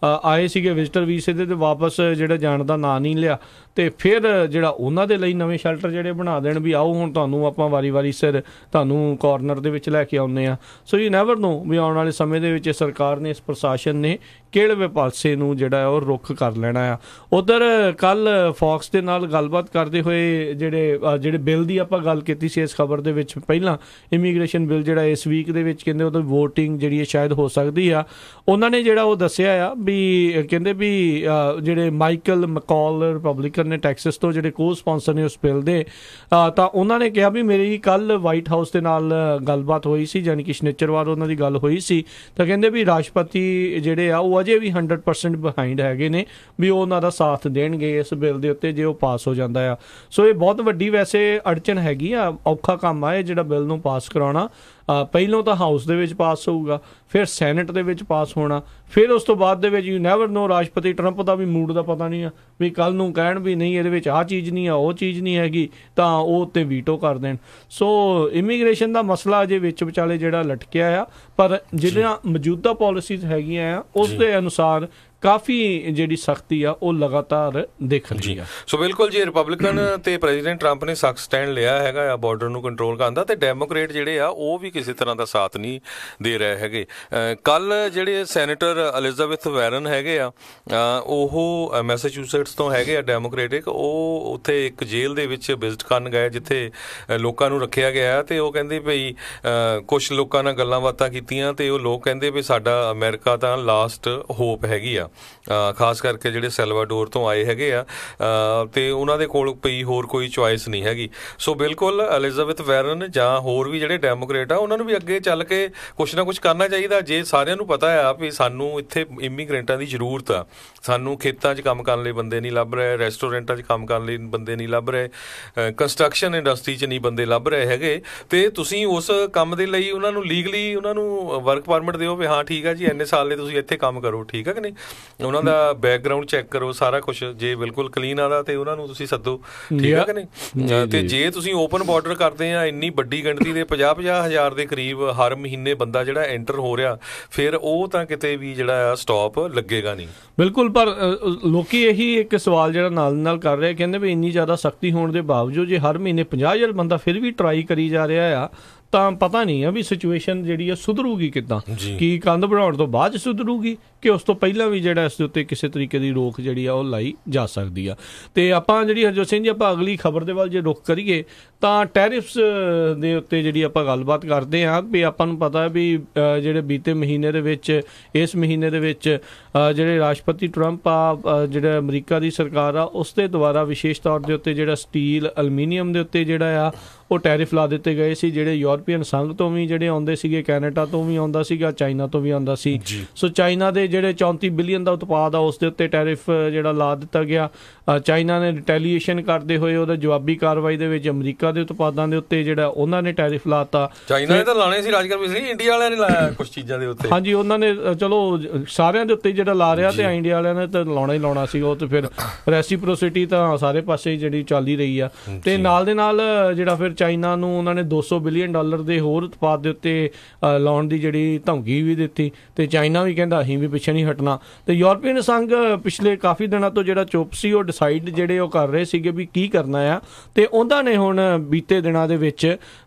ਆ, ਆਏ ਸੀਗੇ ਵਿਜ਼ਟਰ ਵੀਸੇ ਦੇ ਤੇ ਵਾਪਸ ਜਿਹੜਾ ਜਾਣ ਦਾ ਨਾਂ ਨਹੀਂ ਲਿਆ, ਤੇ ਫਿਰ ਜਿਹੜਾ ਉਹਨਾਂ ਦੇ ਲਈ ਨਵੇਂ ਸ਼ੈਲਟਰ ਜਿਹੜੇ ਬਣਾ ਦੇਣ ਵੀ ਆਓ ਹੁਣ ਤੁਹਾਨੂੰ ਆਪਾਂ ਵਾਰੀ ਸਿਰ ਤੁਹਾਨੂੰ ਕਾਰਨਰ ਦੇ ਵਿੱਚ ਲੈ ਕੇ ਆਉਂਦੇ ਆ। ਸੋ ਯੂ ਨੈਵਰ ਨੋ ਵੀ ਆਉਣ ਵਾਲੇ ਸਮੇਂ ਦੇ ਵਿੱਚ ਸਰਕਾਰ ਨੇ, ਇਸ ਪ੍ਰਸ਼ਾਸਨ ਨੇ ਕਿਹੜੇ ਪਾਸੇ ਨੂੰ ਜਿਹੜਾ ਉਹ ਰੁੱਖ ਕਰ ਲੈਣਾ ਆ। ਉੱਧਰ ਕੱਲ ਫੌਕਸ ਦੇ ਨਾਲ ਗੱਲਬਾਤ ਕਰਦੇ ਹੋਏ ਜਿਹੜੇ ਬਿੱਲ ਦੀ ਆਪਾਂ ਗੱਲ ਕੀਤੀ ਸੀ ਇਸ ਖਬਰ ਦੇ ਵਿੱਚ ਪਹਿਲਾਂ, ਇਮੀਗ੍ਰੇਸ਼ਨ ਬਿੱਲ ਜਿਹੜਾ ਇਸ ਵੀਕ ਦੇ ਵਿੱਚ ਕਹਿੰਦੇ ਉਹਦੀ ਵੋਟਿੰਗ ਜਿਹੜੀ ਹੈ ਸ਼ਾਇਦ ਹੋ ਸਕਦੀ ਆ, ਉਹਨਾਂ ਨੇ ਜਿਹੜਾ ਉਹ ਦੱਸਿਆ ਆ ਵੀ ਕਹਿੰਦੇ ਵੀ ਜਿਹੜੇ ਮਾਈਕਲ ਮਕੌਲ ਰਿਪਬਲਿਕਨ ਨੇ ਟੈਕਸਸ ਤੋਂ ਜਿਹੜੇ ਕੋ ਸਪਾਂਸਰ ਨੇ ਉਸ ਬਿੱਲ ਦੇ, ਤਾਂ ਉਹਨਾਂ ਨੇ ਕਿਹਾ ਵੀ ਮੇਰੀ ਕੱਲ ਵਾਈਟ ਹਾਊਸ ਦੇ ਨਾਲ ਗੱਲਬਾਤ ਹੋਈ ਸੀ, ਯਾਨੀ ਕਿ ਸ਼ਨੀਚਰਵਾਰ ਉਹਨਾਂ ਦੀ ਗੱਲ ਹੋਈ ਸੀ, ਤਾਂ ਕਹਿੰਦੇ ਵੀ ਰਾਸ਼ਟਰਪਤੀ ਜਿਹੜੇ ਆ ਉਹ ਅਜੇ ਵੀ 100% ਬਿਹਾਈਂਡ ਹੈਗੇ ਨੇ ਵੀ ਉਹ ਉਹਨਾਂ ਦਾ ਸਾਥ ਦੇਣਗੇ ਇਸ ਬਿੱਲ ਦੇ ਉੱਤੇ ਜੇ ਉਹ ਪਾਸ ਹੋ ਜਾਂਦਾ ਆ। ਸੋ ਇਹ ਬਹੁਤ ਵੱਡੀ ਵੈਸੇ ਅੜਚਨ ਹੈਗੀ ਆ, ਔਖਾ ਕੰਮ ਆ ਇਹ ਜਿਹੜਾ ਬਿੱਲ ਨੂੰ ਪਾਸ ਕਰਾਉਣਾ। ਪਹਿਲੋਂ ਤਾਂ ਹਾਊਸ ਦੇ ਵਿੱਚ ਪਾਸ ਹੋਊਗਾ, ਫਿਰ ਸੈਨੇਟ ਦੇ ਵਿੱਚ ਪਾਸ ਹੋਣਾ, ਫਿਰ ਉਸ ਤੋਂ ਬਾਅਦ ਦੇ ਵਿੱਚ ਯੂ ਨੈਵਰ ਨੋ ਰਾਸ਼ਟਰਪਤੀ ਟਰੰਪ ਦਾ ਵੀ ਮੂਡ ਦਾ ਪਤਾ ਨਹੀਂ ਆ ਵੀ ਕੱਲ੍ਹ ਨੂੰ ਕਹਿਣ ਵੀ ਨਹੀਂ ਇਹਦੇ ਵਿੱਚ ਆਹ ਚੀਜ਼ ਨਹੀਂ ਆ, ਉਹ ਚੀਜ਼ ਨਹੀਂ ਹੈਗੀ, ਤਾਂ ਉਹ ਉੱਤੇ ਵੀਟੋ ਕਰ ਦੇਣ। ਸੋ ਇਮੀਗ੍ਰੇਸ਼ਨ ਦਾ ਮਸਲਾ ਅਜੇ ਵਿੱਚ ਵਿਚਾਲੇ ਜਿਹੜਾ ਲਟਕਿਆ ਆ, ਪਰ ਜਿਹੜੀਆਂ ਮੌਜੂਦਾ ਪਾਲਿਸੀਜ਼ ਹੈਗੀਆਂ ਆ ਉਸ ਦੇ ਅਨੁਸਾਰ ਕਾਫੀ ਜਿਹੜੀ ਸਖਤੀ ਆ ਉਹ ਲਗਾਤਾਰ ਦਿਖ ਰਹੀ ਆ। ਸੋ ਬਿਲਕੁਲ ਜੀ, ਰਿਪਬਲਿਕਨ ਤੇ ਪ੍ਰੈਜ਼ੀਡੈਂਟ ਟਰੰਪ ਨੇ ਸਖਤ ਸਟੈਂਡ ਲਿਆ ਹੈਗਾ ਆ ਬਾਰਡਰ ਨੂੰ ਕੰਟਰੋਲ ਕਰਨ ਦਾ, ਤੇ ਡੈਮੋਕ੍ਰੇਟ ਜਿਹੜੇ ਆ ਉਹ ਵੀ ਕਿਸੇ ਤਰ੍ਹਾਂ ਦਾ ਸਾਥ ਨਹੀਂ ਦੇ ਰਹੇ ਹੈਗੇ। ਕੱਲ ਜਿਹੜੇ ਸੈਨੇਟਰ ਐਲਿਜ਼ਾਬੈਥ ਵਾਰਨ ਹੈਗੇ ਆ, ਉਹ ਮੈਸਾਚੂਸੇਟਸ ਤੋਂ ਹੈਗੇ ਆ ਡੈਮੋਕ੍ਰੇਟਿਕ, ਉਹ ਉੱਥੇ ਇੱਕ ਜੇਲ੍ਹ ਦੇ ਵਿੱਚ ਵਿਜ਼ਿਟ ਕਰਨ ਗਏ ਜਿੱਥੇ ਲੋਕਾਂ ਨੂੰ ਰੱਖਿਆ ਗਿਆ, ਤੇ ਉਹ ਕਹਿੰਦੇ ਭਈ ਕੁਛ ਲੋਕਾਂ ਨਾਲ ਗੱਲਾਂ ਬਾਤਾਂ ਕੀਤੀਆਂ ਤੇ ਉਹ ਲੋਕ ਕਹਿੰਦੇ ਵੀ ਸਾਡਾ ਅਮਰੀਕਾ ਤਾਂ ਲਾਸਟ ਹੋਪ ਹੈਗੀ ਆ, ਖਾਸ ਕਰਕੇ ਜਿਹੜੇ ਸੈਲਵਾਡੋਰ ਤੋਂ ਆਏ ਹੈਗੇ ਆ, ਤੇ ਉਹਨਾਂ ਦੇ ਕੋਲ ਪਈ ਹੋਰ ਕੋਈ ਚੁਆਇਸ ਨਹੀਂ ਹੈਗੀ। ਸੋ ਬਿਲਕੁਲ ਐਲਿਜ਼ਾਬੈਥ ਵਾਰਨ ਜਾਂ ਹੋਰ ਵੀ ਜਿਹੜੇ ਡੈਮੋਕ੍ਰੇਟ ਆ ਉਹਨਾਂ ਨੂੰ ਵੀ ਅੱਗੇ ਚੱਲ ਕੇ ਕੁਛ ਨਾ ਕੁਛ ਕਰਨਾ ਚਾਹੀਦਾ। ਜੇ ਸਾਰਿਆਂ ਨੂੰ ਪਤਾ ਆ ਵੀ ਸਾਨੂੰ ਇੱਥੇ ਇਮੀਗ੍ਰੈਂਟਾਂ ਦੀ ਜ਼ਰੂਰਤ ਆ, ਸਾਨੂੰ ਖੇਤਾਂ 'ਚ ਕੰਮ ਕਰਨ ਲਈ ਬੰਦੇ ਨਹੀਂ ਲੱਭ ਰਹੇ, ਰੈਸਟੋਰੈਂਟਾਂ 'ਚ ਕੰਮ ਕਰਨ ਲਈ ਬੰਦੇ ਨਹੀਂ ਲੱਭ ਰਹੇ, ਕੰਸਟਰਕਸ਼ਨ ਇੰਡਸਟਰੀ 'ਚ ਨਹੀਂ ਬੰਦੇ ਲੱਭ ਰਹੇ ਹੈਗੇ, ਤੇ ਤੁਸੀਂ ਉਸ ਕੰਮ ਦੇ ਲਈ ਉਹਨਾਂ ਨੂੰ ਲੀਗਲੀ ਉਹਨਾਂ ਨੂੰ ਵਰਕ ਪਰਮਿਟ ਦਿਓ ਵੀ ਹਾਂ ਠੀਕ ਆ ਜੀ ਇੰਨੇ ਸਾਲ ਲਈ ਤੁਸੀਂ ਇੱਥੇ ਕੰਮ ਕਰੋ, ਠੀਕ ਆ ਕਿ ਨਹੀਂ। ਉਹਨਾਂ ਦਾ ਬੈਕਗਰਾਊਂਡ ਚੈੱਕ ਕਰੋ ਸਾਰਾ ਕੁਛ, ਜੇ ਬਿਲਕੁਲ ਕਲੀਨ ਆਦਾ ਤੇ ਉਹਨਾਂ ਨੂੰ ਤੁਸੀਂ ਸੱਦੋ, ਠੀਕ ਆ ਕਿ ਨਹੀਂ। ਤੇ ਜੇ ਤੁਸੀਂ ਓਪਨ ਬਾਰਡਰ ਕਰਦੇ ਆ ਇੰਨੀ ਵੱਡੀ ਗਿਣਤੀ ਦੇ 50-50 ਹਜ਼ਾਰ ਦੇ ਕਰੀਬ ਹਰ ਮਹੀਨੇ ਬੰਦਾ ਜਿਹੜਾ ਐਂਟਰ ਹੋ ਰਿਹਾ, ਫਿਰ ਉਹ ਤਾਂ ਕਿਤੇ ਵੀ ਜਿਹੜਾ ਆ ਸਟਾਪ ਲੱਗੇਗਾ ਨਹੀਂ। ਬਿਲਕੁਲ, ਪਰ ਲੋਕੀ ਇਹੀ ਇੱਕ ਸਵਾਲ ਜਿਹੜਾ ਨਾਲ ਕਰ ਰਹੇ, ਕਹਿੰਦੇ ਵੀ ਇੰਨੀ ਜ਼ਿਆਦਾ ਸਖਤੀ ਹੋਣ ਦੇ ਬਾਵਜੂਦ ਜੇ ਹਰ ਮਹੀਨੇ 50,000 ਬੰਦਾ ਫਿਰ ਵੀ ਟਰਾਈ ਕਰੀ ਜਾ ਰਿਹਾ ਆ, ਤਾਂ ਪਤਾ ਨਹੀਂ ਆ ਵੀ ਸਿਚੁਏਸ਼ਨ ਜਿਹੜੀ ਆ ਸੁਧਰੂਗੀ ਕਿੱਦਾਂ, ਕੀ ਕੰਧ ਬਣਾਉਣ ਤੋਂ ਬਾਅਦ ਸੁਧਰੂਗੀ ਕਿ ਉਸ ਤੋਂ ਪਹਿਲਾਂ ਵੀ ਜਿਹੜਾ ਇਸ ਦੇ ਉੱਤੇ ਕਿਸੇ ਤਰੀਕੇ ਦੀ ਰੋਕ ਜਿਹੜੀ ਆ ਉਹ ਲਾਈ ਜਾ ਸਕਦੀ ਆ। ਤੇ ਆਪਾਂ ਜਿਹੜੀ ਹਰਜੋਤ ਸਿੰਘ ਜੀ ਆਪਾਂ ਅਗਲੀ ਖਬਰ ਦੇ ਵੱਲ ਜੇ ਰੁਖ ਕਰੀਏ ਤਾਂ ਟੈਰਿਫਸ ਦੇ ਉੱਤੇ ਜਿਹੜੀ ਆਪਾਂ ਗੱਲਬਾਤ ਕਰਦੇ ਹਾਂ ਵੀ ਆਪਾਂ ਨੂੰ ਪਤਾ ਵੀ ਜਿਹੜੇ ਬੀਤੇ ਮਹੀਨੇ ਦੇ ਵਿੱਚ, ਇਸ ਮਹੀਨੇ ਦੇ ਵਿੱਚ ਜਿਹੜੇ ਰਾਸ਼ਟਰਪਤੀ ਟਰੰਪ ਆ, ਜਿਹੜਾ ਅਮਰੀਕਾ ਦੀ ਸਰਕਾਰ ਆ, ਉਸ ਦੇ ਦੁਆਰਾ ਵਿਸ਼ੇਸ਼ ਤੌਰ ਦੇ ਉੱਤੇ ਜਿਹੜਾ ਸਟੀਲ, ਐਲੂਮੀਨੀਅਮ ਦੇ ਉੱਤੇ ਜਿਹੜਾ ਆ ਉਹ ਟੈਰਿਫ ਲਾ ਦਿੱਤੇ ਗਏ ਸੀ। ਜਿਹੜੇ ਯੂਰਪੀਅਨ ਸੰਘ ਤੋਂ ਵੀ ਜਿਹੜੇ ਆਉਂਦੇ ਸੀਗੇ, ਕੈਨੇਡਾ ਤੋਂ ਵੀ ਆਉਂਦਾ ਸੀਗਾ, ਚਾਈਨਾ ਤੋਂ ਵੀ ਆਉਂਦਾ ਸੀ। ਸੋ ਚਾਈਨਾ ਦੇ ਜਿਹੜੇ 34 ਬਿਲੀਅਨ ਦਾ ਉਤਪਾਦ ਆ ਉਸ ਦੇ ਉੱਤੇ ਟੈਰਿਫ ਜਿਹੜਾ ਲਾ ਦਿੱਤਾ ਗਿਆ। ਚਾਈਨਾ ਨੇ ਰਿਟੈਲੀਏਸ਼ਨ ਕਰਦੇ ਹੋਏ ਉਹਦਾ ਜਵਾਬੀ ਕਾਰਵਾਈ ਦੇ ਵਿੱਚ ਅਮਰੀਕਾ ਦੇ ਉਤਪਾਦਾਂ ਦੇ ਉੱਤੇ ਜਿਹੜਾ ਉਹਨਾਂ ਨੇ ਟੈਰਿਫ ਲਾਤਾ। ਚਾਈਨਾ ਨੇ ਤਾਂ ਲਾਣੇ ਸੀ, ਰਾਜਗਰ ਵੀ ਇੰਡੀਆ ਵਾਲਿਆਂ ਨੇ ਲਾਇਆ ਕੁਝ ਚੀਜ਼ਾਂ ਦੇ ਉੱਤੇ। ਹਾਂਜੀ, ਉਹਨਾਂ ਨੇ ਚਲੋ ਸਾਰਿਆਂ ਦੇ ਉੱਤੇ ਜਿਹੜਾ ਲਾ ਰਿਹਾ, ਤੇ ਇੰਡੀਆ ਵਾਲਿਆਂ ਨੇ ਤਾਂ ਲਾਉਣਾ ਹੀ ਲਾਉਣਾ ਸੀ। ਉਹ ਤੇ ਫਿਰ ਰੈਸੀਪ੍ਰੋਸਿਟੀ ਤਾਂ ਸਾਰੇ ਪਾਸੇ ਜਿਹੜੀ ਚੱਲ ਹੀ ਰਹੀ ਆ। ਤੇ ਨਾਲ ਦੇ ਨਾਲ ਜਿਹੜਾ ਫਿਰ ਚਾਈਨਾ ਨੂੰ ਉਹਨਾਂ ਨੇ $200 ਬਿਲੀਅਨ ਦੇ ਹੋਰ ਉਤਪਾਦ ਦੇ ਉੱਤੇ ਲਾਉਣ ਦੀ ਜਿਹੜੀ ਧਮਕੀ ਵੀ ਦਿੱਤੀ, ਤੇ ਚਾਈਨਾ ਵੀ ਕਹਿੰਦਾ ਅਸੀਂ ਵੀ ਪਿੱਛੇ ਨਹੀਂ ਹਟਣਾ। ਤੇ ਯੂਰਪੀਅਨ ਸੰਘ ਪਿਛਲੇ ਕਾਫੀ ਦਿਨਾਂ ਤੋਂ ਜਿਹੜਾ ਚੁੱਪ ਸੀ, ਉਹ ਡਿਸਾਈਡ ਜਿਹੜੇ ਉਹ ਕਰ ਰਹੇ ਸੀਗੇ ਵੀ ਕੀ ਕਰਨਾ ਆ। ਤੇ ਉਹਨਾਂ ਨੇ ਹੁਣ ਬੀਤੇ ਦਿਨਾਂ ਦੇ ਵਿੱਚ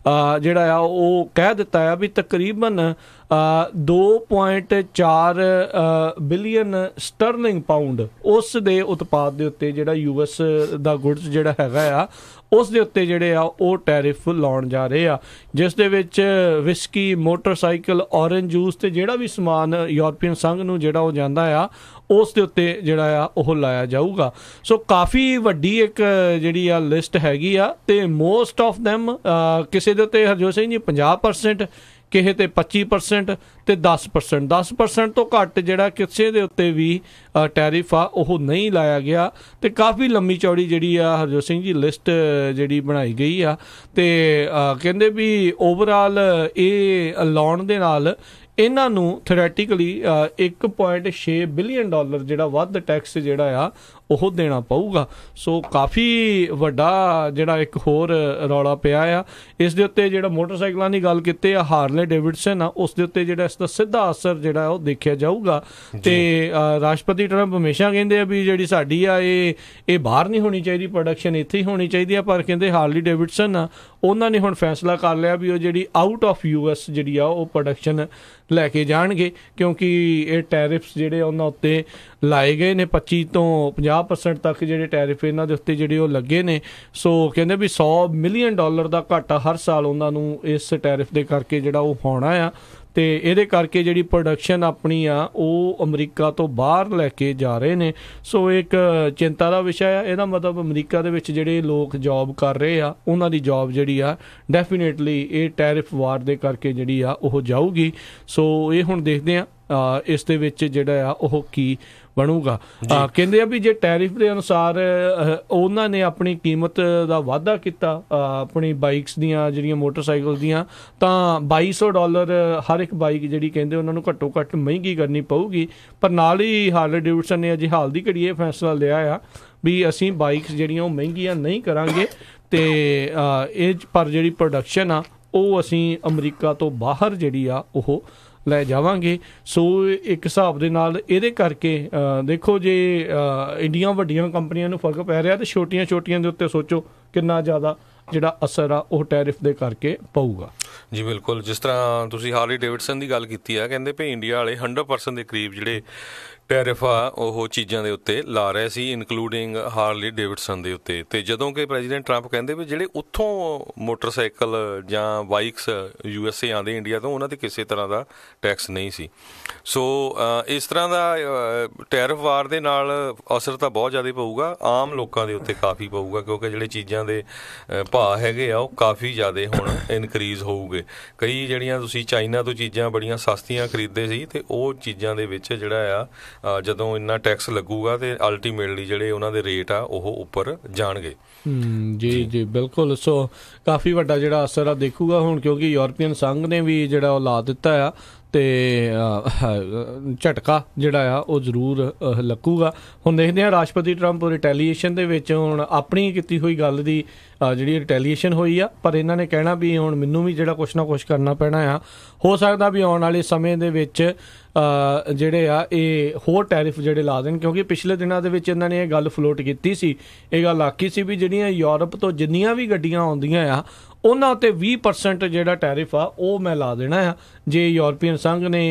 ਜਿਹੜਾ ਆ ਉਹ ਕਹਿ ਦਿੱਤਾ ਆ ਵੀ ਤਕਰੀਬਨ 2.4 ਬਿਲੀਅਨ ਸਟਰਲਿੰਗ ਪਾਉਂਡ ਉਸ ਦੇ ਉਤਪਾਦ ਦੇ ਉੱਤੇ ਜਿਹੜਾ US ਦਾ ਗੁਡਸ ਜਿਹੜਾ ਹੈਗਾ ਆ ਉਸ ਦੇ ਉੱਤੇ ਜਿਹੜੇ ਆ ਉਹ ਟੈਰਿਫ ਲਾਉਣ ਜਾ ਰਹੇ ਆ, ਜਿਸ ਦੇ ਵਿੱਚ ਵਿਸਕੀ, ਮੋਟਰਸਾਈਕਲ, ਔਰੇਂਜ ਜੂਸ ਤੇ ਜਿਹੜਾ ਵੀ ਸਮਾਨ ਯੂਰਪੀਅਨ ਸੰਘ ਨੂੰ ਜਿਹੜਾ ਉਹ ਜਾਂਦਾ ਆ ਉਸ ਦੇ ਉੱਤੇ ਜਿਹੜਾ ਆ ਉਹ ਲਾਇਆ ਜਾਊਗਾ। ਸੋ ਕਾਫੀ ਵੱਡੀ ਇੱਕ ਜਿਹੜੀ ਆ ਲਿਸਟ ਹੈਗੀ ਆ, ਤੇ ਮੋਸਟ ਆਫ ਦੈਮ ਕਿਸੇ ਦੇ ਉੱਤੇ ਹਰਜੋਤ ਸਿੰਘ ਜੀ 50%, ਕਿਸੇ ਤੇ 25% ਤੇ 10% ਤੋਂ ਘੱਟ ਜਿਹੜਾ ਕਿਸੇ ਦੇ ਉੱਤੇ ਵੀ ਟੈਰਿਫ ਆ ਉਹ ਨਹੀਂ ਲਾਇਆ ਗਿਆ। ਤੇ ਕਾਫੀ ਲੰਮੀ ਚੌੜੀ ਜਿਹੜੀ ਆ ਹਰਜੋਤ ਸਿੰਘ ਜੀ ਲਿਸਟ ਜਿਹੜੀ ਬਣਾਈ ਗਈ ਆ। ਤੇ ਕਹਿੰਦੇ ਵੀ ਓਵਰਆਲ ਇਹ ਲਾਉਣ ਦੇ ਨਾਲ ਇਹਨਾਂ ਨੂੰ ਥਿਓਰੈਟੀਕਲੀ $1.6 ਬਿਲੀਅਨ ਜਿਹੜਾ ਵੱਧ ਟੈਕਸ ਜਿਹੜਾ ਆ ਉਹ ਦੇਣਾ ਪਊਗਾ। ਸੋ ਕਾਫੀ ਵੱਡਾ ਜਿਹੜਾ ਇੱਕ ਹੋਰ ਰੌਲਾ ਪਿਆ ਆ ਇਸ ਦੇ ਉੱਤੇ। ਜਿਹੜਾ ਮੋਟਰਸਾਈਕਲਾਂ ਦੀ ਗੱਲ ਕੀਤੀ ਆ, ਹਾਰਲੇ ਡੇਵਿਡਸਨ ਆ, ਉਸ ਦੇ ਉੱਤੇ ਜਿਹੜਾ ਇਸ ਦਾ ਸਿੱਧਾ ਅਸਰ ਜਿਹੜਾ ਉਹ ਦੇਖਿਆ ਜਾਊਗਾ। ਤੇ ਰਾਸ਼ਟਰਪਤੀ ਟਰੰਪ ਹਮੇਸ਼ਾ ਕਹਿੰਦੇ ਆ ਵੀ ਜਿਹੜੀ ਸਾਡੀ ਆ ਇਹ ਬਾਹਰ ਨਹੀਂ ਹੋਣੀ ਚਾਹੀਦੀ, ਪ੍ਰੋਡਕਸ਼ਨ ਇੱਥੇ ਹੀ ਹੋਣੀ ਚਾਹੀਦੀ ਆ। ਪਰ ਕਹਿੰਦੇ ਹਾਰਲੀ ਡੇਵਿਡਸਨ ਆ, ਉਹਨਾਂ ਨੇ ਹੁਣ ਫੈਸਲਾ ਕਰ ਲਿਆ ਵੀ ਉਹ ਜਿਹੜੀ ਆਊਟ ਆਫ US ਜਿਹੜੀ ਆ ਉਹ ਪ੍ਰੋਡਕਸ਼ਨ ਲੈ ਕੇ ਜਾਣਗੇ, ਕਿਉਂਕਿ ਇਹ ਟੈਰਿਫਸ ਜਿਹੜੇ ਉਹਨਾਂ ਉੱਤੇ ਲਾਏ ਗਏ ਨੇ 25 ਤੋਂ 50% ਤੱਕ ਜਿਹੜੇ ਟੈਰਿਫ ਇਹਨਾਂ ਦੇ ਉੱਤੇ ਜਿਹੜੇ ਉਹ ਲੱਗੇ ਨੇ। ਸੋ ਕਹਿੰਦੇ ਵੀ $100 ਮਿਲੀਅਨ ਦਾ ਘਾਟਾ ਹਰ ਸਾਲ ਉਹਨਾਂ ਨੂੰ ਇਸ ਟੈਰਿਫ ਦੇ ਕਰਕੇ ਜਿਹੜਾ ਉਹ ਹੋਣਾ ਆ। ਤੇ ਇਹਦੇ ਕਰਕੇ ਜਿਹੜੀ ਪ੍ਰੋਡਕਸ਼ਨ ਆਪਣੀ ਆ ਉਹ ਅਮਰੀਕਾ ਤੋਂ ਬਾਹਰ ਲੈ ਕੇ ਜਾ ਰਹੇ ਨੇ। ਸੋ ਇੱਕ ਚਿੰਤਾ ਦਾ ਵਿਸ਼ਾ ਆ। ਇਹਦਾ ਮਤਲਬ ਅਮਰੀਕਾ ਦੇ ਵਿੱਚ ਜਿਹੜੇ ਲੋਕ ਜੌਬ ਕਰ ਰਹੇ ਆ ਉਹਨਾਂ ਦੀ ਜੌਬ ਜਿਹੜੀ ਆ ਡੈਫੀਨੇਟਲੀ ਇਹ ਟੈਰਿਫ ਵਾਰ ਦੇ ਕਰਕੇ ਜਿਹੜੀ ਆ ਉਹ ਜਾਊਗੀ। ਸੋ ਇਹ ਹੁਣ ਦੇਖਦੇ ਆ ਇਸ ਦੇ ਵਿੱਚ ਜਿਹੜਾ ਆ ਉਹ ਕੀ ਬਣੂਗਾ। ਕਹਿੰਦੇ ਆ ਵੀ ਜੇ ਟੈਰਿਫ ਦੇ ਅਨੁਸਾਰ ਉਹਨਾਂ ਨੇ ਆਪਣੀ ਕੀਮਤ ਦਾ ਵਾਧਾ ਕੀਤਾ ਆਪਣੀ ਬਾਈਕਸ ਦੀਆਂ ਜਿਹੜੀਆਂ ਮੋਟਰਸਾਈਕਲ ਦੀਆਂ, ਤਾਂ $2200 ਹਰ ਇੱਕ ਬਾਈਕ ਜਿਹੜੀ ਕਹਿੰਦੇ ਉਹਨਾਂ ਨੂੰ ਘੱਟੋ ਘੱਟ ਮਹਿੰਗੀ ਕਰਨੀ ਪਊਗੀ। ਪਰ ਨਾਲ ਹੀ ਹਾਰਲੇ ਡੇਵਿਡਸਨ ਨੇ ਅਜੇ ਹਾਲ ਦੀ ਘੜੀ ਇਹ ਫੈਸਲਾ ਲਿਆ ਆ ਵੀ ਅਸੀਂ ਬਾਈਕਸ ਜਿਹੜੀਆਂ ਉਹ ਮਹਿੰਗੀਆਂ ਨਹੀਂ ਕਰਾਂਗੇ, ਤੇ ਇਹ ਪਰ ਜਿਹੜੀ ਪ੍ਰੋਡਕਸ਼ਨ ਆ ਉਹ ਅਸੀਂ ਅਮਰੀਕਾ ਤੋਂ ਬਾਹਰ ਜਿਹੜੀ ਆ ਉਹ ਲੈ ਜਾਵਾਂਗੇ। ਸੋ ਇੱਕ ਹਿਸਾਬ ਦੇ ਨਾਲ ਇਹਦੇ ਕਰਕੇ ਦੇਖੋ ਜੇ ਇੰਡੀਆਂ ਵੱਡੀਆਂ ਕੰਪਨੀਆਂ ਨੂੰ ਫਰਕ ਪੈ ਰਿਹਾ, ਤੇ ਛੋਟੀਆਂ ਦੇ ਉੱਤੇ ਸੋਚੋ ਕਿੰਨਾ ਜ਼ਿਆਦਾ ਜਿਹੜਾ ਅਸਰ ਆ ਉਹ ਟੈਰਿਫ ਦੇ ਕਰਕੇ ਪਊਗਾ। ਜੀ ਬਿਲਕੁਲ, ਜਿਸ ਤਰ੍ਹਾਂ ਤੁਸੀਂ ਹਾਰਲੀ ਡੇਵਿਡਸਨ ਦੀ ਗੱਲ ਕੀਤੀ ਆ, ਕਹਿੰਦੇ ਵੀ ਇੰਡੀਆ ਵਾਲੇ 100% ਦੇ ਕਰੀਬ ਜਿਹੜੇ ਟੈਰਿਫ ਆ ਉਹ ਚੀਜ਼ਾਂ ਦੇ ਉੱਤੇ ਲਾ ਰਹੇ ਸੀ, ਇਨਕਲੂਡਿੰਗ ਹਾਰਲੀ ਡੇਵਿਡਸਨ ਦੇ ਉੱਤੇ। ਤੇ ਜਦੋਂ ਕਿ ਪ੍ਰੈਜ਼ੀਡੈਂਟ ਟਰੰਪ ਕਹਿੰਦੇ ਵੀ ਜਿਹੜੇ ਉੱਥੋਂ ਮੋਟਰਸਾਈਕਲ ਜਾਂ ਬਾਈਕਸ USA ਆਉਂਦੇ ਇੰਡੀਆ ਤੋਂ, ਉਹਨਾਂ 'ਤੇ ਕਿਸੇ ਤਰ੍ਹਾਂ ਦਾ ਟੈਕਸ ਨਹੀਂ ਸੀ। ਸੋ ਇਸ ਤਰ੍ਹਾਂ ਦਾ ਟੈਰਿਫ ਵਾਰ ਦੇ ਨਾਲ ਅਸਰ ਤਾਂ ਬਹੁਤ ਜ਼ਿਆਦਾ ਪਊਗਾ, ਆਮ ਲੋਕਾਂ ਦੇ ਉੱਤੇ ਕਾਫੀ ਪਊਗਾ, ਕਿਉਂਕਿ ਜਿਹੜੇ ਚੀਜ਼ਾਂ ਦੇ ਭਾਅ ਹੈਗੇ ਆ ਉਹ ਕਾਫੀ ਜ਼ਿਆਦਾ ਹੁਣ ਇਨਕਰੀਜ਼ ਹੋਊਗੇ। ਕਈ ਜਿਹੜੀਆਂ ਤੁਸੀਂ ਚਾਈਨਾ ਤੋਂ ਚੀਜ਼ਾਂ ਬੜੀਆਂ ਸਸਤੀਆਂ ਖਰੀਦਦੇ ਸੀ, ਤੇ ਉਹ ਚੀਜ਼ਾਂ ਦੇ ਵਿੱਚ ਜਿਹੜਾ ਆ ਜਦੋਂ ਇੰਨਾ ਟੈਕਸ ਲੱਗੂਗਾ ਤੇ ਅਲਟੀਮੇਟਲੀ ਜਿਹੜੇ ਉਹਨਾਂ ਦੇ ਰੇਟ ਆ ਉਹ ਉੱਪਰ ਜਾਣਗੇ। ਜੀ ਬਿਲਕੁਲ। ਸੋ ਕਾਫੀ ਵੱਡਾ ਜਿਹੜਾ ਅਸਰ ਆ ਦੇਖੂਗਾ ਹੁਣ, ਕਿਉਂਕਿ ਯੂਰਪੀਅਨ ਸੰਘ ਨੇ ਵੀ ਜਿਹੜਾ ਉਹ ਲਾ ਦਿੱਤਾ ਆ, ਤੇ ਝਟਕਾ ਜਿਹੜਾ ਆ ਉਹ ਜ਼ਰੂਰ ਲੱਗੂਗਾ। ਹੁਣ ਦੇਖਦੇ ਹਾਂ ਰਾਸ਼ਟਰਪਤੀ ਟਰੰਪ ਰਿਟੈਲੀਏਸ਼ਨ ਦੇ ਵਿੱਚ ਹੁਣ ਆਪਣੀ ਕੀਤੀ ਹੋਈ ਗੱਲ ਦੀ ਜਿਹੜੀ ਰਿਟੈਲੀਏਸ਼ਨ ਹੋਈ ਆ, ਪਰ ਇਹਨਾਂ ਨੇ ਕਹਿਣਾ ਵੀ ਹੁਣ ਮੈਨੂੰ ਵੀ ਜਿਹੜਾ ਕੁਛ ਨਾ ਕੁਛ ਕਰਨਾ ਪੈਣਾ ਆ। ਹੋ ਸਕਦਾ ਵੀ ਆਉਣ ਵਾਲੇ ਸਮੇਂ ਦੇ ਵਿੱਚ ਜਿਹੜੇ ਆ ਇਹ ਹੋਰ ਟੈਰਿਫ ਜਿਹੜੇ ਲਾ ਦੇਣ, ਕਿਉਂਕਿ ਪਿਛਲੇ ਦਿਨਾਂ ਦੇ ਵਿੱਚ ਇਹਨਾਂ ਨੇ ਇਹ ਗੱਲ ਫਲੋਟ ਕੀਤੀ ਸੀ, ਇਹ ਗੱਲ ਆਖੀ ਸੀ ਵੀ ਜਿਹੜੀਆਂ ਯੂਰਪ ਤੋਂ ਜਿੰਨੀਆਂ ਵੀ ਗੱਡੀਆਂ ਆਉਂਦੀਆਂ ਆ ਉਹਨਾਂ ਉੱਤੇ 20% ਜਿਹੜਾ ਟੈਰਿਫ ਆ ਉਹ ਮੈਂ ਲਾ ਦੇਣਾ ਆ, ਜੇ ਯੂਰਪੀਅਨ ਸੰਘ ਨੇ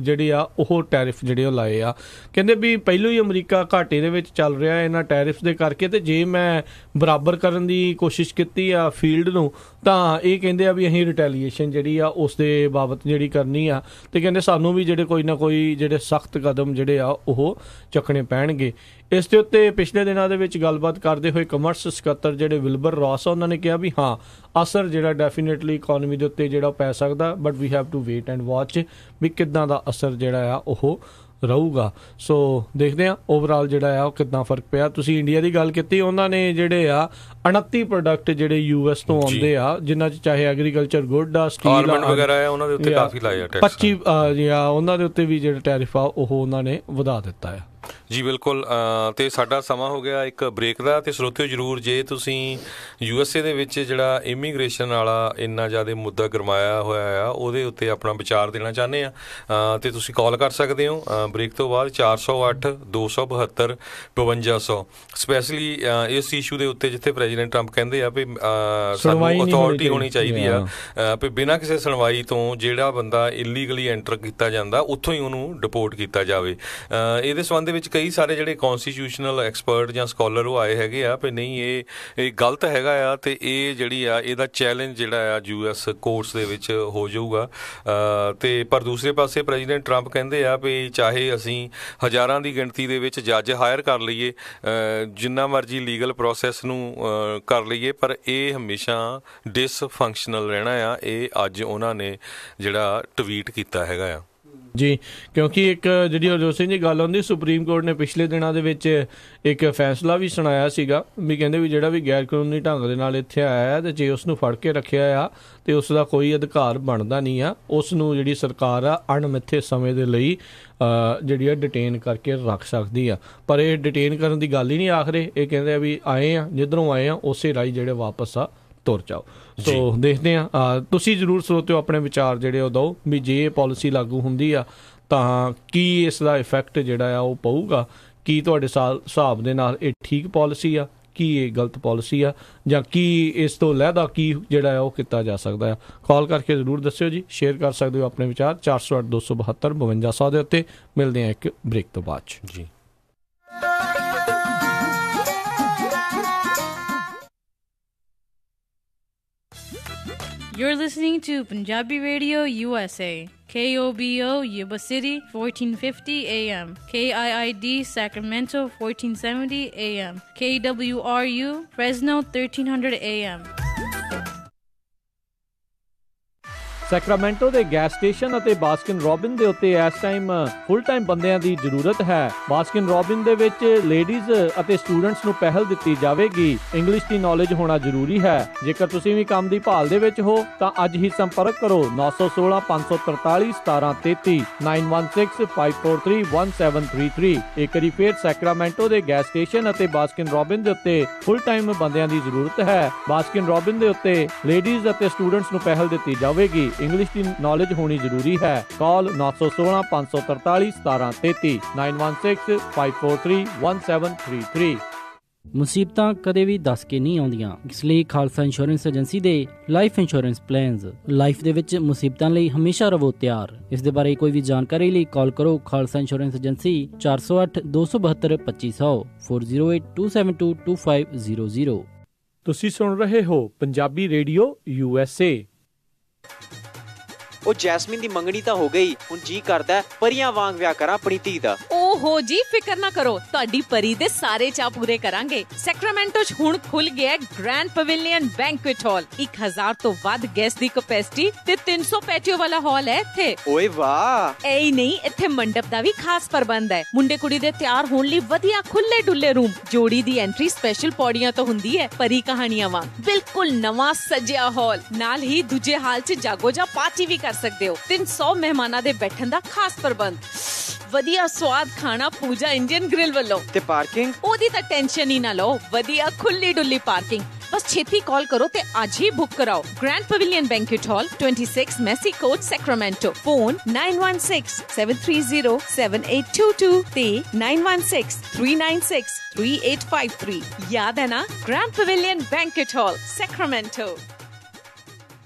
ਜਿਹੜੇ ਆ ਉਹ ਟੈਰਿਫ ਜਿਹੜੇ ਉਹ ਲਾਏ ਆ। ਕਹਿੰਦੇ ਵੀ ਪਹਿਲੋਂ ਹੀ ਅਮਰੀਕਾ ਘਾਟੇ ਦੇ ਵਿੱਚ ਚੱਲ ਰਿਹਾ ਇਹਨਾਂ ਟੈਰਿਫ ਦੇ ਕਰਕੇ, ਤੇ ਜੇ ਮੈਂ ਬਰਾਬਰ ਕਰਨ ਦੀ ਕੋਸ਼ਿਸ਼ ਕੋਸ਼ਿਸ਼ ਕੀਤੀ ਆ ਫੀਲਡ ਨੂੰ, ਤਾਂ ਇਹ ਕਹਿੰਦੇ ਆ ਵੀ ਅਸੀਂ ਰਿਟੈਲੀਏਸ਼ਨ ਜਿਹੜੀ ਆ ਉਸ ਦੇ ਬਾਬਤ ਜਿਹੜੀ ਕਰਨੀ ਆ, ਤੇ ਕਹਿੰਦੇ ਸਾਨੂੰ ਵੀ ਜਿਹੜੇ ਕੋਈ ਨਾ ਕੋਈ ਜਿਹੜੇ ਸਖਤ ਕਦਮ ਜਿਹੜੇ ਆ ਉਹ ਚੱਕਣੇ ਪੈਣਗੇ। ਇਸ ਦੇ ਉੱਤੇ ਪਿਛਲੇ ਦਿਨਾਂ ਦੇ ਵਿੱਚ ਗੱਲਬਾਤ ਕਰਦੇ ਹੋਏ ਕਮਰਸ ਸਕੱਤਰ ਜਿਹੜੇ ਵਿਲਬਰ ਰੌਸ ਆ, ਉਹਨਾਂ ਨੇ ਕਿਹਾ ਵੀ ਹਾਂ ਅਸਰ ਜਿਹੜਾ ਡੈਫੀਨੇਟਲੀ ਇਕੋਨਮੀ ਦੇ ਉੱਤੇ ਜਿਹੜਾ ਪੈ ਸਕਦਾ, but we have to wait and watch ਵੀ ਕਿੱਦਾਂ ਦਾ ਅਸਰ ਜਿਹੜਾ ਆ ਉਹ ਰਹੂਗਾ। ਸੋ ਦੇਖਦੇ ਹਾਂ ਓਵਰਆਲ ਜਿਹੜਾ ਆ ਉਹ ਕਿੱਦਾਂ ਫਰਕ ਪਿਆ। ਤੁਸੀਂ ਇੰਡੀਆ ਦੀ ਗੱਲ ਕੀਤੀ, ਉਹਨਾਂ ਨੇ ਜਿਹੜੇ ਆ 29 ਪ੍ਰੋਡਕਟ ਜਿਹੜੇ US ਤੋਂ ਆਉਂਦੇ ਆ, ਜਿਨ੍ਹਾਂ 'ਚ ਚਾਹੇ ਐਗਰੀਕਲਚਰ ਗੁੱਡ ਆ, ਸਟੀਲ ਵਗੈਰਾ ਆ, ਉਹਨਾਂ ਦੇ ਉੱਤੇ ਕਾਫੀ ਲਾਇਆ ਟੈਕਸ, 25 ਉਹਨਾਂ ਦੇ ਉੱਤੇ ਵੀ ਜਿਹੜਾ ਟੈਰਿਫ ਆ ਉਹ ਉਹਨਾਂ ਨੇ ਵਧਾ ਦਿੱਤਾ ਆ। ਜੀ ਬਿਲਕੁਲ। ਤੇ ਸਾਡਾ ਸਮਾਂ ਹੋ ਗਿਆ ਇੱਕ ਬ੍ਰੇਕ ਦਾ, ਤੇ ਸਰੋਤਿਓ ਜ਼ਰੂਰ ਜੇ ਤੁਸੀਂ USA ਦੇ ਵਿੱਚ ਜਿਹੜਾ ਇਮੀਗ੍ਰੇਸ਼ਨ ਵਾਲਾ ਇੰਨਾ ਜ਼ਿਆਦਾ ਮੁੱਦਾ ਗਰਮਾਇਆ ਹੋਇਆ ਆ ਉਹਦੇ ਉੱਤੇ ਆਪਣਾ ਵਿਚਾਰ ਦੇਣਾ ਚਾਹੁੰਦੇ ਆ ਤੇ ਤੁਸੀਂ ਕਾਲ ਕਰ ਸਕਦੇ ਹੋ ਬ੍ਰੇਕ ਤੋਂ ਬਾਅਦ 408 272 5200। ਸਪੈਸ਼ਲੀ ਇਸ ਇਸ਼ੂ ਦੇ ਉੱਤੇ ਜਿੱਥੇ ਪ੍ਰੈਜ਼ੀਡੈਂਟ ਟਰੰਪ ਕਹਿੰਦੇ ਆ ਵੀ ਸਾਨੂੰ ਅਥਾਰਟੀ ਹੋਣੀ ਚਾਹੀਦੀ ਆ ਵੀ ਬਿਨਾਂ ਕਿਸੇ ਸੁਣਵਾਈ ਤੋਂ ਜਿਹੜਾ ਬੰਦਾ ਇਲੀਗਲੀ ਐਂਟਰ ਕੀਤਾ ਜਾਂਦਾ ਉੱਥੋਂ ਹੀ ਉਹਨੂੰ ਡਿਪੋਰਟ ਕੀਤਾ ਜਾਵੇ। ਇਹਦੇ ਸੰਬੰਧ ਦੇ ਵਿੱਚ ਕਈ ਸਾਰੇ ਜਿਹੜੇ ਕੌਂਸਟੀਟਿਊਸ਼ਨਲ ਐਕਸਪਰਟ ਜਾਂ ਸਕਾਲਰ ਉਹ ਆਏ ਹੈਗੇ ਆ ਵੀ ਨਹੀਂ ਇਹ ਗਲਤ ਹੈਗਾ ਆ, ਤੇ ਇਹ ਜਿਹੜੀ ਆ ਇਹਦਾ ਚੈਲੰਜ ਜਿਹੜਾ ਆ US ਕੋਰਟਸ ਦੇ ਵਿੱਚ ਹੋ ਜਾਊਗਾ। ਤੇ ਪਰ ਦੂਸਰੇ ਪਾਸੇ ਪ੍ਰੈਜ਼ੀਡੈਂਟ ਟਰੰਪ ਕਹਿੰਦੇ ਆ ਵੀ ਚਾਹੇ ਅਸੀਂ ਹਜ਼ਾਰਾਂ ਦੀ ਗਿਣਤੀ ਦੇ ਵਿੱਚ ਜੱਜ ਹਾਇਰ ਕਰ ਲਈਏ, ਜਿੰਨਾ ਮਰਜ਼ੀ ਲੀਗਲ ਪ੍ਰੋਸੈਸ ਨੂੰ ਕਰ ਲਈਏ, ਪਰ ਇਹ ਹਮੇਸ਼ਾ ਡਿਸਫੰਕਸ਼ਨਲ ਰਹਿਣਾ ਆ। ਇਹ ਅੱਜ ਉਹਨਾਂ ਨੇ ਜਿਹੜਾ ਟਵੀਟ ਕੀਤਾ ਹੈਗਾ ਆ ਜੀ, ਕਿਉਂਕਿ ਇੱਕ ਜਿਹੜੀ ਹਰਜੋਤ ਸਿੰਘ ਜੀ ਗੱਲ ਹੁੰਦੀ, ਸੁਪਰੀਮ ਕੋਰਟ ਨੇ ਪਿਛਲੇ ਦਿਨਾਂ ਦੇ ਵਿੱਚ ਇੱਕ ਫੈਸਲਾ ਵੀ ਸੁਣਾਇਆ ਸੀਗਾ ਵੀ ਕਹਿੰਦੇ ਵੀ ਜਿਹੜਾ ਵੀ ਗੈਰ ਕਾਨੂੰਨੀ ਢੰਗ ਦੇ ਨਾਲ ਇੱਥੇ ਆਇਆ ਤੇ ਜੇ ਉਸ ਨੂੰ ਫੜ ਕੇ ਰੱਖਿਆ ਆ ਤੇ ਉਸ ਦਾ ਕੋਈ ਅਧਿਕਾਰ ਬਣਦਾ ਨਹੀਂ ਆ, ਉਸ ਨੂੰ ਜਿਹੜੀ ਸਰਕਾਰ ਆ ਅਣਮਿੱਥੇ ਸਮੇਂ ਦੇ ਲਈ ਜਿਹੜੀ ਆ ਡਿਟੇਨ ਕਰਕੇ ਰੱਖ ਸਕਦੀ ਆ। ਪਰ ਇਹ ਡਿਟੇਨ ਕਰਨ ਦੀ ਗੱਲ ਹੀ ਨਹੀਂ ਆਖਰੇ, ਇਹ ਕਹਿੰਦੇ ਆ ਵੀ ਆਏ ਆ ਜਿੱਧਰੋਂ ਆਏ ਆ ਉਸੇ ਰਾਹੀਂ ਜਿਹੜੇ ਵਾਪਸ ਆ ਤੁਰ ਜਾਓ। ਸੋ ਦੇਖਦੇ ਹਾਂ, ਤੁਸੀਂ ਜ਼ਰੂਰ ਸਰੋਤਿਓ ਆਪਣੇ ਵਿਚਾਰ ਜਿਹੜੇ ਉਹ ਦਿਓ ਵੀ ਜੇ ਇਹ ਪਾਲਿਸੀ ਲਾਗੂ ਹੁੰਦੀ ਆ ਤਾਂ ਕੀ ਇਸ ਦਾ ਇਫੈਕਟ ਜਿਹੜਾ ਆ ਉਹ ਪਊਗਾ, ਕੀ ਤੁਹਾਡੇ ਹਿਸਾਬ ਦੇ ਨਾਲ ਇਹ ਠੀਕ ਪਾਲਿਸੀ ਆ, ਕੀ ਇਹ ਗਲਤ ਪਾਲਿਸੀ ਆ, ਜਾਂ ਕੀ ਇਸ ਤੋਂ ਲਹਿਦਾ ਕੀ ਜਿਹੜਾ ਆ ਉਹ ਕੀਤਾ ਜਾ ਸਕਦਾ ਆ। ਕਾਲ ਕਰਕੇ ਜ਼ਰੂਰ ਦੱਸਿਓ ਜੀ, ਸ਼ੇਅਰ ਕਰ ਸਕਦੇ ਹੋ ਆਪਣੇ ਵਿਚਾਰ 408 272 5200 ਦੇ ਉੱਤੇ। ਮਿਲਦੇ ਹਾਂ ਇੱਕ ਬ੍ਰੇਕ ਤੋਂ ਬਾਅਦ ਜੀ। You're listening to Punjabi Radio USA, KOBO Yuba City 1450 AM, KIID Sacramento 1470 AM, KWRU Fresno 1300 AM। Sacramento ਦੇ ਗੈਸ ਸਟੇਸ਼ਨ ਅਤੇ ਬਾਸਕਿਨ ਰੌਬਿਨ ਦੇ ਉੱਤੇ ਇਸ ਟਾਈਮ ਫੁੱਲ ਟਾਈਮ ਬੰਦਿਆਂ ਦੀ ਜ਼ਰੂਰਤ ਹੈ। ਬਾਸਕਿਨ ਰੌਬਿਨ ਦੇ ਵਿੱਚ ਲੇਡੀਜ਼ ਅਤੇ ਸਟੂਡੈਂਟਸ ਨੂੰ ਪਹਿਲ ਦਿੱਤੀ ਜਾਵੇਗੀ। ਇੰਗਲਿਸ਼ ਦੀ ਨੌਲੇਜ ਹੋਣਾ ਜ਼ਰੂਰੀ ਹੈ। ਜੇਕਰ ਤੁਸੀਂ ਵੀ ਕੰਮ ਦੀ ਭਾਲ ਦੇ ਵਿੱਚ ਹੋ ਤਾਂ ਅੱਜ ਹੀ ਸੰਪਰਕ ਕਰੋ 916 543 1733 916 543 1733। ਇੱਕ ਵਾਰੀ ਫੇਰ ਸੈਕਰਾਮੈਂਟੋ ਦੇ ਗੈਸ ਸਟੇਸ਼ਨ ਅਤੇ ਬਾਸਕਿਨ ਰੌਬਿਨ ਦੇ ਉੱਤੇ ਫੁੱਲ ਟਾਈਮ ਬੰਦਿਆਂ ਦੀ ਜ਼ਰੂਰਤ ਹੈ। ਬਾਸਕਿਨ ਰੌਬਿਨ ਦੇ ਉੱਤੇ ਲੇਡੀਜ਼ ਅਤੇ ਸਟੂਡੈਂਟਸ ਨੂੰ ਪਹਿਲ ਦਿੱਤੀ ਜਾਵੇਗੀ। ਇੰਗਲਿਸ਼ ਦੀ ਨੌਲੇਜ ਹੋਣੀ ਜ਼ਰੂਰੀ ਹੈ। ਕਾਲ 916 543 1733 916 543 1733। ਮੁਸੀਬਤਾਂ ਕਦੇ ਵੀ ਦੱਸ ਕੇ ਨਹੀਂ ਆਉਂਦੀਆਂ, ਇਸ ਲਈ ਖਾਲਸਾ ਇੰਸ਼ੋਰੈਂਸ ਏਜੰਸੀ ਦੇ ਲਾਈਫ ਇੰਸ਼ੋਰੈਂਸ ਪਲਾਨਸ ਲਾਈਫ ਦੇ ਵਿੱਚ ਮੁਸੀਬਤਾਂ ਲਈ ਹਮੇਸ਼ਾ ਰਹੋ ਤਿਆਰ। ਇਸ ਦੇ ਬਾਰੇ ਕੋਈ ਵੀ ਜਾਣਕਾਰੀ ਲਈ ਕਾਲ ਕਰੋ ਖਾਲਸਾ ਇੰਸ਼ੋਰੈਂਸ ਏਜੰਸੀ 408 272 2500 408 272 2500। ਤੁਸੀਂ ਸੁਣ ਰਹੇ ਹੋ ਪੰਜਾਬੀ ਰੇਡੀਓ USA। ਉਹ ਜੈਸਮੀਨ ਦੀ ਮੰਗਣੀ ਤਾਂ ਹੋ ਗਈ, ਹੁਣ ਜੀ ਕਰਦਾ ਪਰੀਆਂ ਵਾਂਗ ਵਿਆਹ ਕਰਾਂ ਆਪਣੀ ਧੀ ਦਾ। ਓਹੋ ਜੀ, ਫਿਕਰ ਨਾ ਕਰੋ, ਤੁਹਾਡੀ ਪਰੀ ਦੇ ਸਾਰੇ ਚਾਅ ਪੂਰੇ ਕਰਾਂਗੇ। ਸੈਕਰਾਮੈਂਟੋ 'ਚ ਹੁਣ ਖੁੱਲ ਗਿਆ ਗ੍ਰੈਂਡ ਪਵੇਲੀਅਨ ਬੈਂਕੁਏਟ ਹਾਲ। 1000 ਤੋਂ ਵੱਧ ਗੈਸਟ ਦੀ ਕੈਪੈਸਿਟੀ ਤੇ 300 ਪੈਟੀਓ ਵਾਲਾ ਹਾਲ ਹੈ ਇੱਥੇ। ਓਏ ਵਾਹ! ਐ ਨਹੀਂ, ਇੱਥੇ ਮੰਡਪ ਦਾ ਵੀ ਖਾਸ ਪ੍ਰਬੰਧ ਹੈ। ਮੁੰਡੇ ਕੁੜੀ ਦੇ ਤਿਆਰ ਹੋਣ ਲਈ ਵਧੀਆ ਖੁੱਲੇ ਡੁੱਲੇ ਰੂਮ। ਜੋੜੀ ਦੀ ਐਂਟਰੀ ਸਪੈਸ਼ਲ ਪੌੜੀਆਂ ਤੋਂ ਹੁੰਦੀ ਹੈ, ਪਰੀ ਕਹਾਣੀਆਂ ਵਾਂਗ। ਬਿਲਕੁਲ ਨਵਾਂ ਸਜਿਆ ਹਾਲ, ਨਾਲ ਹੀ ਦੂਜੇ ਹਾਲ 'ਚ ਜਾਗੋ ਜਾਂ ਪਾਰਟੀ ਵੀ ਕਰ ਸਕਦੇ ਹੋ। 300 ਮਹਿਮਾਨਾਂ ਦੇ ਬੈਠਣ ਦਾ ਖਾਸ ਪ੍ਰਬੰਧ। ਵਧੀਆ ਸਵਾਦ ਖਾਣਾ ਪੂਜਾ ਇੰਡੀਅਨ ਗ੍ਰਿਲ ਵੱਲੋਂ। ਤੇ ਪਾਰਕਿੰਗ? ਉਹਦੀ ਤਾਂ ਟੈਨਸ਼ਨ ਹੀ ਨਾ ਲਓ, ਵਧੀਆ ਖੁੱਲੀ ਡੁੱਲੀ ਪਾਰਕਿੰਗ। ਬਸ ਛੇਤੀ ਕਾਲ ਕਰੋ ਤੇ ਅੱਜ ਹੀ ਬੁੱਕ ਕਰਾਓ। ਗ੍ਰੈਂਡ ਪਵੇਲੀਅਨ ਬੈਂਕੁਏਟ ਹਾਲ 26 ਮੈਸੀ ਕੋਰਟ ਸੈਕਰਾਮੈਂਟੋ। ਫੋਨ 916 730 7822 ਤੇ 916 396 3853। ਯਾਦ ਹੈ ਨਾ? ਗ੍ਰੈਂਡ ਪਵੇਲੀਅਨ ਬੈਂਕੁਏਟ ਹਾਲ ਸੈਕਰਾਮੈਂਟੋ।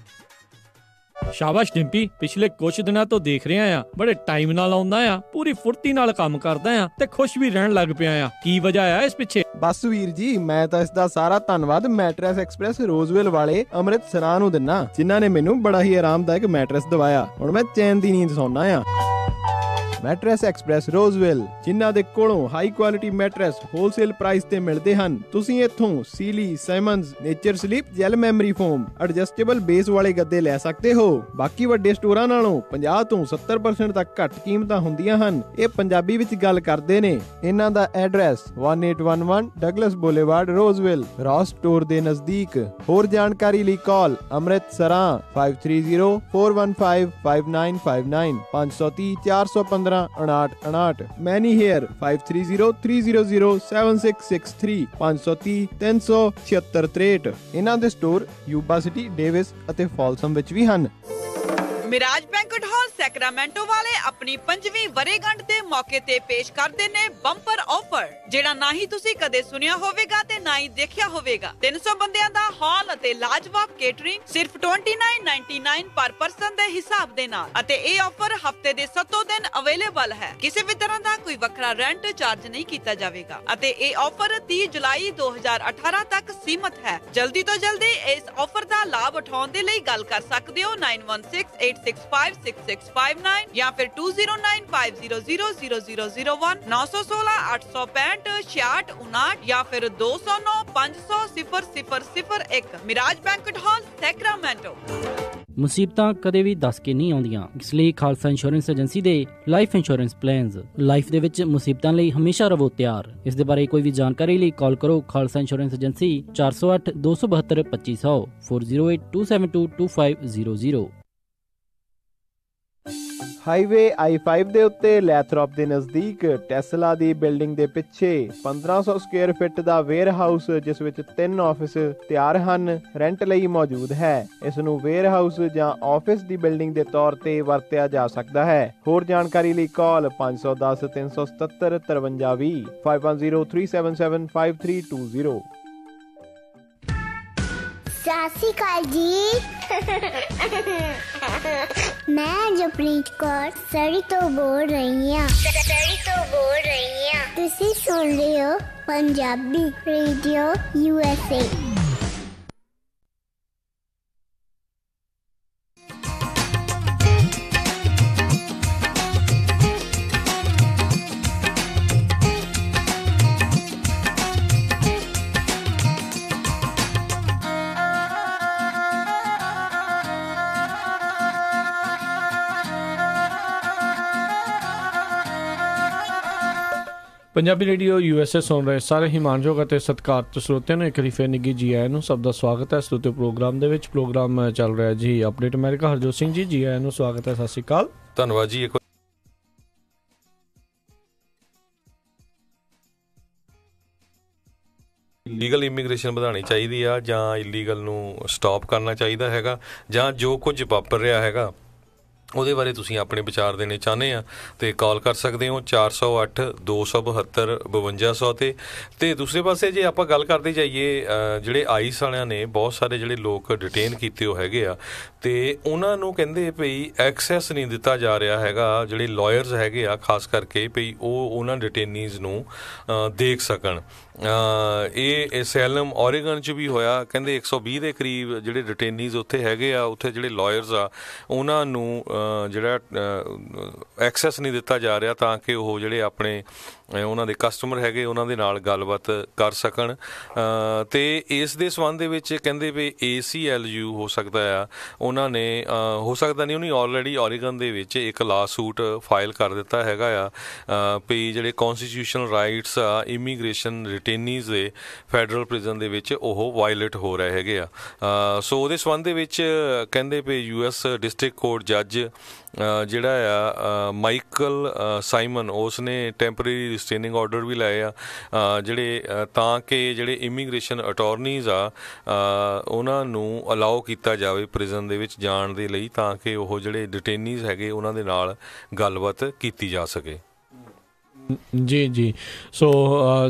ਸ਼ਾਬਾਸ਼ ਡਿੰਪੀ, ਪਿਛਲੇ ਕੁਝ ਦਿਨਾਂ ਤੋਂ ਦੇਖ ਰਿਹਾ ਆ ਬੜੇ ਟਾਈਮ ਨਾਲ ਆਉਂਦਾ ਆ, ਪੂਰੀ ਫੁਰਤੀ ਨਾਲ ਕੰਮ ਕਰਦਾ ਆ ਤੇ ਖੁਸ਼ ਵੀ ਰਹਿਣ ਲੱਗ ਪਿਆ ਆ। ਕੀ ਵਜ੍ਹਾ ਆ ਇਸ ਪਿੱਛੇ? ਬਸ ਵੀਰ ਜੀ, ਮੈਂ ਤਾਂ ਇਸ ਦਾ ਸਾਰਾ ਧੰਨਵਾਦ ਮੈਟਰੈਸ ਐਕਸਪ੍ਰੈਸ ਰੋਜ਼ਵਿਲ ਵਾਲੇ ਅੰਮ੍ਰਿਤਸਰਾਂ ਨੂੰ ਦਿੰਨਾ, ਜਿਨ੍ਹਾਂ ਨੇ ਮੈਨੂੰ ਬੜਾ ਹੀ ਆਰਾਮਦਾਇਕ ਮੈਟਰੈਸ ਦਵਾਇਆ। ਹੁਣ ਮੈਂ ਚੈਨ ਦੀ ਨੀਂਦ ਸੌਂਦਾ ਆ। ਮੈਟਰੈਸ ਐਕਸਪ੍ਰੈਸ ਰੋਜ਼ਵਿਲ, ਜਿਨ੍ਹਾਂ ਦੇ ਕੋਲੋਂ high quality mattress wholesale price ਤੇ ਮਿਲਦੇ ਹਨ। ਤੁਸੀਂ ਇੱਥੋਂ Sealy, Simmons, Nature Sleep, gel memory foam, adjustable base ਵਾਲੇ ਗੱਦੇ ਲੈ ਸਕਦੇ ਹੋ। ਬਾਕੀ ਵੱਡੇ ਸਟੋਰਾਂ ਨਾਲੋਂ 50 ਤੋਂ 70% ਤੱਕ ਘੱਟ ਕੀਮਤਾਂ ਹੁੰਦੀਆਂ ਹਨ। ਇਹ ਪੰਜਾਬੀ ਵਿੱਚ ਗੱਲ ਕਰਦੇ ਨੇ। ਇਹਨਾਂ ਦਾ ਐਡਰੈਸ 1811 ਡਗਲਸ ਬੁਲੇਵਾਰਡ, ਰੋਜ਼ਵਿਲ, ਰੌਸ ਸਟੋਰ ਦੇ ਨਜ਼ਦੀਕ। ਹੋਰ ਜਾਣਕਾਰੀ ਲਈ ਕਾਲ ਅੰਮ੍ਰਿਤਸਰਾਂ 5304155959 530 415 5959। ਮੈਨੀ ਹੇਅਰ 5303007663 530 37663। ਇਹਨਾਂ ਦੇ ਸਟੋਰ ਯੂਬਾ ਸਿਟੀ, ਡੇਵਿਸ ਅਤੇ ਫਾਲਸਮ ਵਿੱਚ ਵੀ ਹਨ। ਮਿਰਾਜ ਬੈਂਕਟ ਹਾਲ ਸੈਕਰਾਮੈਂਟੋ ਵਾਲੇ ਆਪਣੀ 5ਵੀਂ ਵਰ੍ਹੇਗੰਢ ਦੇ ਮੌਕੇ ਤੇ ਪੇਸ਼ ਕਰਦੇ ਨੇ ਬੰਪਰ ਆਫਰ, ਜਿਹੜਾ ਨਾ ਹੀ ਤੁਸੀਂ ਕਦੇ ਸੁਣਿਆ ਹੋਵੇਗਾ ਤੇ ਨਾ ਹੀ ਦੇਖਿਆ ਹੋਵੇਗਾ। 300 ਬੰਦਿਆਂ ਦਾ ਹਾਲ ਅਤੇ ਲਾਜਵਾਬ ਕੇਟਰਿੰਗ ਸਿਰਫ $29.99 ਪਰ ਪਰਸਨ ਦੇ ਹਿਸਾਬ ਦੇ ਨਾਲ, ਅਤੇ ਇਹ ਆਫਰ ਹਫਤੇ ਦੇ 7 ਦਿਨ ਅਵੇਲੇਬਲ ਹੈ। ਕਿਸੇ ਵੀ ਤਰ੍ਹਾਂ ਦਾ ਕੋਈ ਵੱਖਰਾ ਰੈਂਟ ਚਾਰਜ ਨਹੀਂ ਕੀਤਾ ਜਾਵੇਗਾ ਅਤੇ ਇਹ ਆਫਰ 30 ਜੁਲਾਈ 2018 ਤੱਕ ਸੀਮਤ ਹੈ। ਜਲਦੀ ਤੋਂ ਜਲਦੀ ਇਸ ਆਫਰ ਦਾ ਲਾਭ ਉਠਾਉਣ ਦੇ ਲਈ ਗੱਲ ਕਰ ਸਕਦੇ ਹੋ 9168656659 ਜਾਂ ਫਿਰ 2095000001 916-865-6659 ਜਾਂ ਫਿਰ 209-500-0001। Miraj banquet hall Sacramento. ਮੁਸੀਬਤਾਂ ਕਦੇ ਵੀ ਦੱਸ ਕੇ ਨਹੀਂ ਆਉਂਦੀਆਂ, ਇਸ ਲਈ ਖਾਲਸਾ ਇੰਸ਼ੋਰੈਂਸ ਏਜੰਸੀ ਦੇ ਲਾਈਫ ਇੰਸ਼ੋਰੈਂਸ ਪਲਾਨਸ ਲਾਈਫ ਦੇ ਵਿੱਚ ਮੁਸੀਬਤਾਂ ਲਈ ਹਮੇਸ਼ਾ ਰਹੋ ਤਿਆਰ। ਇਸ ਦੇ ਬਾਰੇ ਕੋਈ ਵੀ ਜਾਣਕਾਰੀ ਲਈ ਕਾਲ ਕਰੋ Khalsa insurance agency 408 272 2500 408 272 2500। Highway I5 ਦੇ ਉੱਤੇ ਲੈਥਰੋਪ ਦੇ ਨਜ਼ਦੀਕ ਟੈਸਲਾ ਦੀ ਬਿਲਡਿੰਗ ਦੇ ਪਿੱਛੇ 1500 ਸਕੁਅਰ ਫਿਟ ਦਾ ਵੇਅਰ ਹਾਊਸ, ਜਿਸ ਵਿੱਚ 3 ਆਫਿਸ ਤਿਆਰ ਹਨ, ਰੈਂਟ ਲਈ ਮੌਜੂਦ ਹੈ। ਇਸ ਨੂੰ ਵੇਅਰ ਹਾਊਸ ਜਾਂ ਆਫਿਸ ਦੀ ਬਿਲਡਿੰਗ ਦੇ ਤੌਰ ਤੇ ਵਰਤਿਆ ਜਾ ਸਕਦਾ ਹੈ। ਹੋਰ ਜਾਣਕਾਰੀ ਲਈ ਕਾਲ 510 377 5320 510 377 5320। ਸਤਿ ਸ਼੍ਰੀ ਅਕਾਲ ਜੀ। ਮੈਂ ਜਪ੍ਰੀਤ ਕੌਰ ਸੜੀ ਤੋਂ ਬੋਲ ਰਹੀ ਹਾਂ। ਤੁਸੀਂ ਸੁਣ ਰਹੇ ਹੋ Punjabi radio USA। Punjabi radio USA ਸੁਣ ਰਹੇ ਸਾਰੇ ਹੀ ਮਾਣਯੋਗ ਅਤੇ ਸਤਿਕਾਰਤ ਸਰੋਤਿਆਂ ਨੂੰ ਇੱਕ ਵਾਰੀ ਫਿਰ ਨਿੱਘੀ ਜੀ ਆਇਆਂ ਨੂੰ। ਸਭ ਦਾ ਸਵਾਗਤ ਹੈ ਸਰੋਤਿਓ ਪ੍ਰੋਗਰਾਮ ਦੇ ਵਿੱਚ। ਪ੍ਰੋਗਰਾਮ ਚੱਲ ਰਿਹਾ ਜੀ ਅਪਡੇਟ ਅਮਰੀਕਾ। ਹਰਜੋਤ ਸਿੰਘ ਜੀ ਆਇਆਂ ਨੂੰ ਸਵਾਗਤ ਹੈ। ਸਤਿ ਸ਼੍ਰੀ ਅਕਾਲ। ਧੰਨਵਾਦ ਜੀ। ਲੀਗਲ ਇਮੀਗ੍ਰੇਸ਼ਨ ਵਧਾਉਣੀ ਚਾਹੀਦੀ ਆ ਜਾਂ ਇਲੀਗਲ ਨੂੰ ਸਟਾਪ ਕਰਨਾ ਚਾਹੀਦਾ ਹੈਗਾ, ਜਾਂ ਜੋ ਕੁਝ ਵਾਪਰ ਰਿਹਾ ਹੈਗਾ ਉਹਦੇ ਬਾਰੇ ਤੁਸੀਂ ਆਪਣੇ ਵਿਚਾਰ ਦੇਣੇ ਚਾਹੁੰਦੇ ਆ ਤੇ ਕਾਲ ਕਰ ਸਕਦੇ ਹੋ 408 272 5200 ਤੇ ਦੂਸਰੇ ਪਾਸੇ ਜੇ ਆਪਾਂ ਗੱਲ ਕਰਦੇ ਜਾਈਏ ਜਿਹੜੇ ਆਈਸ ਵਾਲਿਆਂ ਨੇ ਬਹੁਤ ਸਾਰੇ ਜਿਹੜੇ ਲੋਕ ਡਿਟੇਨ ਕੀਤੇ ਹੋ ਹੈਗੇ ਆ ਤੇ ਉਹਨਾਂ ਨੂੰ ਕਹਿੰਦੇ ਭਈ ਐਕਸੈਸ ਨਹੀਂ ਦਿੱਤਾ ਜਾ ਰਿਹਾ ਹੈਗਾ। ਜਿਹੜੇ ਲਾਇਰਸ ਹੈਗੇ ਆ ਖਾਸ ਕਰਕੇ ਭਈ ਉਹ ਉਹਨਾਂ ਡਿਟੇਨੀਜ਼ ਨੂੰ ਦੇਖ ਸਕਣ। ਇਹ ਸੈਲਮ ਔਰੇਗਨ 'ਚ ਵੀ ਹੋਇਆ। ਕਹਿੰਦੇ 120 ਦੇ ਕਰੀਬ ਜਿਹੜੇ ਡਿਟੇਨੀਜ਼ ਉੱਥੇ ਹੈਗੇ ਆ, ਉੱਥੇ ਜਿਹੜੇ ਲਾਇਰਸ ਆ ਉਹਨਾਂ ਨੂੰ ਜਿਹੜਾ ਐਕਸੈਸ ਨਹੀਂ ਦਿੱਤਾ ਜਾ ਰਿਹਾ ਤਾਂ ਕਿ ਉਹ ਜਿਹੜੇ ਆਪਣੇ ਉਹਨਾਂ ਦੇ ਕਸਟਮਰ ਹੈਗੇ ਉਹਨਾਂ ਦੇ ਨਾਲ ਗੱਲਬਾਤ ਕਰ ਸਕਣ। ਅਤੇ ਇਸ ਦੇ ਸੰਬੰਧ ਦੇ ਵਿੱਚ ਕਹਿੰਦੇ ਵੀ ACLU ਹੋ ਸਕਦਾ ਆ ਉਹਨਾਂ ਨੇ ਹੋ ਸਕਦਾ ਨਹੀਂ, ਉਹਨੇ ਆਲਰੇਡੀ ਔਰੇਗਨ ਦੇ ਵਿੱਚ ਇੱਕ ਲਾ ਸੂਟ ਫਾਈਲ ਕਰ ਦਿੱਤਾ ਹੈਗਾ ਆ ਵੀ ਜਿਹੜੇ ਕੌਨਸਟੀਟਿਊਸ਼ਨਲ ਰਾਈਟਸ ਆ ਇਮੀਗ੍ਰੇਸ਼ਨ ਰਿਟੇਨੀਜ਼ ਦੇ ਫੈਡਰਲ ਪ੍ਰਿਜ਼ਨ ਦੇ ਵਿੱਚ ਉਹ ਵਾਇਲੇਟ ਹੋ ਰਹੇ ਹੈਗੇ ਆ। ਸੋ ਉਹਦੇ ਸੰਬੰਧ ਦੇ ਵਿੱਚ ਕਹਿੰਦੇ ਵੀ US ਡਿਸਟ੍ਰਿਕਟ ਕੋਰਟ ਜੱਜ ਜਿਹੜਾ ਆ ਮਾਈਕਲ ਸਾਈਮਨ ਉਸ ਨੇ ਟੈਂਪਰੇਰੀ ਰਿਸਟੇਨਿੰਗ ਆਰਡਰ ਵੀ ਲਾਏ ਆ ਜਿਹੜੇ ਤਾਂ ਕਿ ਜਿਹੜੇ ਇਮੀਗ੍ਰੇਸ਼ਨ ਅਟਾਰਨੀਜ਼ ਆ ਉਹਨਾਂ ਨੂੰ ਅਲਾਓ ਕੀਤਾ ਜਾਵੇ ਪ੍ਰਿਜ਼ਨ ਦੇ ਵਿੱਚ ਜਾਣ ਦੇ ਲਈ ਤਾਂ ਕਿ ਉਹ ਜਿਹੜੇ ਡਿਟੇਨੀਜ਼ ਹੈਗੇ ਉਹਨਾਂ ਦੇ ਨਾਲ ਗੱਲਬਾਤ ਕੀਤੀ ਜਾ ਸਕੇ। ਜੀ ਜੀ। ਸੋ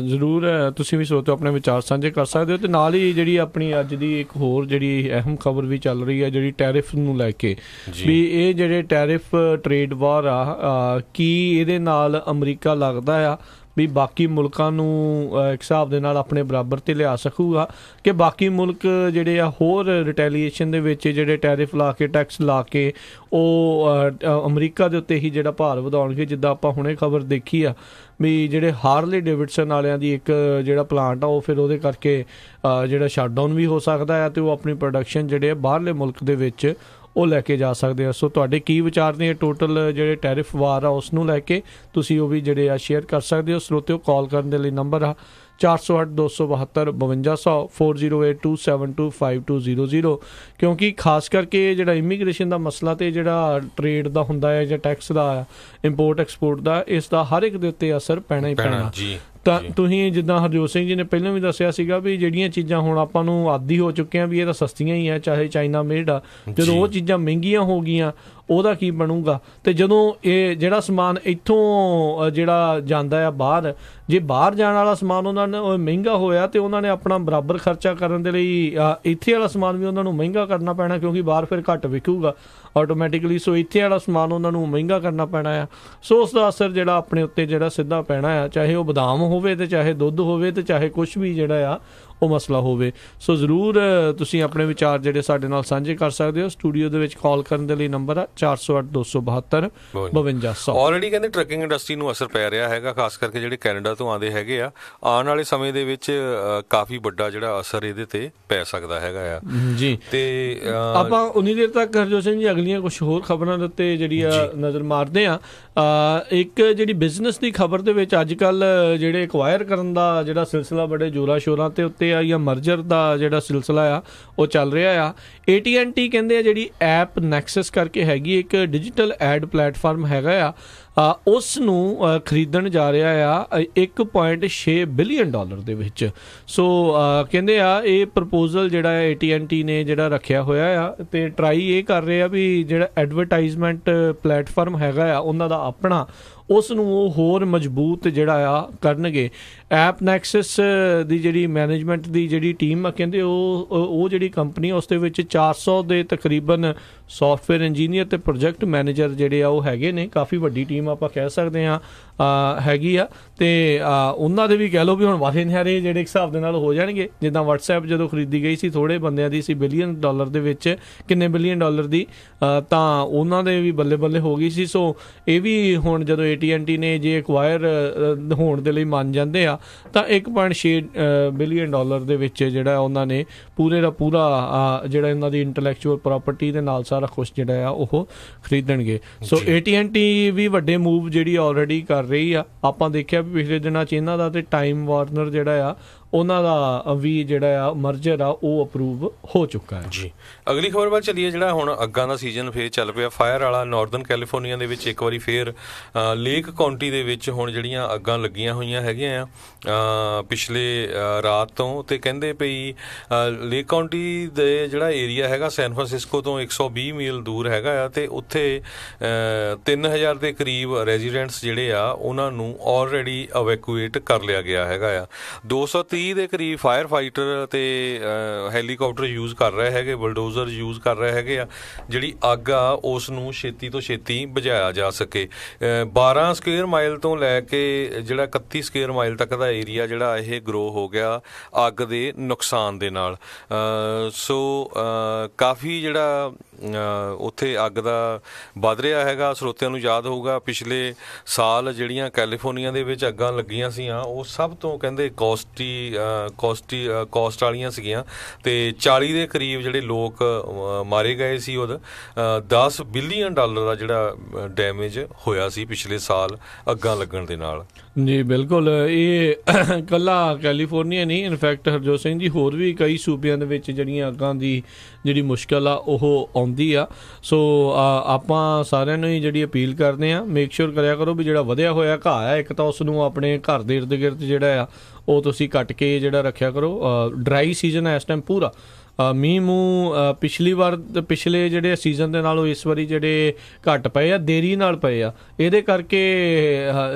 ਜ਼ਰੂਰ ਤੁਸੀਂ ਵੀ ਸੋਚੋ ਆਪਣੇ ਵਿਚਾਰ ਸਾਂਝੇ ਕਰ ਸਕਦੇ ਹੋ। ਤੇ ਨਾਲ ਹੀ ਜਿਹੜੀ ਆਪਣੀ ਅੱਜ ਦੀ ਇੱਕ ਹੋਰ ਜਿਹੜੀ ਅਹਿਮ ਖਬਰ ਵੀ ਚੱਲ ਰਹੀ ਹੈ ਜਿਹੜੀ ਟੈਰਿਫ ਨੂੰ ਲੈ ਕੇ, ਵੀ ਇਹ ਜਿਹੜੇ ਟੈਰਿਫ ਟ੍ਰੇਡ ਵਾਰ ਆ, ਕੀ ਇਹਦੇ ਨਾਲ ਅਮਰੀਕਾ ਲੱਗਦਾ ਆ ਵੀ ਬਾਕੀ ਮੁਲਕਾਂ ਨੂੰ ਇੱਕ ਹਿਸਾਬ ਦੇ ਨਾਲ ਆਪਣੇ ਬਰਾਬਰ 'ਤੇ ਲਿਆ ਸਕੂਗਾ, ਕਿ ਬਾਕੀ ਮੁਲਕ ਜਿਹੜੇ ਆ ਹੋਰ ਰਿਟੈਲੀਏਸ਼ਨ ਦੇ ਵਿੱਚ ਜਿਹੜੇ ਟੈਰਿਫ ਲਾ ਕੇ, ਟੈਕਸ ਲਾ ਕੇ ਉਹ ਅਮਰੀਕਾ ਦੇ ਉੱਤੇ ਹੀ ਜਿਹੜਾ ਭਾਰ ਵਧਾਉਣਗੇ। ਜਿੱਦਾਂ ਆਪਾਂ ਹੁਣੇ ਖਬਰ ਦੇਖੀ ਆ ਵੀ ਜਿਹੜੇ ਹਾਰਲੇ ਡੇਵਿਡਸਨ ਵਾਲਿਆਂ ਦੀ ਇੱਕ ਜਿਹੜਾ ਪਲਾਂਟ ਆ ਉਹ ਫਿਰ ਉਹਦੇ ਕਰਕੇ ਜਿਹੜਾ ਸ਼ਟਡਾਊਨ ਵੀ ਹੋ ਸਕਦਾ ਹੈ, ਅਤੇ ਉਹ ਆਪਣੀ ਪ੍ਰੋਡਕਸ਼ਨ ਜਿਹੜੇ ਆ ਬਾਹਰਲੇ ਮੁਲਕ ਦੇ ਵਿੱਚ ਉਹ ਲੈ ਕੇ ਜਾ ਸਕਦੇ ਆ। ਸੋ ਤੁਹਾਡੇ ਕੀ ਵਿਚਾਰ ਨੇ ਟੋਟਲ ਜਿਹੜੇ ਟੈਰਿਫ ਵਾਰ ਆ ਉਸ ਨੂੰ ਲੈ ਕੇ, ਤੁਸੀਂ ਉਹ ਵੀ ਜਿਹੜੇ ਆ ਸ਼ੇਅਰ ਕਰ ਸਕਦੇ ਹੋ। ਸਰੋਤਿਓ, ਕਾਲ ਕਰਨ ਦੇ ਲਈ ਨੰਬਰ ਆ 408-272-5200 4082725200, ਕਿਉਂਕਿ ਖਾਸ ਕਰਕੇ ਜਿਹੜਾ ਇਮੀਗ੍ਰੇਸ਼ਨ ਦਾ ਮਸਲਾ ਤੇ ਜਿਹੜਾ ਟ੍ਰੇਡ ਦਾ ਹੁੰਦਾ ਹੈ ਜਾਂ ਟੈਕਸ ਦਾ ਇੰਪੋਰਟ ਐਕਸਪੋਰਟ ਦਾ, ਇਸ ਦਾ ਹਰ ਇੱਕ ਦੇ ਉੱਤੇ ਅਸਰ ਪੈਣਾ ਹੀ ਪੈਣਾ। ਤਾਂ ਤੁਸੀਂ ਜਿੱਦਾਂ ਹਰਜੋਤ ਸਿੰਘ ਜੀ ਨੇ ਪਹਿਲਾਂ ਵੀ ਦੱਸਿਆ ਸੀਗਾ ਵੀ ਜਿਹੜੀਆਂ ਚੀਜ਼ਾਂ ਹੁਣ ਆਪਾਂ ਨੂੰ ਆਦੀ ਹੋ ਚੁੱਕੇ ਹਾਂ ਵੀ ਇਹ ਤਾਂ ਸਸਤੀਆਂ ਹੀ ਆ, ਚਾਹੇ ਚਾਈਨਾ ਮੇਡ ਆ, ਜਦੋਂ ਉਹ ਚੀਜ਼ਾਂ ਮਹਿੰਗੀਆਂ ਹੋ ਗਈਆਂ ਉਹਦਾ ਕੀ ਬਣੂਗਾ। ਤੇ ਜਦੋਂ ਇਹ ਜਿਹੜਾ ਸਮਾਨ ਇੱਥੋਂ ਜਿਹੜਾ ਜਾਂਦਾ ਆ ਬਾਹਰ, ਜੇ ਬਾਹਰ ਜਾਣ ਵਾਲਾ ਸਮਾਨ ਉਹਨਾਂ ਨੇ ਮਹਿੰਗਾ ਹੋਇਆ ਤੇ ਉਹਨਾਂ ਨੇ ਆਪਣਾ ਬਰਾਬਰ ਖਰਚਾ ਕਰਨ ਦੇ ਲਈ ਇੱਥੇ ਵਾਲਾ ਸਮਾਨ ਵੀ ਉਹਨਾਂ ਨੂੰ ਮਹਿੰਗਾ ਕਰਨਾ ਪੈਣਾ, ਕਿਉਂਕਿ ਬਾਹਰ ਫਿਰ ਘੱਟ ਵਿਕੂਗਾ ਆਟੋਮੈਟਿਕਲੀ। ਸੋ ਇੱਥੇ ਵਾਲਾ ਸਮਾਨ ਉਹਨਾਂ ਨੂੰ ਮਹਿੰਗਾ ਕਰਨਾ ਪੈਣਾ ਆ। ਸੋ ਉਸ ਦਾ ਅਸਰ ਜਿਹੜਾ ਆਪਣੇ ਉੱਤੇ ਜਿਹੜਾ ਸਿੱਧਾ ਪੈਣਾ ਆ, ਚਾਹੇ ਉਹ ਬਦਾਮ ਹੋਵੇ ਤੇ ਚਾਹੇ ਦੁੱਧ ਹੋਵੇ ਤੇ ਚਾਹੇ ਕੁਛ ਵੀ ਜਿਹੜਾ ਆ ਉਹ ਮਸਲਾ ਹੋਵੇ। ਸੋ ਜ਼ਰੂਰ ਤੁਸੀਂ ਆਪਣੇ ਵਿਚਾਰ ਜਿਹੜੇ ਸਾਡੇ ਨਾਲ ਸਾਂਝੇ ਕਰ ਸਕਦੇ ਹੋ। ਸਟੂਡੀਓ ਦੇ ਵਿੱਚ ਕਾਲ ਕਰਨ ਦੇ ਲਈ ਨੰਬਰ ਆ 408-272-5200। ਆਲਰੇਡੀ ਕਹਿੰਦੇ ਟਰੱਕਿੰਗ ਇੰਡਸਟਰੀ ਨੂੰ ਅਸਰ ਪੈ ਰਿਹਾ ਹੈਗਾ, ਖਾਸ ਕਰਕੇ ਜਿਹੜੇ ਕੈਨੇਡਾ ਤੋਂ ਆਉਂਦੇ ਹੈਗੇ ਆ। ਆਉਣ ਵਾਲੇ ਸਮੇਂ ਦੇ ਵਿੱਚ ਕਾਫੀ ਵੱਡਾ ਜਿਹੜਾ ਅਸਰ ਇਹਦੇ ਤੇ ਪੈ ਸਕਦਾ ਹੈਗਾ ਆ ਜੀ। ਤੇ ਆਪਾਂ ਉਨੀ ਦੇਰ ਤੱਕ ਹਰਜੋਤ ਸਿੰਘ ਜੀ ਅਗਲੀਆਂ ਕੁਛ ਹੋਰ ਖਬਰਾਂ ਦੇ ਉੱਤੇ ਜਿਹੜੀ ਆ ਨਜ਼ਰ ਮਾਰਦੇ ਆ। ਇੱਕ ਜਿਹੜੀ ਬਿਜ਼ਨਸ ਦੀ ਖਬਰ ਦੇ ਵਿੱਚ ਅੱਜ ਕੱਲ੍ਹ ਜਿਹੜੇ ਐਕਵਾਇਰ ਕਰਨ ਦਾ ਜਿਹੜਾ ਸਿਲਸਿਲਾ ਬੜੇ ਜ਼ੋਰਾਂ ਸ਼ੋਰਾਂ ਤੇ ਉੱਤੇ ਆ, ਜਾਂ ਮਰਜਰ ਦਾ ਜਿਹੜਾ ਸਿਲਸਿਲਾ ਆ ਉਹ ਚੱਲ ਰਿਹਾ ਆ। AT&T ਕਹਿੰਦੇ ਆ ਜਿਹੜੀ ਐਪ ਨੈਕਸਸ ਕਰਕੇ ਹੈਗੀ ਇੱਕ ਡਿਜੀਟਲ ਐਡ ਪਲੇਟਫਾਰਮ ਹੈਗਾ ਆ, ਉਸ ਨੂੰ ਖਰੀਦਣ ਜਾ ਰਿਹਾ ਆ $1.6 ਬਿਲੀਅਨ ਦੇ ਵਿੱਚ। ਸੋ ਕਹਿੰਦੇ ਆ ਇਹ ਪ੍ਰਪੋਜ਼ਲ ਜਿਹੜਾ AT&T ਨੇ ਜਿਹੜਾ ਰੱਖਿਆ ਹੋਇਆ ਆ, ਤੇ ਟਰਾਈ ਇਹ ਕਰ ਰਹੇ ਆ ਵੀ ਜਿਹੜਾ ਐਡਵਰਟਾਈਜ਼ਮੈਂਟ ਪਲੇਟਫਾਰਮ ਹੈਗਾ ਆ ਉਹਨਾਂ ਦਾ ਆਪਣਾ, ਉਸ ਨੂੰ ਉਹ ਹੋਰ ਮਜ਼ਬੂਤ ਜਿਹੜਾ ਆ ਕਰਨਗੇ। ਐਪ ਨੈਕਸਸ ਦੀ ਜਿਹੜੀ ਮੈਨੇਜਮੈਂਟ ਦੀ ਜਿਹੜੀ ਟੀਮ ਆ, ਕਹਿੰਦੇ ਉਹ ਜਿਹੜੀ ਕੰਪਨੀ ਉਸ ਦੇ ਵਿੱਚ 400 ਦੇ ਤਕਰੀਬਨ ਸੌਫਟਵੇਅਰ ਇੰਜੀਨੀਅਰ ਤੇ ਪ੍ਰੋਜੈਕਟ ਮੈਨੇਜਰ ਜਿਹੜੇ ਆ ਉਹ ਹੈਗੇ ਨੇ। ਕਾਫੀ ਵੱਡੀ ਟੀਮ ਆਪਾਂ ਕਹਿ ਸਕਦੇ ਹਾਂ ਹੈਗੀ ਆ। ਤੇ ਉਹਨਾਂ ਦੇ ਵੀ ਕਹਿ ਲਓ ਵੀ ਹੁਣ ਵਾਰੇ ਨਿਆਰੇ ਜਿਹੜੇ ਹਿਸਾਬ ਦੇ ਨਾਲ ਹੋ ਜਾਣਗੇ। ਜਿੱਦਾਂ WhatsApp ਜਦੋਂ ਖਰੀਦੀ ਗਈ ਸੀ ਥੋੜ੍ਹੇ ਬੰਦਿਆਂ ਦੀ ਸੀ $1 ਬਿਲੀਅਨ ਦੇ ਵਿੱਚ, ਕਿੰਨੇ $1 ਬਿਲੀਅਨ ਦੀ, ਤਾਂ ਉਹਨਾਂ ਦੇ ਵੀ ਬੱਲੇ ਬੱਲੇ ਹੋ ਗਈ ਸੀ। ਸੋ ਇਹ ਵੀ ਹੁਣ ਜਦੋਂ AT&T ਨੇ ਜੇ ਐਕਵਾਇਰ ਹੋਣ ਦੇ ਲਈ ਮੰਨ ਜਾਂਦੇ ਆ ਤਾਂ $1.6 ਬਿਲੀਅਨ ਦੇ ਵਿੱਚ ਜਿਹੜਾ ਉਹਨਾਂ ਨੇ ਪੂਰੇ ਦਾ ਪੂਰਾ ਜਿਹੜਾ ਇਹਨਾਂ ਦੀ ਇੰਟੈਲੈਕਚੁਅਲ ਪ੍ਰਾਪਰਟੀ ਦੇ ਨਾਲ ਸਾਰਾ ਕੁਛ ਜਿਹੜਾ ਆ ਉਹ ਖਰੀਦਣਗੇ। ਸੋ AT&T ਵੀ ਵੱਡੇ ਮੂਵ ਜਿਹੜੀ ਆਲਰੇਡੀ ਕਰ ਰਹੀ ਆ। ਆਪਾਂ ਦੇਖਿਆ ਵੀ ਪਿਛਲੇ ਦਿਨਾਂ 'ਚ ਇਹਨਾਂ ਦਾ ਤੇ ਟਾਈਮ ਵਾਰਨਰ ਜਿਹੜਾ ਆ ਉਹਨਾਂ ਦਾ ਵੀ ਜਿਹੜਾ ਆ ਮਰਜਰ ਆ ਉਹ ਅਪਰੂਵ ਹੋ ਚੁੱਕਾ ਹੈ ਜੀ। ਅਗਲੀ ਖਬਰ ਵੱਲ ਚੱਲੀਏ। ਜਿਹੜਾ ਹੁਣ ਅੱਗਾਂ ਦਾ ਸੀਜ਼ਨ ਫੇਰ ਚੱਲ ਪਿਆ ਫਾਇਰ ਵਾਲਾ ਨਾਰਦਰਨ ਕੈਲੀਫੋਰਨੀਆ ਦੇ ਵਿੱਚ। ਇੱਕ ਵਾਰੀ ਫੇਰ ਲੇਕ ਕਾਉਂਟੀ ਦੇ ਵਿੱਚ ਹੁਣ ਜਿਹੜੀਆਂ ਅੱਗਾਂ ਲੱਗੀਆਂ ਹੋਈਆਂ ਹੈਗੀਆਂ ਆ ਪਿਛਲੇ ਰਾਤ ਤੋਂ, ਤੇ ਕਹਿੰਦੇ ਪਈ ਲੇਕ ਕਾਉਂਟੀ ਦੇ ਜਿਹੜਾ ਏਰੀਆ ਹੈਗਾ ਸੈਨ ਫਰਾਂਸਿਸਕੋ ਤੋਂ 120 ਮੀਲ ਦੂਰ ਹੈਗਾ ਆ, ਤੇ ਉੱਥੇ 3000 ਦੇ ਕਰੀਬ ਰੈਜ਼ੀਡੈਂਟਸ ਜਿਹੜੇ ਆ ਉਹਨਾਂ ਨੂੰ ਆਲਰੇਡੀ ਇਵੈਕੂਏਟ ਕਰ ਲਿਆ ਗਿਆ ਹੈਗਾ ਆ। 230 ਦੇ ਕਰੀਬ ਫਾਇਰ ਫਾਈਟਰ ਤੇ ਹੈਲੀਕਾਪਟਰ ਯੂਜ਼ ਕਰ ਰਹੇ ਹੈਗੇ, ਬੁਲਡੋਜ਼ਰ ਯੂਜ਼ ਕਰ ਰਹੇ ਹੈਗੇ ਆ ਜਿਹੜੀ ਅੱਗ ਆ ਉਸ ਨੂੰ ਛੇਤੀ ਤੋਂ ਛੇਤੀ ਬੁਝਾਇਆ ਜਾ ਸਕੇ। 12 ਸਕੁਅਰ ਮਾਈਲ ਤੋਂ ਲੈ ਕੇ ਜਿਹੜਾ 31 ਸਕੁਅਰ ਮਾਈਲ ਤੱਕ ਦਾ ਏਰੀਆ ਜਿਹੜਾ ਇਹ ਗਰੋ ਹੋ ਗਿਆ ਅੱਗ ਦੇ ਨੁਕਸਾਨ ਦੇ ਨਾਲ। ਸੋ ਕਾਫੀ ਜਿਹੜਾ ਉੱਥੇ ਅੱਗ ਦਾ ਵੱਧ ਰਿਹਾ ਹੈਗਾ। ਸਰੋਤਿਆਂ ਨੂੰ ਯਾਦ ਹੋਊਗਾ ਪਿਛਲੇ ਸਾਲ ਜਿਹੜੀਆਂ ਕੈਲੀਫੋਰਨੀਆ ਦੇ ਵਿੱਚ ਅੱਗਾਂ ਲੱਗੀਆਂ ਸੀਆਂ ਉਹ ਸਭ ਤੋਂ ਕਹਿੰਦੇ ਕੋਸਟ ਵਾਲੀਆਂ ਸੀਗੀਆਂ, ਤੇ 40 ਦੇ ਕਰੀਬ ਜਿਹੜੇ ਲੋਕ ਮਾਰੇ ਗਏ ਸੀ। ਉਹਦਾ $10 ਬਿਲੀਅਨ ਦਾ ਜਿਹੜਾ ਡੈਮੇਜ ਹੋਇਆ ਸੀ ਪਿਛਲੇ ਸਾਲ ਅੱਗਾਂ ਲੱਗਣ ਦੇ ਨਾਲ। ਜੀ ਬਿਲਕੁਲ, ਇਹ ਇਕੱਲਾ ਕੈਲੀਫੋਰਨੀਆ ਨਹੀਂ, ਇਨਫੈਕਟ ਹਰਜੋਤ ਸਿੰਘ ਜੀ ਹੋਰ ਵੀ ਕਈ ਸੂਬਿਆਂ ਦੇ ਵਿੱਚ ਜਿਹੜੀਆਂ ਅੱਗਾਂ ਦੀ ਜਿਹੜੀ ਮੁਸ਼ਕਿਲ ਆ ਉਹ ਆਉਂਦੀ ਆ। ਸੋ ਆਪਾਂ ਸਾਰਿਆਂ ਨੂੰ ਹੀ ਜਿਹੜੀ ਅਪੀਲ ਕਰਦੇ ਹਾਂ, ਮੇਕ ਸ਼ੋਰ ਕਰਿਆ ਕਰੋ ਵੀ ਜਿਹੜਾ ਵਧਿਆ ਹੋਇਆ ਘਾਹ ਆ ਇੱਕ ਤਾਂ ਉਸ ਨੂੰ ਆਪਣੇ ਘਰ ਦੇ ਇਰਦ ਗਿਰਦ ਜਿਹੜਾ ਆ ਉਹ ਤੁਸੀਂ ਕੱਟ ਕੇ ਜਿਹੜਾ ਰੱਖਿਆ ਕਰੋ। ਡਰਾਈ ਸੀਜ਼ਨ ਹੈ ਇਸ ਟਾਈਮ ਪੂਰਾ, ਮੀਂਹ ਮੂੰਹ ਪਿਛਲੇ ਜਿਹੜੇ ਸੀਜ਼ਨ ਦੇ ਨਾਲੋਂ ਇਸ ਵਾਰੀ ਜਿਹੜੇ ਘੱਟ ਪਏ ਆ, ਦੇਰੀ ਨਾਲ ਪਏ ਆ, ਇਹਦੇ ਕਰਕੇ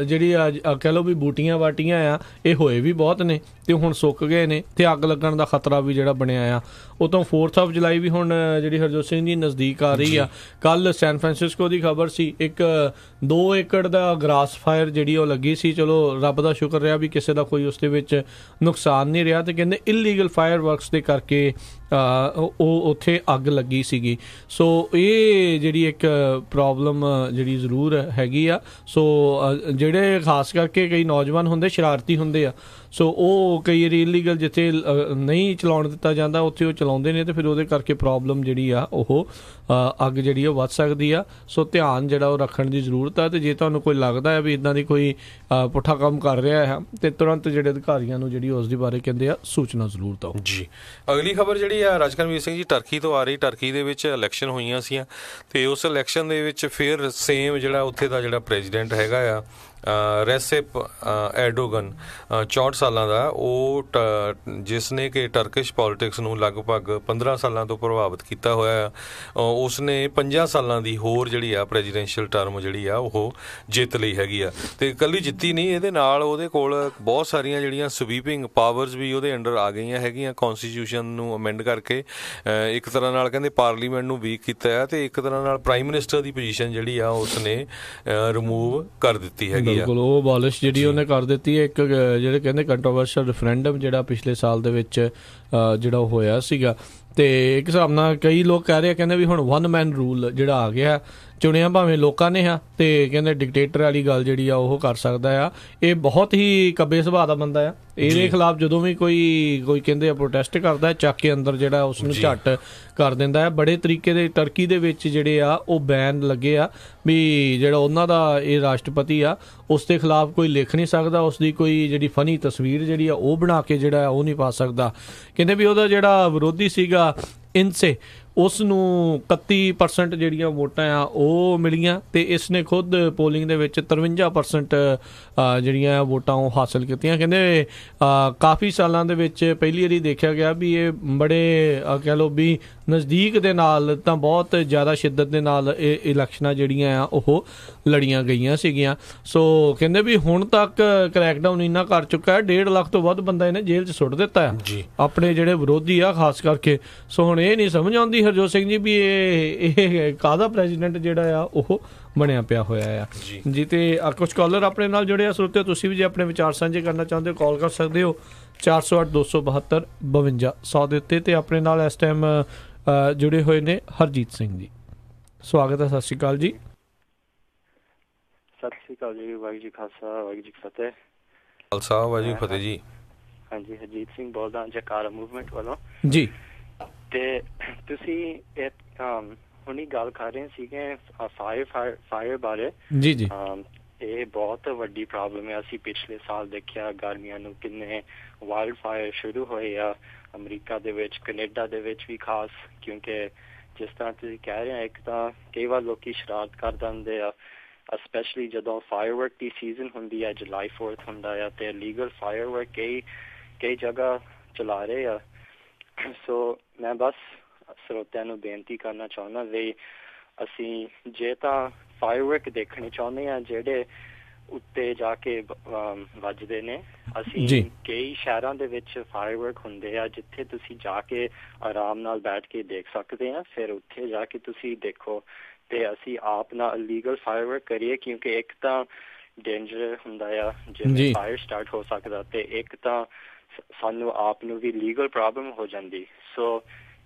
ਜਿਹੜੀ ਕਹਿ ਲਓ ਵੀ ਬੂਟੀਆਂ ਬਾਟੀਆਂ ਆ ਇਹ ਹੋਏ ਵੀ ਬਹੁਤ ਨੇ ਤੇ ਹੁਣ ਸੁੱਕ ਗਏ ਨੇ ਤੇ ਅੱਗ ਲੱਗਣ ਦਾ ਖਤਰਾ ਵੀ ਜਿਹੜਾ ਬਣਿਆ ਆ। ਉਤੋਂ 4 ਜੁਲਾਈ ਵੀ ਹੁਣ ਜਿਹੜੀ ਹਰਜੋਤ ਸਿੰਘ ਜੀ ਨਜ਼ਦੀਕ ਆ ਰਹੀ ਆ। ਕੱਲ ਸੈਨ ਫਰਾਂਸਿਸਕੋ ਦੀ ਖਬਰ ਸੀ, ਇੱਕ 2 ਏਕੜ ਦਾ ਗ੍ਰਾਸ ਫਾਇਰ ਜਿਹੜੀ ਉਹ ਲੱਗੀ ਸੀ। ਚਲੋ ਰੱਬ ਦਾ ਸ਼ੁਕਰ ਰਿਹਾ ਵੀ ਕਿਸੇ ਦਾ ਕੋਈ ਉਸ ਦੇ ਵਿੱਚ ਨੁਕਸਾਨ ਨਹੀਂ ਰਿਹਾ, ਤੇ ਕਹਿੰਦੇ ਇਲੀਗਲ ਫਾਇਰ ਵਰਕਸ ਦੇ ਕਰਕੇ ਉਹ ਉੱਥੇ ਅੱਗ ਲੱਗੀ ਸੀਗੀ। ਸੋ ਇਹ ਜਿਹੜੀ ਇੱਕ ਪ੍ਰੋਬਲਮ ਜਿਹੜੀ ਜ਼ਰੂਰ ਹੈਗੀ ਆ। ਸੋ ਜਿਹੜੇ ਖਾਸ ਕਰਕੇ ਕਈ ਨੌਜਵਾਨ ਹੁੰਦੇ ਸ਼ਰਾਰਤੀ ਹੁੰਦੇ ਆ, ਸੋ ਉਹ ਕਈ ਵਾਰੀ ਇਲੀਗਲ ਜਿੱਥੇ ਨਹੀਂ ਚਲਾਉਣ ਦਿੱਤਾ ਜਾਂਦਾ ਉੱਥੇ ਉਹ ਚਲਾਉਂਦੇ ਨੇ, ਤੇ ਫਿਰ ਉਹਦੇ ਕਰਕੇ ਪ੍ਰੋਬਲਮ ਜਿਹੜੀ ਆ ਉਹ ਅੱਗ ਜਿਹੜੀ ਉਹ ਵੱਧ ਸਕਦੀ ਆ। ਸੋ ਧਿਆਨ ਜਿਹੜਾ ਉਹ ਰੱਖਣ ਦੀ ਜ਼ਰੂਰਤ ਆ। ਤੇ ਜੇ ਤੁਹਾਨੂੰ ਕੋਈ ਲੱਗਦਾ ਹੈ ਵੀ ਇੱਦਾਂ ਦੀ ਕੋਈ ਪੁੱਠਾ ਕੰਮ ਕਰ ਰਿਹਾ ਹੈ ਤੇ ਤੁਰੰਤ ਜਿਹੜੇ ਅਧਿਕਾਰੀਆਂ ਨੂੰ ਜਿਹੜੀ ਉਸ ਦੇ ਬਾਰੇ ਕਹਿੰਦੇ ਆ ਸੂਚਨਾ ਜ਼ਰੂਰ ਦਿਓ ਜੀ। ਅਗਲੀ ਖਬਰ ਜਿਹੜੀ ਆ ਰਾਜਕਰਮਵੀਰ ਸਿੰਘ ਜੀ ਟਰਕੀ ਤੋਂ ਆ ਰਹੀ। ਟਰਕੀ ਦੇ ਵਿੱਚ ਇਲੈਕਸ਼ਨ ਹੋਈਆਂ ਸੀਆਂ ਤੇ ਉਸ ਇਲੈਕਸ਼ਨ ਦੇ ਵਿੱਚ ਫਿਰ ਸੇਮ ਜਿਹੜਾ ਉੱਥੇ ਦਾ ਜਿਹੜਾ ਪ੍ਰੈਜ਼ੀਡੈਂਟ ਹੈਗਾ ਆ ਰੈਸੇਪ ਐਰਡੋਗਨ 64 ਸਾਲਾਂ ਦਾ, ਉਹ ਜਿਸ ਨੇ ਕਿ ਟਰਕਿਸ਼ ਪੋਲੀਟਿਕਸ ਨੂੰ ਲਗਭਗ 15 ਸਾਲਾਂ ਤੋਂ ਪ੍ਰਭਾਵਿਤ ਕੀਤਾ ਹੋਇਆ ਆ, ਉਸਨੇ 50 ਸਾਲਾਂ ਦੀ ਹੋਰ ਜਿਹੜੀ ਆ ਪ੍ਰੈਜ਼ੀਡੈਂਸ਼ੀਅਲ ਟਰਮ ਜਿਹੜੀ ਆ ਉਹ ਜਿੱਤ ਲਈ ਹੈਗੀ ਆ। ਤੇ ਇਕੱਲੀ ਜਿੱਤੀ ਨਹੀਂ, ਇਹਦੇ ਨਾਲ ਉਹਦੇ ਕੋਲ ਬਹੁਤ ਸਾਰੀਆਂ ਜਿਹੜੀਆਂ ਸਵੀਪਿੰਗ ਪਾਵਰਸ ਵੀ ਉਹਦੇ ਅੰਡਰ ਆ ਗਈਆਂ ਹੈਗੀਆਂ। ਕੌਨਸਟੀਟਿਊਸ਼ਨ ਨੂੰ ਅਮੈਂਡ ਕਰਕੇ ਇੱਕ ਤਰ੍ਹਾਂ ਨਾਲ ਕਹਿੰਦੇ ਪਾਰਲੀਮੈਂਟ ਨੂੰ ਵੀਕ ਕੀਤਾ ਆ, ਤੇ ਇੱਕ ਤਰ੍ਹਾਂ ਨਾਲ ਪ੍ਰਾਈਮ ਮਿਨਿਸਟਰ ਦੀ ਪੋਜੀਸ਼ਨ ਜਿਹੜੀ ਆ ਉਸਨੇ ਰਿਮੂਵ ਕਰ ਦਿੱਤੀ ਹੈਗੀ। ਬਿਲਕੁਲ, ਉਹ ਅਬੋਲਿਸ਼ ਜਿਹੜੀ ਉਹਨੇ ਕਰ ਦਿੱਤੀ ਹੈ। ਇੱਕ ਜਿਹੜੇ ਕਹਿੰਦੇ ਕੰਟਰੋਵਰਸ਼ਲ ਰੈਫਰੈਂਡਮ ਜਿਹੜਾ ਪਿਛਲੇ ਸਾਲ ਦੇ ਵਿੱਚ ਜਿਹੜਾ ਉਹ ਹੋਇਆ ਸੀਗਾ, ਤੇ ਇੱਕ ਹਿਸਾਬ ਨਾਲ ਕਈ ਲੋਕ ਕਹਿ ਰਹੇ ਕਹਿੰਦੇ ਵੀ ਹੁਣ 1 ਮੈਨ ਰੂਲ ਜਿਹੜਾ ਆ ਗਿਆ, ਚੁਣਿਆ ਭਾਵੇਂ ਲੋਕਾਂ ਨੇ ਆ, ਤੇ ਕਹਿੰਦੇ ਡਿਕਟੇਟਰ ਵਾਲੀ ਗੱਲ ਜਿਹੜੀ ਆ ਉਹ ਕਰ ਸਕਦਾ ਆ। ਇਹ ਬਹੁਤ ਹੀ ਕੱਬੇ ਸੁਭਾਅ ਦਾ ਬੰਦਾ ਆ। ਇਹਦੇ ਖਿਲਾਫ ਜਦੋਂ ਵੀ ਕੋਈ ਕਹਿੰਦੇ ਆ ਪ੍ਰੋਟੈਸਟ ਕਰਦਾ, ਚੱਕ ਕੇ ਅੰਦਰ ਜਿਹੜਾ ਉਸ ਨੂੰ ਝੱਟ ਕਰ ਦਿੰਦਾ ਹੈ। ਬੜੇ ਤਰੀਕੇ ਦੇ ਟਰਕੀ ਦੇ ਵਿੱਚ ਜਿਹੜੇ ਆ ਉਹ ਬੈਨ ਲੱਗੇ ਆ ਵੀ ਜਿਹੜਾ ਉਹਨਾਂ ਦਾ ਇਹ ਰਾਸ਼ਟਰਪਤੀ ਆ ਉਸ ਦੇ ਖਿਲਾਫ ਕੋਈ ਲਿਖ ਨਹੀਂ ਸਕਦਾ, ਉਸ ਦੀ ਕੋਈ ਜਿਹੜੀ ਫਨੀ ਤਸਵੀਰ ਜਿਹੜੀ ਆ ਉਹ ਬਣਾ ਕੇ ਜਿਹੜਾ ਉਹ ਨਹੀਂ ਪਾ ਸਕਦਾ। ਕਹਿੰਦੇ ਵੀ ਉਹਦਾ ਜਿਹੜਾ ਵਿਰੋਧੀ ਸੀਗਾ ਇਨਸੇ, ਉਸ ਨੂੰ 31% ਜਿਹੜੀਆਂ ਵੋਟਾਂ ਆ ਉਹ ਮਿਲੀਆਂ, ਤੇ ਇਸ ਨੇ ਖੁਦ ਪੋਲਿੰਗ ਦੇ ਵਿੱਚ 53% ਜਿਹੜੀਆਂ ਵੋਟਾਂ ਉਹ ਹਾਸਲ ਕੀਤੀਆਂ। ਕਹਿੰਦੇ ਕਾਫੀ ਸਾਲਾਂ ਦੇ ਵਿੱਚ ਪਹਿਲੀ ਵਾਰੀ ਦੇਖਿਆ ਗਿਆ ਵੀ ਇਹ ਬੜੇ ਕਹਿ ਲਓ ਵੀ ਨਜ਼ਦੀਕ ਦੇ ਨਾਲ ਤਾਂ ਬਹੁਤ ਜ਼ਿਆਦਾ ਸ਼ਿੱਦਤ ਦੇ ਨਾਲ ਇਹ ਇਲੈਕਸ਼ਨਾਂ ਜਿਹੜੀਆਂ ਆ ਉਹ ਲੜੀਆਂ ਗਈਆਂ ਸੀਗੀਆਂ। ਸੋ ਕਹਿੰਦੇ ਵੀ ਹੁਣ ਤੱਕ ਕਰੈਕਡਾਊਨ ਇੰਨਾ ਕਰ ਚੁੱਕਾ ਹੈ, 1.5 ਲੱਖ ਤੋਂ ਵੱਧ ਬੰਦਾ ਇਹਨੇ ਜੇਲ੍ਹ 'ਚ ਸੁੱਟ ਦਿੱਤਾ ਆ ਆਪਣੇ ਜਿਹੜੇ ਵਿਰੋਧੀ ਆ ਖਾਸ ਕਰਕੇ। ਸੋ ਹੁਣ ਇਹ ਨਹੀਂ ਸਮਝ ਆਉਂਦੀ ਹਰਜੋਤ ਸਿੰਘ ਜੀ ਵੀ ਇਹ ਕਾਹਦਾ ਪ੍ਰੈਜ਼ੀਡੈਂਟ ਜਿਹੜਾ ਆ ਉਹ ਬਣਿਆ ਪਿਆ ਹੋਇਆ ਆ ਜੀ। ਤੇ ਕੁਝ ਕਾਲਰ ਆਪਣੇ ਨਾਲ ਜੁੜੇ ਆ ਸਰੋਤਿਓ, ਤੁਸੀਂ ਵੀ ਜੇ ਆਪਣੇ ਵਿਚਾਰ ਸਾਂਝੇ ਕਰਨਾ ਚਾਹੁੰਦੇ ਹੋ ਕਾਲ ਕਰ ਸਕਦੇ ਹੋ 408 272 52 100 ਦੇ ਉੱਤੇ। ਤੇ ਆਪਣੇ ਨਾਲ ਇਸ ਟਾਈਮ ਜੁੜੇ ਹੋਏ ਨੇ ਹਰਜੀਤ ਸਿੰਘ ਜੀ। ਸਵਾਗਤ ਹੈ, ਸਤਿ ਸ਼੍ਰੀ ਅਕਾਲ ਜੀ। ਸਤਿ ਸ਼੍ਰੀ ਅਕਾਲ ਜੀ। ਵਾਹਿਗੁਰੂ ਜੀ ਖਾਲਸਾ, ਵਾਹਿਗੁਰੂ ਜੀ ਫਤਿਹ। ਖਾਲਸਾ, ਵਾਹਿਗੁਰੂ ਜੀ ਫਤਿਹ ਜੀ। ਹਾਂਜੀ, ਹਰਜੀਤ ਸਿੰਘ ਬੋਲਦਾ ਜਕਾਰਾ ਮੂਵਮੈਂਟ ਵੱਲੋਂ ਜੀ। ਤੇ ਤੁਸੀਂ ਹੁਣੀ ਗੱਲ ਕਰ ਰਹੇ ਸੀਗੇ ਫਾਇਰ ਬਾਰੇ। ਜੀ ਜੀ। ਇਹ ਬਹੁਤ ਵੱਡੀ ਪ੍ਰੋਬਲਮ ਹੈ। ਅਸੀਂ ਪਿਛਲੇ ਸਾਲ ਦੇਖਿਆ ਗਰਮੀਆਂ ਨੂੰ ਕਿੰਨੇ ਵਾਈਲਡ ਫਾਇਰ ਸ਼ੁਰੂ ਹੋਏ ਆ ਅਮਰੀਕਾ ਦੇ ਵਿੱਚ, ਕੈਨੇਡਾ ਦੇ ਵਿੱਚ ਵੀ ਖਾਸ, ਕਿਉਂਕਿ ਜਿਸ ਤਰ੍ਹਾਂ ਤੁਸੀਂ ਕਹਿ ਰਹੇ ਹੋ, ਇੱਕ ਤਾਂ ਕਈ ਵਾਰ ਲੋਕੀ ਸ਼ਰਾਰਤ ਕਰ ਦਿੰਦੇ ਆ, ਸਪੈਸ਼ਲੀ ਜਦੋਂ ਫਾਇਰਵਰਕ ਦੀ ਸੀਜ਼ਨ ਹੁੰਦੀ ਹੈ, ਜੁਲਾਈ 4 ਹੁੰਦਾ ਆ, ਤੇ ਲੀਗਲ ਫਾਇਰਵਰਕ ਕਈ ਜਗ੍ਹਾ ਚਲਾ ਰਹੇ ਆ। ਸੋ ਮੈਂ ਬਸ ਸਰੋਤਿਆਂ ਨੂੰ ਬੇਨਤੀ ਕਰਨਾ ਚਾਹੁੰਦਾ ਵੀ ਅਸੀਂ ਜੇ ਤਾਂ ਫਾਇਰਵਰਕ ਦੇਖਣੇ ਚਾਹੁੰਦੇ ਹਾਂ ਜਿਹੜੇ ਉੱਤੇ ਜਾ ਕੇ ਵੱਜਦੇ ਨੇ, ਅਸੀਂ ਕਈ ਸ਼ਹਿਰਾਂ ਦੇ ਵਿੱਚ ਫਾਇਰਵਰਕ ਹੁੰਦੇ ਆ ਜਿੱਥੇ ਤੁਸੀਂ ਜਾ ਕੇ ਆਰਾਮ ਨਾਲ ਬੈਠ ਕੇ ਦੇਖ ਸਕਦੇ ਆ, ਫਿਰ ਉੱਥੇ ਜਾ ਕੇ ਤੁਸੀਂ ਦੇਖੋ। ਤੇ ਅਸੀਂ ਆਪ ਨਾਲ ਲੀਗਲ ਫਾਇਰਵਰਕ ਕਰੀਏ, ਕਿਉਂਕਿ ਇੱਕ ਤਾਂ ਡੇਂਜਰ ਹੁੰਦਾ ਆ ਜਿਵੇਂ ਫਾਇਰ ਸਟਾਰਟ ਹੋ ਸਕਦਾ, ਤੇ ਇੱਕ ਤਾਂ ਸਾਨੂੰ ਆਪ ਨੂੰ ਵੀ ਲੀਗਲ ਪ੍ਰੋਬਲਮ ਹੋ ਜਾਂਦੀ। ਸੋ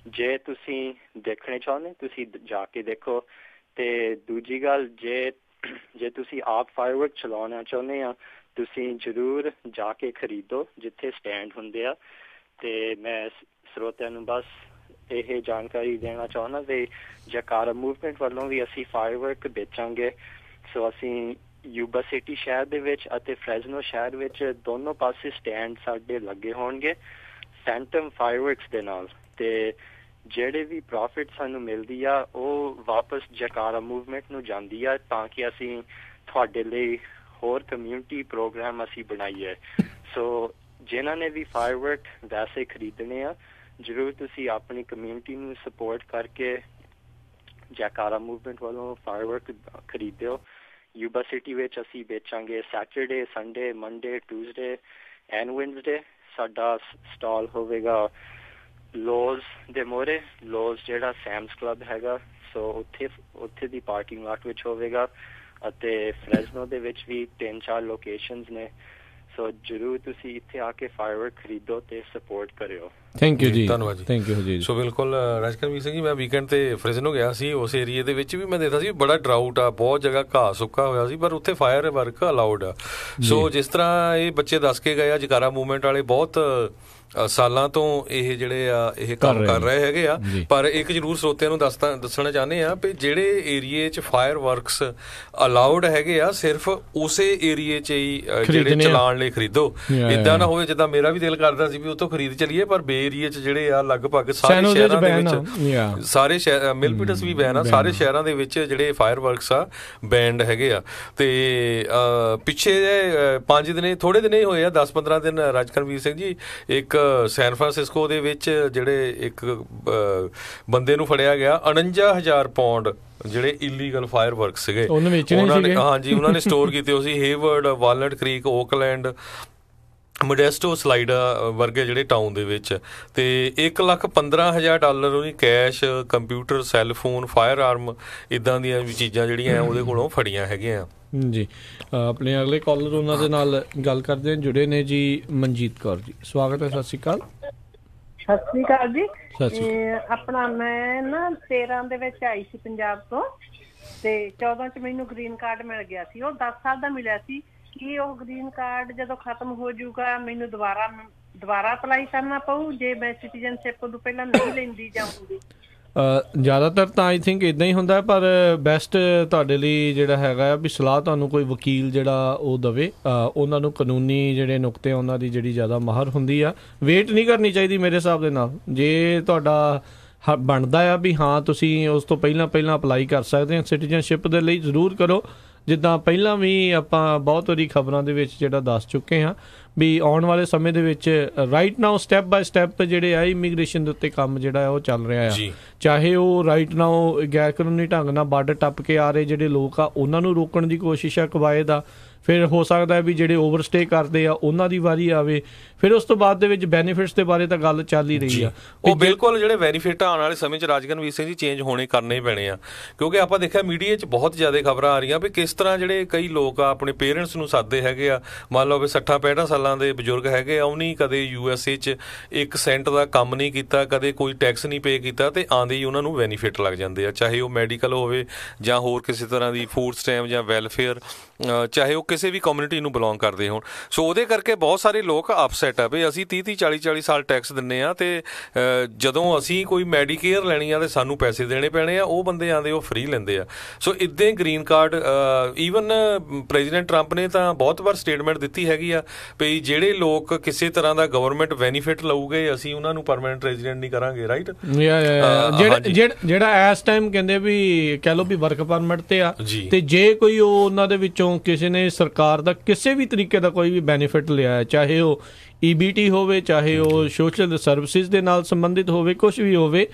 ਜੇ ਤੁਸੀਂ ਦੇਖਣੇ ਚਾਹੁੰਦੇ ਤੁਸੀਂ ਜਾ ਕੇ ਦੇਖੋ। ਤੇ ਦੂਜੀ ਗੱਲ, ਜੇ ਤੁਸੀਂ ਆਪ ਫਾਇਰਵਰਕ ਚਲਾਉਣਾ ਚਾਹੁੰਦੇ ਆ, ਤੁਸੀਂ ਜ਼ਰੂਰ ਜਾ ਕੇ ਖਰੀਦੋ ਜਿੱਥੇ ਸਟੈਂਡ ਹੁੰਦੇ ਆ। ਤੇ ਮੈਂ ਸਰੋਤਿਆਂ ਨੂੰ ਬਸ ਇਹ ਜਾਣਕਾਰੀ ਦੇਣਾ ਚਾਹੁੰਦਾ ਵੀ ਜਕਾਰਾ ਮੂਵਮੈਂਟ ਵੱਲੋਂ ਵੀ ਅਸੀਂ ਫਾਇਰਵਰਕ ਵੇਚਾਂਗੇ। ਸੋ ਅਸੀਂ ਯੂਬਾ ਸਿਟੀ ਸ਼ਹਿਰ ਦੇ ਵਿੱਚ ਅਤੇ ਫਰੈਜ਼ਨੋ ਸ਼ਹਿਰ ਵਿੱਚ ਦੋਨੋਂ ਪਾਸੇ ਸਟੈਂਡ ਸਾਡੇ ਲੱਗੇ ਹੋਣਗੇ ਫੈਂਟਮ ਫਾਇਰਵਰਕਸ ਦੇ ਨਾਲ, ਤੇ ਜਿਹੜੇ ਵੀ ਪ੍ਰੋਫਿਟ ਸਾਨੂੰ ਮਿਲਦੀ ਆ ਉਹ ਵਾਪਸ ਜਕਾਰਾ ਮੂਵਮੈਂਟ ਨੂੰ ਜਾਂਦੀ ਆ, ਤਾਂ ਕਿ ਅਸੀਂ ਤੁਹਾਡੇ ਲਈ ਹੋਰ ਕਮਿਊਨਿਟੀ ਪ੍ਰੋਗਰਾਮ ਅਸੀਂ ਬਣਾਈਏ। ਸੋ ਜਿਨ੍ਹਾਂ ਨੇ ਵੀ ਫਾਇਰਵਰਕ ਵੈਸੇ ਖਰੀਦਣੇ ਆ, ਜ਼ਰੂਰ ਤੁਸੀਂ ਆਪਣੀ ਕਮਿਊਨਿਟੀ ਨੂੰ ਸਪੋਰਟ ਕਰਕੇ ਜੈਕਾਰਾ ਮੂਵਮੈਂਟ ਵੱਲੋਂ ਫਾਇਰਵਰਕ ਖਰੀਦਿਓ। ਯੂਬਾ ਸਿਟੀ ਵਿੱਚ ਅਸੀਂ ਵੇਚਾਂਗੇ Saturday, Sunday, Monday, Tuesday and Wednesday. ਸਾਡਾ ਸਟਾਲ ਹੋਵੇਗਾ ਲੋਜ਼ ਦੇ ਮੋਰੇ, ਲੋਜ਼ ਜਿਹੜਾ ਸੈਮਸ ਕਲੱਬ ਹੈਗਾ, ਸੋ ਉੱਥੇ ਦੀ ਪਾਰਕਿੰਗ ਲਾਟ ਵਿੱਚ ਹੋਵੇਗਾ, ਅਤੇ ਫਰੈਜ਼ਨੋ ਦੇ ਵਿੱਚ ਵੀ 3-4 ਲੋਕੇਸ਼ਨਸ ਨੇ। ਸੋ ਜ਼ਰੂਰ ਤੁਸੀਂ ਇੱਥੇ ਆ ਕੇ ਫਾਇਰਵਰਕ ਖਰੀਦੋ ਤੇ ਸਪੋਰਟ ਕਰਿਓ। ਥੈਂਕ ਯੂ ਜੀ, ਧੰਨਵਾਦ ਜੀ, ਥੈਂਕ ਯੂ ਜੀ। ਸੋ ਬਿਲਕੁਲ ਰਾਜਕਰਮੀਤ ਸਿੰਘ ਜੀ, ਮੈਂ ਵੀਕਐਂਡ ਤੇ ਫ੍ਰਿਜ਼ਨੋ ਗਿਆ ਸੀ। ਉਸ ਏਰੀਏ ਦੇ ਵਿੱਚ ਵੀ ਮੈਂ ਦੇਖਦਾ ਸੀ ਬੜਾ ਡਰਾਊਟ ਆ, ਬਹੁਤ ਜਗ੍ਹਾ ਘਾਹ ਸੁੱਕਾ ਹੋਇਆ ਸੀ, ਪਰ ਉੱਥੇ ਫਾਇਰ ਵਰਕ ਅਲਾਉਡ ਆ। ਸੋ ਜਿਸ ਤਰ੍ਹਾਂ ਇਹ ਬੱਚੇ ਦੱਸ ਕੇ ਗਏ ਆ, ਜੈਕਾਰਾ ਮੂਵਮੈਂਟ ਵਾਲੇ ਬਹੁਤ ਸਾਲਾਂ ਤੋਂ ਇਹ ਜਿਹੜੇ ਆ ਇਹ ਕੰਮ ਕਰ ਰਹੇ ਹੈਗੇ ਆ। ਪਰ ਇੱਕ ਜ਼ਰੂਰ ਸਰੋਤਿਆਂ ਨੂੰ ਦੱਸਣਾ ਚਾਹੁੰਦੇ ਆ ਵੀ ਜਿਹੜੇ ਏਰੀਏ 'ਚ ਫਾਇਰ ਵਰਕਸ ਅਲਾਉਡ ਹੈਗੇ ਆ, ਸਿਰਫ ਉਸੇ ਏਰੀਏ 'ਚ ਹੀ ਜਿਹੜੇ ਚਲਾਉਣ ਲਈ ਖਰੀਦੋ। ਏਦਾਂ ਨਾ ਹੋਵੇ ਜਿੱਦਾਂ ਮੇਰਾ ਵੀ ਦਿਲ ਕਰਦਾ ਸੀ ਵੀ ਉੱਥੋਂ ਖਰੀਦ ਚਲੀਏ, ਪਰ ਬੇ ਏਰੀਏ 'ਚ ਜਿਹੜੇ ਆ ਲਗਭਗ ਸਾਰੇ ਸ਼ਹਿਰਾਂ ਦੇ ਵਿੱਚ, ਸਾਰੇ ਮਿਲਪੀਟਸ ਵੀ ਬੈਨ ਆ, ਸਾਰੇ ਸ਼ਹਿਰਾਂ ਦੇ ਵਿੱਚ ਜਿਹੜੇ ਫਾਇਰ ਵਰਕਸ ਆ ਬੈਂਡ ਹੈਗੇ ਆ। ਤੇ ਪਿੱਛੇ 5 ਦਿਨ ਥੋੜੇ ਦਿਨ ਹੀ ਹੋਏ ਆ, 10-15 ਦਿਨ ਰਾਜਕਰਮੀਤ ਸਿੰਘ ਜੀ, ਇੱਕ ਸੈਨ ਫਰਾਂਸਿਸਕੋ ਦੇ ਵਿੱਚ ਜਿਹੜੇ ਇੱਕ ਬੰਦੇ ਨੂੰ ਫੜਿਆ ਗਿਆ, 49,000 ਪਾਉਂਡ ਜਿਹੜੇ ਇਲੀਗਲ ਫਾਇਰ ਵਰਕ ਸੀਗੇ ਉਹਨਾਂ ਨੇ, ਹਾਂਜੀ, ਉਹਨਾਂ ਨੇ ਸਟੋਰ ਕੀਤੇ ਹੋਏ ਸੀ Hayward, walnut creek, Auckland, Modesto, ਸਲਾਈਡਾ ਵਰਗੇ ਜਿਹੜੇ ਟਾਊਨ ਦੇ ਵਿੱਚ। ਤੇ $1,15,000 ਉਹਦੀ ਕੈਸ਼, ਕੰਪਿਊਟਰ, ਸੈੱਲਫੋਨ, ਫਾਇਰ ਆਰਮ, ਇੱਦਾਂ ਦੀਆਂ ਵੀ ਚੀਜ਼ਾਂ ਜਿਹੜੀਆਂ ਉਹਦੇ ਕੋਲੋਂ ਫੜੀਆਂ ਹੈਗੀਆਂ ਜੀ। ਆਪਣੇ ਅਗਲੇ ਕਾਲਰ ਉਹਨਾਂ ਦੇ ਨਾਲ ਗੱਲ ਕਰਦੇ ਜੁੜੇ ਨੇ ਜੀ, ਮਨਜੀਤ ਕੌਰ ਜੀ, ਸਵਾਗਤ ਹੈ। ਸਤਿ ਸ਼੍ਰੀ ਅਕਾਲ। ਸਤਿ ਸ਼੍ਰੀ ਅਕਾਲ ਜੀ। ਆਪਣਾ ਮੈਂ ਨਾ 13 ਦੇ ਵਿੱਚ ਆਈ ਸੀ ਪੰਜਾਬ ਤੋਂ, ਤੇ 14 ਚ ਮੈਨੂੰ ਗ੍ਰੀਨ ਕਾਰਡ ਮਿਲ ਗਿਆ ਸੀ। ਉਹ 10 ਸਾਲ ਦਾ ਮਿਲਿਆ ਸੀ। ਕੀ ਉਹ ਗ੍ਰੀਨ ਕਾਰਡ ਜਦੋਂ ਖਤਮ ਹੋ ਜਾਊਗਾ ਮੈਨੂੰ ਦੁਬਾਰਾ ਅਪਲਾਈ ਕਰਨਾ ਪਊ ਜੇ ਮੈਂ ਸਿਟੀਜ਼ਨਸ਼ਿਪ ਤੋਂ ਪਹਿਲਾਂ ਨਹੀਂ ਲੈਂਦੀ ਜਾਊਂਗੀ? ਜ਼ਿਆਦਾਤਰ ਤਾਂ ਆਈ ਥਿੰਕ ਇੱਦਾਂ ਹੀ ਹੁੰਦਾ, ਪਰ ਬੈਸਟ ਤੁਹਾਡੇ ਲਈ ਜਿਹੜਾ ਹੈਗਾ ਆ ਵੀ ਸਲਾਹ ਤੁਹਾਨੂੰ ਕੋਈ ਵਕੀਲ ਜਿਹੜਾ ਉਹ ਦੇਵੇ, ਉਹਨਾਂ ਨੂੰ ਕਾਨੂੰਨੀ ਜਿਹੜੇ ਨੁਕਤੇ ਉਹਨਾਂ ਦੀ ਜਿਹੜੀ ਜ਼ਿਆਦਾ ਮਾਹਰ ਹੁੰਦੀ ਆ। ਵੇਟ ਨਹੀਂ ਕਰਨੀ ਚਾਹੀਦੀ ਮੇਰੇ ਹਿਸਾਬ ਦੇ ਨਾਲ। ਜੇ ਤੁਹਾਡਾ ਬਣਦਾ ਆ ਵੀ ਹਾਂ ਤੁਸੀਂ ਉਸ ਤੋਂ ਪਹਿਲਾਂ ਅਪਲਾਈ ਕਰ ਸਕਦੇ ਹੋ ਸਿਟੀਜ਼ਨਸ਼ਿਪ ਦੇ ਲਈ, ਜ਼ਰੂਰ ਕਰੋ। ਜਿੱਦਾਂ ਪਹਿਲਾਂ ਵੀ ਆਪਾਂ ਬਹੁਤ ਵਾਰੀ ਖਬਰਾਂ ਦੇ ਵਿੱਚ ਜਿਹੜਾ ਦੱਸ ਚੁੱਕੇ ਹਾਂ ਵੀ ਆਉਣ ਵਾਲੇ ਸਮੇਂ ਦੇ ਵਿੱਚ right now step by step ਜਿਹੜੇ ਆ ਇਮੀਗ੍ਰੇਸ਼ਨ ਦੇ ਉੱਤੇ ਕੰਮ ਜਿਹੜਾ ਉਹ ਚੱਲ ਰਿਹਾ ਆ। ਚਾਹੇ ਉਹ ਰਾਈਟ ਨਾਓ ਗੈਰ ਕਾਨੂੰਨੀ ਢੰਗ ਨਾਲ ਬਾਰਡਰ ਟੱਪ ਕੇ ਆ ਰਹੇ ਜਿਹੜੇ ਲੋਕ ਆ ਉਹਨਾਂ ਨੂੰ ਰੋਕਣ ਦੀ ਕੋਸ਼ਿਸ਼ ਆ ਕਵਾਇਦ ਆ। ਫਿਰ ਹੋ ਸਕਦਾ ਵੀ ਜਿਹੜੇ ਓਵਰਸਟੇ ਕਰਦੇ ਆ ਉਹਨਾਂ ਦੀ ਵਾਰੀ ਆਵੇ। ਫਿਰ ਉਸ ਤੋਂ ਬਾਅਦ ਦੇ ਵਿੱਚ ਬੈਨੀਫਿਟਸ ਦੇ ਬਾਰੇ ਤਾਂ ਗੱਲ ਚੱਲ ਹੀ ਰਹੀ ਆ। ਉਹ ਬਿਲਕੁਲ ਜਿਹੜੇ ਬੈਨੀਫਿਟ ਆਉਣ ਵਾਲੇ ਸਮੇਂ 'ਚ ਰਾਜਕਰਮੀਤ ਸਿੰਘ ਜੀ ਚੇਂਜ ਕਰਨੇ ਹੀ ਪੈਣੇ ਆ, ਕਿਉਂਕਿ ਆਪਾਂ ਦੇਖਿਆ ਮੀਡੀਆ 'ਚ ਬਹੁਤ ਜ਼ਿਆਦਾ ਖਬਰਾਂ ਆ ਰਹੀਆਂ ਵੀ ਕਿਸ ਤਰ੍ਹਾਂ ਜਿਹੜੇ ਕਈ ਲੋਕ ਆ ਆਪਣੇ ਪੇਰੈਂਟਸ ਨੂੰ ਸੱਦਦੇ ਹੈਗੇ ਆ। ਮੰਨ ਲਓ ਵੀ 60-65 ਸਾਲਾਂ ਦੇ ਬਜ਼ੁਰਗ ਹੈਗੇ ਆ, ਉਹਨੇ ਕਦੇ USA 'ਚ 1 ਸੈਂਟ ਦਾ ਕੰਮ ਨਹੀਂ ਕੀਤਾ, ਕਦੇ ਕੋਈ ਟੈਕਸ ਨਹੀਂ ਪੇ ਕੀਤਾ, ਤੇ ਆਉਂਦੇ ਹੀ ਉਹਨਾਂ ਨੂੰ ਬੈਨੀਫਿਟ ਲੱਗ ਜਾਂਦੇ ਆ, ਚਾਹੇ ਉਹ ਮੈਡੀਕਲ ਹੋਵੇ ਜਾਂ ਹੋਰ ਕਿਸੇ ਤਰ੍ਹਾਂ ਦੀ ਫੂਡ ਸਟੈਂਪ ਜਾਂ ਵੈਲਫੇਅਰ, ਚਾਹੇ ਉਹ ਕਿਸੇ ਵੀ ਕਮਿਊਨਿਟੀ ਨੂੰ ਬਿਲੋਂਗ ਕਰਦੇ ਹੋਣ। ਸੋ ਉਹਦੇ ਕਰਕੇ ਬਹੁਤ ਸਾਰੇ ਲੋਕ ਅਪਸੈਟ ਆ ਵੀ ਅਸੀਂ 30-30, 40-40 ਸਾਲ ਟੈਕਸ ਦਿੰਦੇ ਆ, ਤੇ ਜਦੋਂ ਅਸੀਂ ਕੋਈ ਮੈਡੀਕੇਅਰ ਲੈਣੀ ਆ ਤੇ ਸਾਨੂੰ ਪੈਸੇ ਦੇਣੇ ਪੈਣੇ ਆ, ਉਹ ਬੰਦੇ ਆਉਂਦੇ ਉਹ ਫ੍ਰੀ ਲੈਂਦੇ ਆ। ਸੋ ਇੱਦਾਂ green card, even president Trump ਨੇ ਤਾਂ ਬਹੁਤ ਵਾਰ ਸਟੇਟਮੈਂਟ ਦਿੱਤੀ ਹੈਗੀ ਆ ਵੀ ਜਿਹੜੇ ਲੋਕ ਕਿਸੇ ਤਰ੍ਹਾਂ ਦਾ ਗਵਰਨਮੈਂਟ ਬੈਨੀਫਿਟ ਲਊਗੇ ਅਸੀਂ ਉਹਨਾਂ ਨੂੰ ਪਰਮਾਨੈਂਟ ਰੈਜ਼ੀਡੈਂਟ ਨਹੀਂ ਕਰਾਂਗੇ। ਰਾਈਟ, ਜਿਹੜਾ ਇਸ ਟਾਈਮ ਕਹਿੰਦੇ ਵੀ ਕਹਿ ਲਓ ਵੀ ਵਰਕ ਪਰਮਿਟ ਤੇ ਆ, ਤੇ ਜੇ ਕੋਈ ਉਹਨਾਂ ਦੇ ਵਿੱਚੋਂ ਕਿਸੇ ਨੇ ਸਰਕਾਰ ਦਾ ਕਿਸੇ ਵੀ ਤਰੀਕੇ ਦਾ ਕੋਈ ਵੀ ਬੈਨੀਫਿਟ ਲਿਆ ਹੈ, ਚਾਹੇ ਉਹ EBT ਹੋਵੇ, ਚਾਹੇ ਉਹ ਸੋਸ਼ਲ ਸਰਵਿਸਿਜ਼ ਦੇ ਨਾਲ ਸੰਬੰਧਿਤ ਹੋਵੇ, ਕੁਛ ਵੀ ਹੋਵੇ,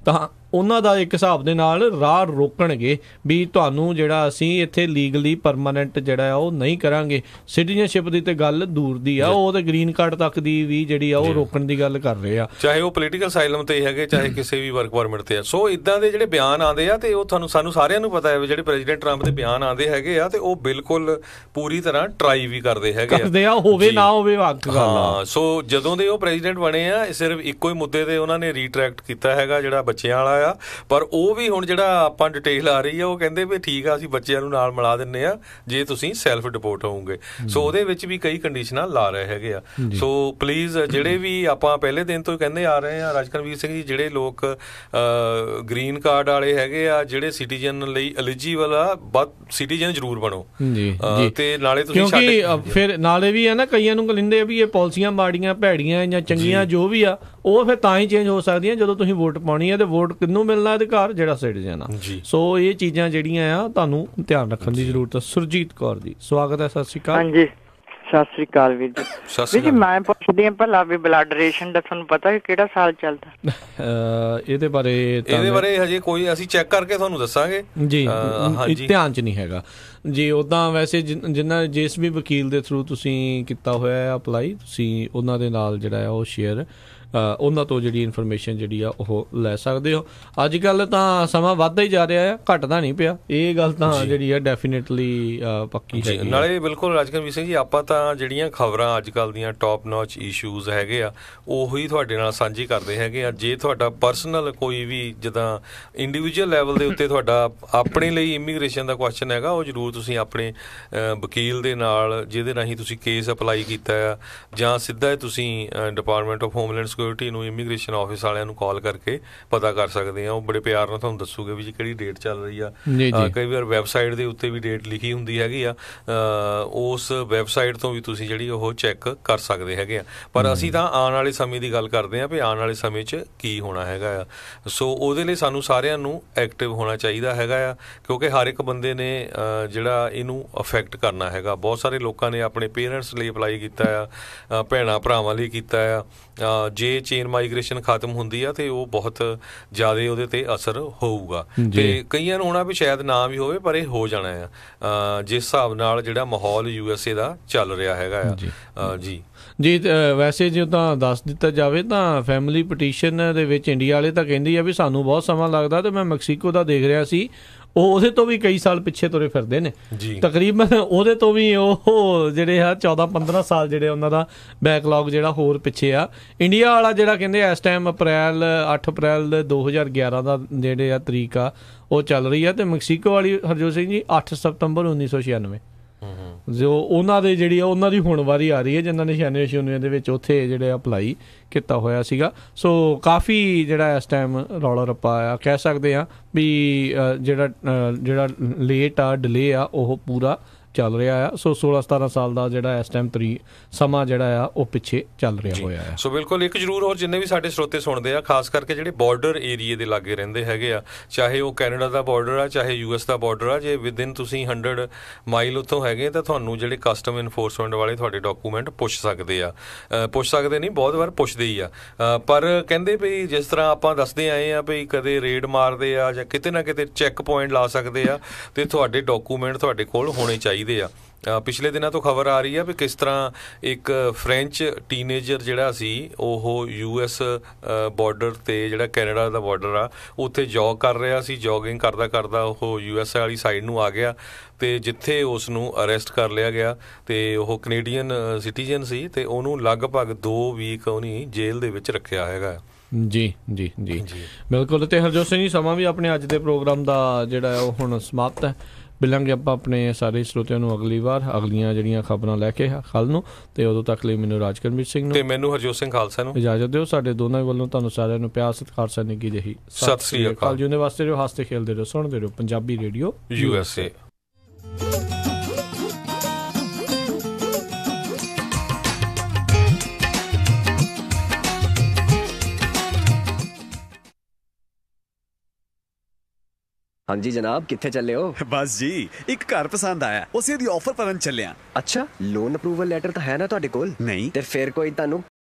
ਤਾਂ ਉਹਨਾਂ ਦਾ ਇੱਕ ਹਿਸਾਬ ਦੇ ਨਾਲ ਰਾਹ ਰੋਕਣਗੇ ਵੀ ਤੁਹਾਨੂੰ ਜਿਹੜਾ ਅਸੀਂ ਇੱਥੇ ਲੀਗਲੀ ਪਰਮਾਨੈਂਟ ਜਿਹੜਾ ਆ ਉਹ ਨਹੀਂ ਕਰਾਂਗੇ। ਸਿਟੀਜ਼ਨਸ਼ਿਪ ਦੀ ਤੇ ਗੱਲ ਦੂਰ ਦੀ ਆ, ਉਹ ਤੇ ਗ੍ਰੀਨ ਕਾਰਡ ਤੱਕ ਦੀ ਵੀ ਜਿਹੜੀ ਆ ਉਹ ਰੋਕਣ ਦੀ ਗੱਲ ਕਰ ਰਹੇ ਆ, ਚਾਹੇ ਉਹ ਪੋਲੀਟੀਕਲ ਅਸਾਈਲਮ ਤੇ ਹੈਗੇ, ਚਾਹੇ ਕਿਸੇ ਵੀ ਵਰਕ ਪਰਮਿਟ ਤੇ ਆ। ਸੋ ਇਦਾਂ ਦੇ ਜਿਹੜੇ ਬਿਆਨ ਆਉਂਦੇ ਆ, ਤੇ ਉਹ ਸਾਨੂੰ ਸਾਰਿਆਂ ਨੂੰ ਪਤਾ ਹੈ ਜਿਹੜੇ ਪ੍ਰੈਜ਼ੀਡੈਂਟ ਟਰੰਪ ਦੇ ਬਿਆਨ ਆਉਂਦੇ ਹੈਗੇ ਆ, ਤੇ ਉਹ ਬਿਲਕੁਲ ਪੂਰੀ ਤਰ੍ਹਾਂ ਟਰਾਈ ਵੀ ਕਰਦੇ ਹੈਗੇ ਆ, ਹੋਵੇ ਨਾ ਹੋਵੇ ਹੱਕ ਗੱਲ ਆ। ਸੋ ਜਦੋਂ ਦੇ ਉਹ ਪ੍ਰੈਜ਼ੀਡੈਂਟ ਬਣੇ ਆ, ਸਿਰਫ ਇੱਕੋ ਹੀ ਮੁੱਦੇ ਤੇ ਉਹਨਾਂ ਨੇ ਰੀਟਰੈਕਟ ਕੀਤਾ ਹੈਗਾ ਜਿਹੜਾ ਬੱਚਿਆਂ ਵਾਲਾ ਆ, ਪਰ ਉਹ ਵੀ ਹੁਣ ਜਿਹੜਾ ਆਪਾਂ ਡਿਟੇਲ ਆ ਰਹੀ ਆ, ਉਹ ਕਹਿੰਦੇ ਵੀ ਠੀਕ ਆ ਅਸੀਂ ਬੱਚਿਆਂ ਨੂੰ ਨਾਲ ਮਿਲਾ ਦਿੰਦੇ ਆ ਜੇ ਤੁਸੀਂ ਸੈਲਫ ਡਿਪੋਰਟ ਹੋਵੋਗੇ। ਸੋ ਉਹਦੇ ਵਿੱਚ ਵੀ ਕਈ ਕੰਡੀਸ਼ਨਾਂ ਲਾ ਰਹੇ ਹੈਗੇ ਆ। ਸੋ ਪਲੀਜ਼ ਜਿਹੜੇ ਵੀ ਆਪਾਂ ਪਹਿਲੇ ਦਿਨ ਤੋਂ ਕਹਿੰਦੇ ਆ ਰਹੇ ਆ ਰਾਜਕਰਮੀਤ ਸਿੰਘ ਜੀ, ਜਿਹੜੇ ਲੋਕ ਗ੍ਰੀਨ ਕਾਰਡ ਵਾਲੇ ਹੈਗੇ ਆ, ਜਿਹੜੇ ਸਿਟੀਜ਼ਨ ਲਈ ਐਲੀਜੀਬਲ ਆ, ਸਿਟੀਜ਼ਨ ਜ਼ਰੂਰ ਬਣੋ। ਤੇ ਨਾਲੇ ਤੁਸੀਂ ਕਿਉਂਕਿ ਫਿਰ ਨਾਲੇ ਵੀ ਆ ਨਾ, ਕਈਆਂ ਨੂੰ ਕਹਿੰਦੇ ਵੀ ਇਹ ਪਾਲਿਸੀਆਂ ਮਾੜੀਆਂ ਭੈੜੀਆਂ ਜਾਂ ਚੰਗੀਆਂ ਜੋ ਵੀ ਆ, ਉਹ ਫਿਰ ਤਾਂ ਹੀ ਚੇਂਜ ਹੋ ਸਕਦੀਆਂ ਜਦੋਂ ਤੁਸੀਂ ਵੋਟ ਪਾਉਣੀ ਹੈ, ਤੇ ਵੋਟ ਕਿਹਨੂੰ ਮਿਲਣਾ ਅਧਿਕਾਰ? ਜਿਹੜਾ ਸਿਟੀਜ਼ਨ ਆ। ਸੋ ਇਹ ਚੀਜ਼ਾਂ ਜਿਹੜੀਆਂ ਆ ਤੁਹਾਨੂੰ ਧਿਆਨ ਰੱਖਣ ਦੀ ਜ਼ਰੂਰਤ ਹੈ। ਸੁਰਜੀਤ ਕੌਰ ਜੀ, ਸਵਾਗਤ ਹੈ। ਸਤਿ ਸ਼੍ਰੀ ਅਕਾਲ। ਹਾਂਜੀ, ਸਤਿ ਸ੍ਰੀ ਅਕਾਲ ਵੀਰ ਜੀ। ਜੀ ਮੈਂ ਪੁੱਛਦੀ ਹਾਂ ਭਲਾ ਵੀ ਬਲੱਡ ਰੇਸ਼ਨ ਦਾ ਤੁਹਾਨੂੰ ਪਤਾ ਕਿਹੜਾ ਸਾਲ ਚੱਲਦਾ? ਇਹਦੇ ਬਾਰੇ ਹਜੇ ਕੋਈ ਅਸੀਂ ਚੈੱਕ ਕਰਕੇ ਤੁਹਾਨੂੰ ਦੱਸਾਂਗੇ ਜੀ। ਧਿਆਨ 'ਚ ਨਹੀਂ ਹੈਗਾ ਜੀ। ਉੱਦਾਂ ਵੈਸੇ ਜਿਸ ਵੀ ਵਕੀਲ ਦੇ ਥਰੂ ਤੁਸੀਂ ਕੀਤਾ ਹੋਇਆ ਹੈ ਅਪਲਾਈ, ਤੁਸੀਂ ਉਹਨਾਂ ਦੇ ਨਾਲ ਜਿਹੜਾ ਆ ਉਹ ਸ਼ੇਅਰ ਉਹਨਾਂ ਤੋਂ ਜਿਹੜੀ ਇਨਫੋਰਮੇਸ਼ਨ ਜਿਹੜੀ ਆ ਉਹ ਲੈ ਸਕਦੇ ਹੋ। ਅੱਜ ਕੱਲ੍ਹ ਤਾਂ ਸਮਾਂ ਵੱਧਦਾ ਹੀ ਜਾ ਰਿਹਾ ਆ, ਘਟਦਾ ਨਹੀਂ ਪਿਆ। ਇਹ ਗੱਲ ਤਾਂ ਜਿਹੜੀ ਆ ਡੈਫੀਨੇਟਲੀ ਪੱਕੀ ਹੈ। ਨਾਲੇ ਬਿਲਕੁਲ ਰਾਜਕਰਮਜੀਤ ਸਿੰਘ ਜੀ, ਆਪਾਂ ਤਾਂ ਜਿਹੜੀਆਂ ਖਬਰਾਂ ਅੱਜ ਕੱਲ੍ਹ ਦੀਆਂ ਟੌਪ ਨੌਚ ਇਸ਼ੂਜ਼ ਹੈਗੇ ਆ ਉਹੀ ਤੁਹਾਡੇ ਨਾਲ ਸਾਂਝੀ ਕਰਦੇ ਹੈਗੇ ਆ। ਜੇ ਤੁਹਾਡਾ ਪਰਸਨਲ ਕੋਈ ਵੀ ਜਿੱਦਾਂ ਇੰਡੀਵਿਜੂਅਲ ਲੈਵਲ ਦੇ ਉੱਤੇ ਤੁਹਾਡਾ ਆਪਣੇ ਲਈ ਇਮੀਗ੍ਰੇਸ਼ਨ ਦਾ ਕੁਐਸਚਨ ਹੈਗਾ, ਉਹ ਜ਼ਰੂਰ ਤੁਸੀਂ ਆਪਣੇ ਵਕੀਲ ਦੇ ਨਾਲ ਜਿਹਦੇ ਰਾਹੀਂ ਤੁਸੀਂ ਕੇਸ ਅਪਲਾਈ ਕੀਤਾ ਆ, ਜਾਂ ਸਿੱਧਾ ਤੁਸੀਂ ਡਿਪਾਰਟਮੈਂਟ ਆਫ ਹੋਮਲੈਂਡ ਸਿਕਿਉਰਿਟੀ ਨੂੰ, ਇਮੀਗ੍ਰੇਸ਼ਨ ਆਫਿਸ ਵਾਲਿਆਂ ਨੂੰ ਕਾਲ ਕਰਕੇ ਪਤਾ ਕਰ ਸਕਦੇ ਆ। ਉਹ ਬੜੇ ਪਿਆਰ ਨਾਲ ਤੁਹਾਨੂੰ ਦੱਸੂਗੇ ਵੀ ਜੀ ਕਿਹੜੀ ਡੇਟ ਚੱਲ ਰਹੀ ਆ। ਕਈ ਵਾਰ ਵੈਬਸਾਈਟ ਦੇ ਉੱਤੇ ਵੀ ਡੇਟ ਲਿਖੀ ਹੁੰਦੀ ਹੈਗੀ ਆ, ਉਸ ਵੈਬਸਾਈਟ ਤੋਂ ਵੀ ਤੁਸੀਂ ਜਿਹੜੀ ਉਹ ਚੈੱਕ ਕਰ ਸਕਦੇ ਹੈਗੇ ਆ। ਪਰ ਅਸੀਂ ਤਾਂ ਆਉਣ ਵਾਲੇ ਸਮੇਂ ਦੀ ਗੱਲ ਕਰਦੇ ਹਾਂ ਵੀ ਆਉਣ ਵਾਲੇ ਸਮੇਂ 'ਚ ਕੀ ਹੋਣਾ ਹੈਗਾ ਆ। ਸੋ ਉਹਦੇ ਲਈ ਸਾਨੂੰ ਸਾਰਿਆਂ ਨੂੰ ਐਕਟਿਵ ਹੋਣਾ ਚਾਹੀਦਾ ਹੈਗਾ ਆ, ਕਿਉਂਕਿ ਹਰ ਇੱਕ ਬੰਦੇ ਨੇ ਜਿਹੜਾ ਇਹਨੂੰ ਅਫੈਕਟ ਕਰਨਾ ਹੈਗਾ। ਬਹੁਤ ਸਾਰੇ ਲੋਕਾਂ ਨੇ ਆਪਣੇ ਪੇਰੈਂਟਸ ਲਈ ਅਪਲਾਈ ਕੀਤਾ ਆ, ਭੈਣਾਂ ਭਰਾਵਾਂ ਲਈ ਕੀਤਾ ਆ। ਜੇ ਚੇਨ ਮਾਈਗ੍ਰੇਸ਼ਨ ਖਤਮ ਹੁੰਦੀ ਆ ਤੇ ਉਹ ਬਹੁਤ ਜ਼ਿਆਦਾ ਉਹਦੇ ਤੇ ਅਸਰ ਹੋਊਗਾ। ਤੇ ਕਈਆਂ ਨੂੰ ਹੋਣਾ ਵੀ ਸ਼ਾਇਦ ਨਾ ਵੀ ਹੋਵੇ, ਪਰ ਇਹ ਹੋ ਜਾਣਾ ਆ ਜਿਸ ਹਿਸਾਬ ਨਾਲ ਜਿਹੜਾ ਮਾਹੌਲ USA ਦਾ ਚੱਲ ਰਿਹਾ ਹੈਗਾ ਆ। ਜੀ ਵੈਸੇ ਜੇ ਤਾਂ ਦੱਸ ਦਿੱਤਾ ਜਾਵੇ ਤਾਂ ਫੈਮਿਲੀ ਪਟੀਸ਼ਨ ਦੇ ਵਿੱਚ ਇੰਡੀਆ ਵਾਲੇ ਤਾਂ ਕਹਿੰਦੇ ਆ ਵੀ ਸਾਨੂੰ ਬਹੁਤ ਸਮਾਂ ਲੱਗਦਾ, ਤੇ ਮੈਂ ਮੈਕਸੀਕੋ ਦਾ ਦੇਖ ਰਿਹਾ ਸੀ, ਉਹ ਉਹਦੇ ਤੋਂ ਵੀ ਕਈ ਸਾਲ ਪਿੱਛੇ ਤੁਰੇ ਫਿਰਦੇ ਨੇ ਤਕਰੀਬਨ। ਉਹਦੇ ਤੋਂ ਵੀ ਉਹ ਜਿਹੜੇ ਆ 14-15 ਸਾਲ ਜਿਹੜੇ ਉਹਨਾਂ ਦਾ ਬੈਕਲੌਗ ਜਿਹੜਾ ਹੋਰ ਪਿੱਛੇ ਆ। ਇੰਡੀਆ ਵਾਲਾ ਜਿਹੜਾ ਕਹਿੰਦੇ ਇਸ ਟਾਈਮ 8 ਅਪ੍ਰੈਲ 2011 ਦਾ ਜਿਹੜੇ ਆ ਤਰੀਕ ਆ ਉਹ ਚੱਲ ਰਹੀ ਆ, ਤੇ ਮੈਕਸੀਕੋ ਵਾਲੀ ਹਰਜੋਤ ਸਿੰਘ ਜੀ 8 ਸਤੰਬਰ 1996 ਜੋ ਉਹਨਾਂ ਦੇ ਜਿਹੜੀ ਉਹਨਾਂ ਦੀ ਹੁਣ ਵਾਰੀ ਆ ਰਹੀ ਹੈ, ਜਿਨ੍ਹਾਂ ਨੇ 96 ਦੇ ਵਿੱਚ ਉੱਥੇ ਜਿਹੜੇ ਅਪਲਾਈ ਕੀਤਾ ਹੋਇਆ ਸੀਗਾ। ਸੋ ਕਾਫੀ ਜਿਹੜਾ ਇਸ ਟਾਈਮ ਰੌਲਾ ਰੱਪਾ ਆ, ਕਹਿ ਸਕਦੇ ਆ ਵੀ ਜਿਹੜਾ ਲੇਟ ਆ, ਡਿਲੇ ਆ, ਉਹ ਪੂਰਾ ਚੱਲ ਰਿਹਾ ਆ। ਸੋ 16-17 ਸਾਲ ਦਾ ਜਿਹੜਾ ਇਸ ਟਾਈਮ ਸਮਾਂ ਜਿਹੜਾ ਆ ਉਹ ਪਿੱਛੇ ਚੱਲ ਰਿਹਾ ਹੋਇਆ ਆ। ਸੋ ਬਿਲਕੁਲ ਇੱਕ ਜ਼ਰੂਰ ਹੋਰ ਜਿੰਨੇ ਵੀ ਸਾਡੇ ਸਰੋਤੇ ਸੁਣਦੇ ਆ, ਖਾਸ ਕਰਕੇ ਜਿਹੜੇ ਬਾਰਡਰ ਏਰੀਏ ਦੇ ਲਾਗੇ ਰਹਿੰਦੇ ਹੈਗੇ ਆ, ਚਾਹੇ ਉਹ ਕੈਨੇਡਾ ਦਾ ਬਾਰਡਰ ਆ, ਚਾਹੇ US ਦਾ ਬਾਰਡਰ ਆ, ਜੇ ਵਿਦਿਨ ਤੁਸੀਂ 100 ਮਾਈਲ ਉੱਥੋਂ ਹੈਗੇ ਤਾਂ ਤੁਹਾਨੂੰ ਜਿਹੜੇ ਕਸਟਮ ਇਨਫੋਰਸਮੈਂਟ ਵਾਲੇ ਤੁਹਾਡੇ ਡਾਕੂਮੈਂਟ ਪੁੱਛ ਸਕਦੇ ਆ। ਪੁੱਛ ਸਕਦੇ ਨਹੀਂ, ਬਹੁਤ ਵਾਰ ਪੁੱਛਦੇ ਹੀ ਆ। ਪਰ ਕਹਿੰਦੇ ਵੀ ਜਿਸ ਤਰ੍ਹਾਂ ਆਪਾਂ ਦੱਸਦੇ ਆਏ ਆ ਵੀ ਕਦੇ ਰੇਡ ਮਾਰਦੇ ਆ ਜਾਂ ਕਿਤੇ ਨਾ ਕਿਤੇ ਚੈੱਕ ਪੁਆਇੰਟ ਲਾ ਸਕਦੇ ਆ, ਤੇ ਤੁਹਾਡੇ ਡਾਕੂਮੈਂਟ ਤੁਹਾਡੇ ਕੋਲ ਹੋਣੇ ਚਾਹੀਦੇ ਆ। ਪਿਛਲੇ ਦਿਨਾਂ ਤੋਂ ਖਬਰ ਆ ਰਹੀ ਆ ਵੀ ਕਿਸ ਤਰ੍ਹਾਂ ਇੱਕ ਫਰੈਂਚ ਟੀਨੇਜਰ ਜਿਹੜਾ ਸੀ ਉਹ US ਬਾਰਡਰ ਤੇ ਜਿਹੜਾ ਕੈਨੇਡਾ ਦਾ ਬਾਰਡਰ ਆ ਉੱਥੇ ਜੌਗ ਕਰ ਰਿਹਾ ਸੀ। ਜੌਗਿੰਗ ਕਰਦਾ ਕਰਦਾ ਉਹ US ਵਾਲੀ ਸਾਈਡ ਨੂੰ ਆ ਗਿਆ, ਤੇ ਜਿੱਥੇ ਉਸ ਨੂੰ ਅਰੈਸਟ ਕਰ ਲਿਆ ਗਿਆ, ਤੇ ਉਹ ਕੈਨੇਡੀਅਨ ਸਿਟੀਜ਼ਨ ਸੀ, ਤੇ ਉਹਨੂੰ ਲਗਭਗ 2 ਵੀਕ ਉਹਨੇ ਜੇਲ੍ਹ ਦੇ ਵਿੱਚ ਰੱਖਿਆ ਹੈਗਾ। ਜੀ ਬਿਲਕੁਲ। ਤੇ ਹਰਜੋਤ ਸਿੰਘ ਜੀ, ਸਮਾਂ ਵੀ ਆਪਣੇ ਅੱਜ ਦੇ ਪ੍ਰੋਗਰਾਮ ਦਾ ਜਿਹੜਾ ਉਹ ਹੁਣ ਸਮਾਪਤ ਹੈ। ਮਿਲਾਂਗੇ ਆਪਾਂ ਆਪਣੇ ਸਾਰੇ ਸਰੋਤਿਆਂ ਨੂੰ ਅਗਲੀ ਵਾਰ ਅਗਲੀਆਂ ਜਿਹੜੀਆਂ ਖਬਰਾਂ ਲੈ ਕੇ ਕੱਲ੍ਹ ਨੂੰ, ਤੇ ਉਦੋਂ ਤੱਕ ਲਈ ਮੈਨੂੰ ਰਾਜਕਰਮਜੀਤ ਸਿੰਘ ਨੂੰ ਤੇ ਮੈਨੂੰ ਹਰਜੋਤ ਸਿੰਘ ਖਾਲਸਾ ਨੂੰ ਇਜਾਜ਼ਤ ਦਿਓ। ਸਾਡੇ ਦੋਨਾਂ ਵੱਲੋਂ ਤੁਹਾਨੂੰ ਸਾਰਿਆਂ ਨੂੰ ਪਿਆਰ ਸਤਿਕਾਰ ਸਨੇਗੀ ਜਿਹੀ ਸਤਿ ਸ੍ਰੀ ਅਕਾਲ। ਜਿਉਂਦੇ ਵਾਸਤੇ ਰਹੋ, ਹੱਸਦੇ ਖੇਲਦੇ ਰਹੋ, ਸੁਣਦੇ ਰਹੋ ਪੰਜਾਬੀ ਰੇਡੀਓ USA। ਹਾਂਜੀ ਜਨਾਬ, ਕਿੱਥੇ ਚੱਲੇ ਹੋ? ਬਸ ਜੀ, ਇੱਕ ਘਰ ਪਸੰਦ ਆਇਆ, ਉਸੇ ਦੀ ਆਫਰ ਭਰਨ ਚੱਲਿਆ। ਅੱਛਾ, ਲੋਨ ਅਪਰੂਵਲ ਲੈਟਰ ਤਾਂ ਹੈ ਨਾ ਤੁਹਾਡੇ ਕੋਲ? ਨਹੀਂ। ਤੇ ਫਿਰ ਕੋਈ ਤੁਹਾਨੂੰ